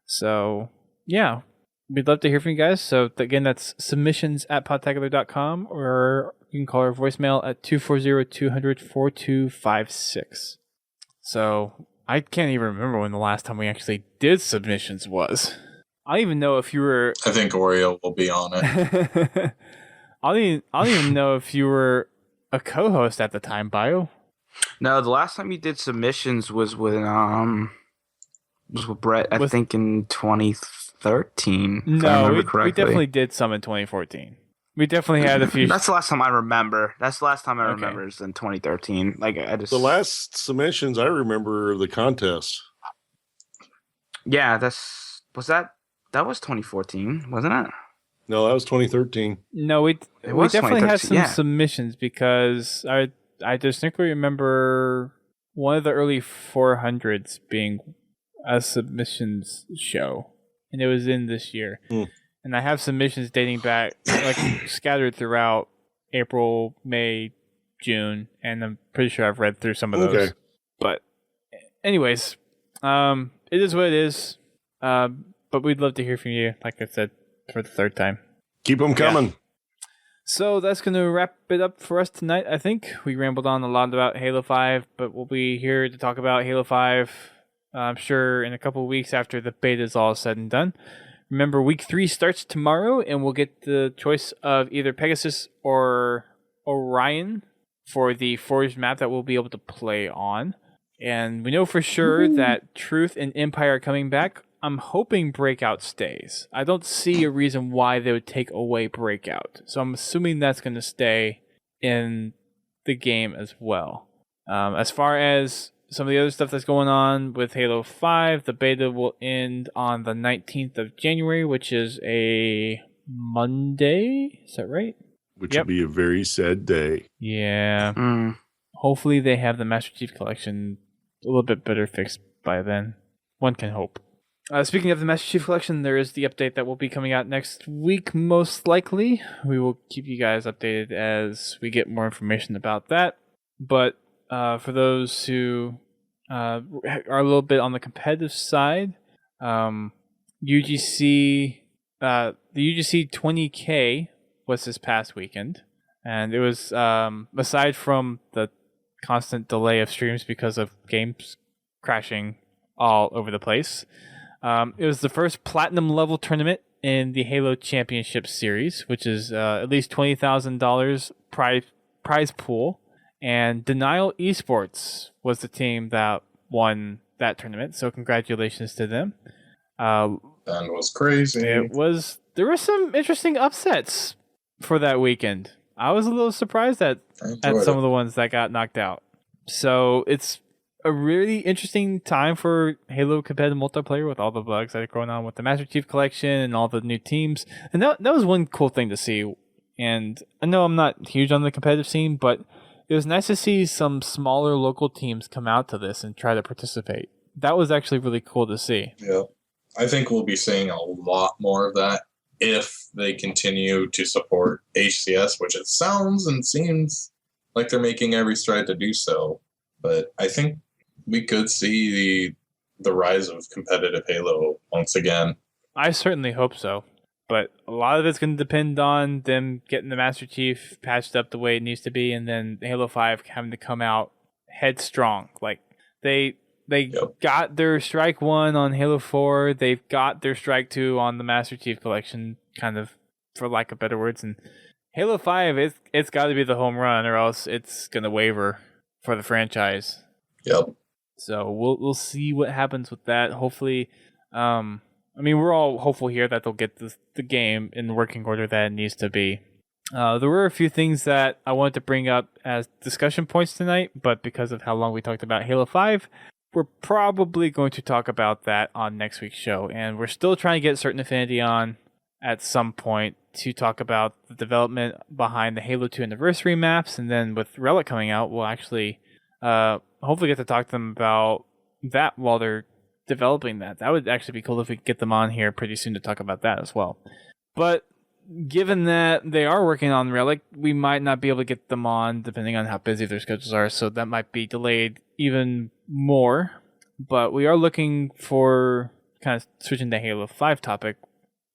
So, yeah, we'd love to hear from you guys. So, again, that's submissions@podtacular.com, or you can call our voicemail at 240-200-4256. So, I can't even remember when the last time we actually did submissions was. I don't even know if you were... I think Oreo will be on it. I don't even know if you were a co-host at the time, Bio. No, the last time you did submissions was with Brett, I think in 2013. No, we definitely did some in 2014. We definitely had a few. That's the last time I remember. Remember is in 2013. Like the last submissions I remember the contest. Yeah, that was 2014, wasn't it? No, that was 2013. No, we definitely had some submissions, because I distinctly remember one of the early 400s being a submissions show, and it was in this year. And I have submissions dating back, like, scattered throughout April, May, June, and I'm pretty sure I've read through some of those. Okay. But anyways, it is what it is. But we'd love to hear from you, like I said, for the third time. Keep them coming. Yeah. So that's going to wrap it up for us tonight, I think. We rambled on a lot about Halo 5, but we'll be here to talk about Halo 5, I'm sure, in a couple of weeks after the beta is all said and done. Remember, Week 3 starts tomorrow, and we'll get the choice of either Pegasus or Orion for the Forged map that we'll be able to play on. And we know for sure that Truth and Empire are coming back. I'm hoping Breakout stays. I don't see a reason why they would take away Breakout. So I'm assuming that's going to stay in the game as well. As far as some of the other stuff that's going on with Halo 5, the beta will end on the 19th of January, which is a Monday. Is that right? Which would be a very sad day. Yeah. Hopefully they have the Master Chief Collection a little bit better fixed by then. One can hope. Speaking of the Master Chief Collection, there is the update that will be coming out next week, most likely. We will keep you guys updated as we get more information about that. But for those who are a little bit on the competitive side, UGC, the UGC 20K was this past weekend. And it was, aside from the constant delay of streams because of games crashing all over the place, it was the first platinum level tournament in the Halo Championship Series, which is at least $20,000 prize pool. And Denial Esports was the team that won that tournament. So congratulations to them. And was crazy. There were some interesting upsets for that weekend. I was a little surprised at some of the ones that got knocked out. So it's a really interesting time for Halo competitive multiplayer with all the bugs that are going on with the Master Chief Collection and all the new teams. And that was one cool thing to see. And I know I'm not huge on the competitive scene, but it was nice to see some smaller local teams come out to this and try to participate. That was actually really cool to see. Yeah. I think we'll be seeing a lot more of that if they continue to support HCS, which it sounds and seems like they're making every stride to do so. But I think we could see the rise of competitive Halo once again. I certainly hope so. But a lot of it's going to depend on them getting the Master Chief patched up the way it needs to be, and then Halo 5 having to come out headstrong. Like, they got their Strike 1 on Halo 4. They've got their Strike 2 on the Master Chief Collection, kind of, for lack of better words. And Halo 5, it's got to be the home run, or else it's going to waver for the franchise. Yep. So we'll see what happens with that. Hopefully, we're all hopeful here that they'll get the game in the working order that it needs to be. There were a few things that I wanted to bring up as discussion points tonight, but because of how long we talked about Halo 5, we're probably going to talk about that on next week's show. And we're still trying to get Certain Affinity on at some point to talk about the development behind the Halo 2 Anniversary maps. And then with Relic coming out, we'll actually hopefully get to talk to them about that while they're developing that. That would actually be cool if we could get them on here pretty soon to talk about that as well. But given that they are working on Relic, we might not be able to get them on depending on how busy their schedules are, so that might be delayed even more. But we are looking for, kind of switching to Halo 5 topic,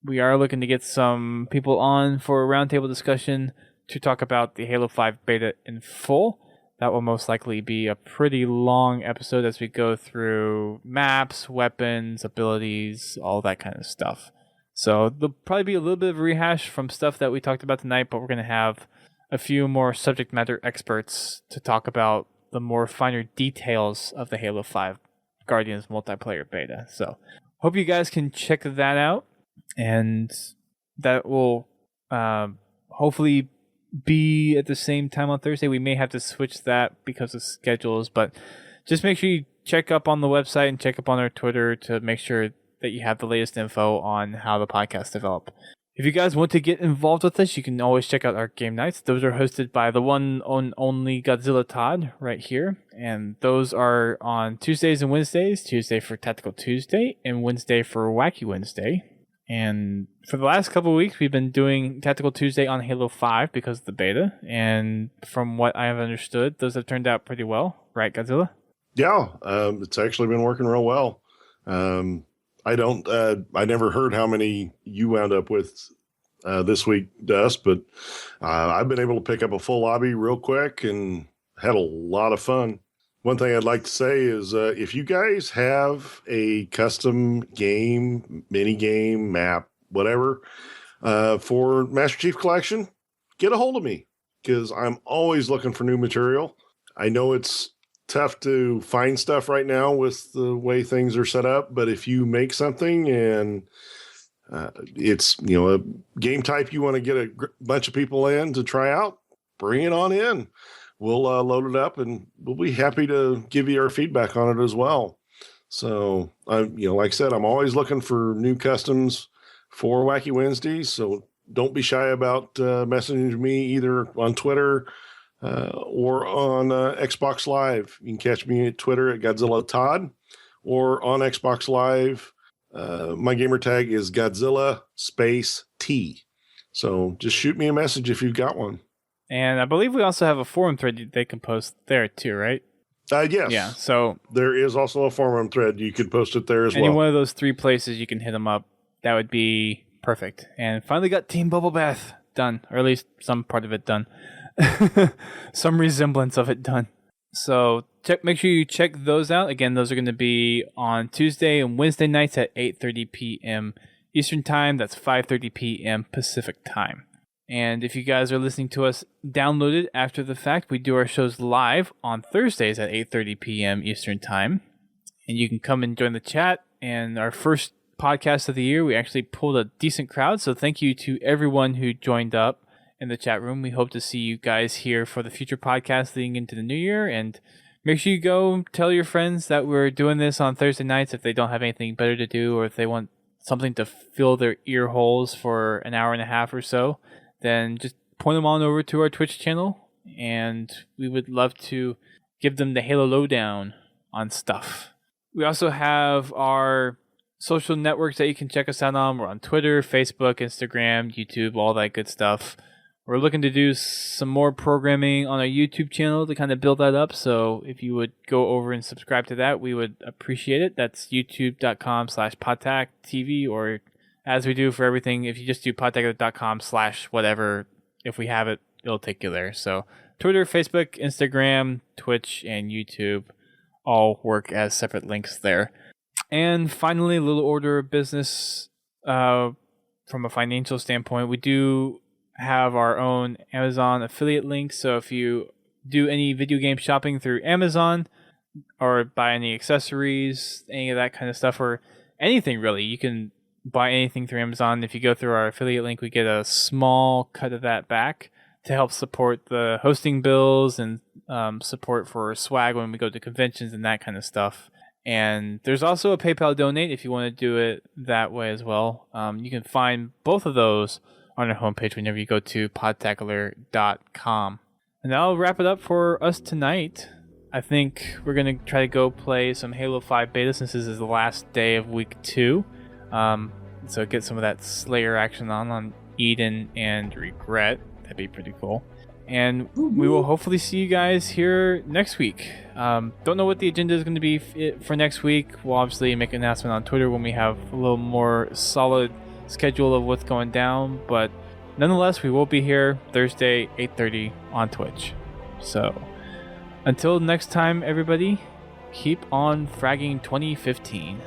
we are looking to get some people on for a roundtable discussion to talk about the Halo 5 beta in full. That will most likely be a pretty long episode as we go through maps, weapons, abilities, all that kind of stuff. So there'll probably be a little bit of a rehash from stuff that we talked about tonight, but we're going to have a few more subject matter experts to talk about the more finer details of the Halo 5 Guardians multiplayer beta. So hope you guys can check that out, and that will hopefully be at the same time on Thursday. We may have to switch that because of schedules, but just make sure you check up on the website and check up on our Twitter to make sure that you have the latest info on how the podcast develop. If you guys want to get involved with us, you can always check out our game nights. Those are hosted by the one and only Godzilla Todd right here, and those are on Tuesdays and Wednesdays. Tuesday for Tactical Tuesday and Wednesday for Wacky Wednesday. And for the last couple of weeks, we've been doing Tactical Tuesday on Halo 5 because of the beta. And from what I have understood, those have turned out pretty well. Right, Godzilla? Yeah, it's actually been working real well. I never heard how many you wound up with this week, Dust, but I've been able to pick up a full lobby real quick and had a lot of fun. One thing I'd like to say is if you guys have a custom game, mini game, map, whatever, for Master Chief Collection, get a hold of me because I'm always looking for new material. I know it's tough to find stuff right now with the way things are set up, but if you make something and it's a game type you want to get a bunch of people in to try out, bring it on in. We'll load it up and we'll be happy to give you our feedback on it as well. So, like I said, I'm always looking for new customs for Wacky Wednesdays. So don't be shy about messaging me either on Twitter or on Xbox Live. You can catch me at Twitter at Godzilla Todd or on Xbox Live. My gamer tag is Godzilla Space T. So just shoot me a message if you've got one. And I believe we also have a forum thread they can post there too, right? Yes. Yeah, so there is also a forum thread. You could post it there as well. Any one of those three places you can hit them up. That would be perfect. And finally got Team Bubble Bath done, or at least some part of it done. Some resemblance of it done. So make sure you check those out. Again, those are going to be on Tuesday and Wednesday nights at 8:30 p.m. Eastern Time. That's 5:30 p.m. Pacific Time. And if you guys are listening to us downloaded after the fact, we do our shows live on Thursdays at 8:30 p.m. Eastern Time. and you can come and join the chat. And our first podcast of the year, we actually pulled a decent crowd, so thank you to everyone who joined up in the chat room. We hope to see you guys here for the future podcast leading into the new year, and make sure you go tell your friends that we're doing this on Thursday nights if they don't have anything better to do, or if they want something to fill their ear holes for an hour and a half or so, then just point them on over to our Twitch channel, and we would love to give them the Halo lowdown on stuff. We also have our social networks that you can check us out on. We're on Twitter, Facebook, Instagram, YouTube, all that good stuff. We're looking to do some more programming on our YouTube channel to kind of build that up. So if you would go over and subscribe to that, we would appreciate it. That's youtube.com/podtactv, or as we do for everything, if you just do podtacular.com/whatever, if we have it, it'll take you there. So Twitter, Facebook, Instagram, Twitch, and YouTube all work as separate links there. And finally, a little order of business from a financial standpoint. We do have our own Amazon affiliate link. So if you do any video game shopping through Amazon or buy any accessories, any of that kind of stuff, or anything really, you can buy anything through Amazon. If you go through our affiliate link, we get a small cut of that back to help support the hosting bills and support for swag when we go to conventions and that kind of stuff. And there's also a PayPal donate if you want to do it that way as well. You can find both of those on our homepage whenever you go to podtacular.com. And that'll wrap it up for us tonight. I think we're going to try to go play some Halo 5 beta since this is the last day of week 2. So get some of that Slayer action on Eden and Regret. That'd be pretty cool. And we will hopefully see you guys here next week. Don't know what the agenda is going to be for next week. We'll obviously make an announcement on Twitter when we have a little more solid schedule of what's going down. But nonetheless, we will be here Thursday, 8:30 on Twitch. So until next time, everybody, keep on fragging 2015.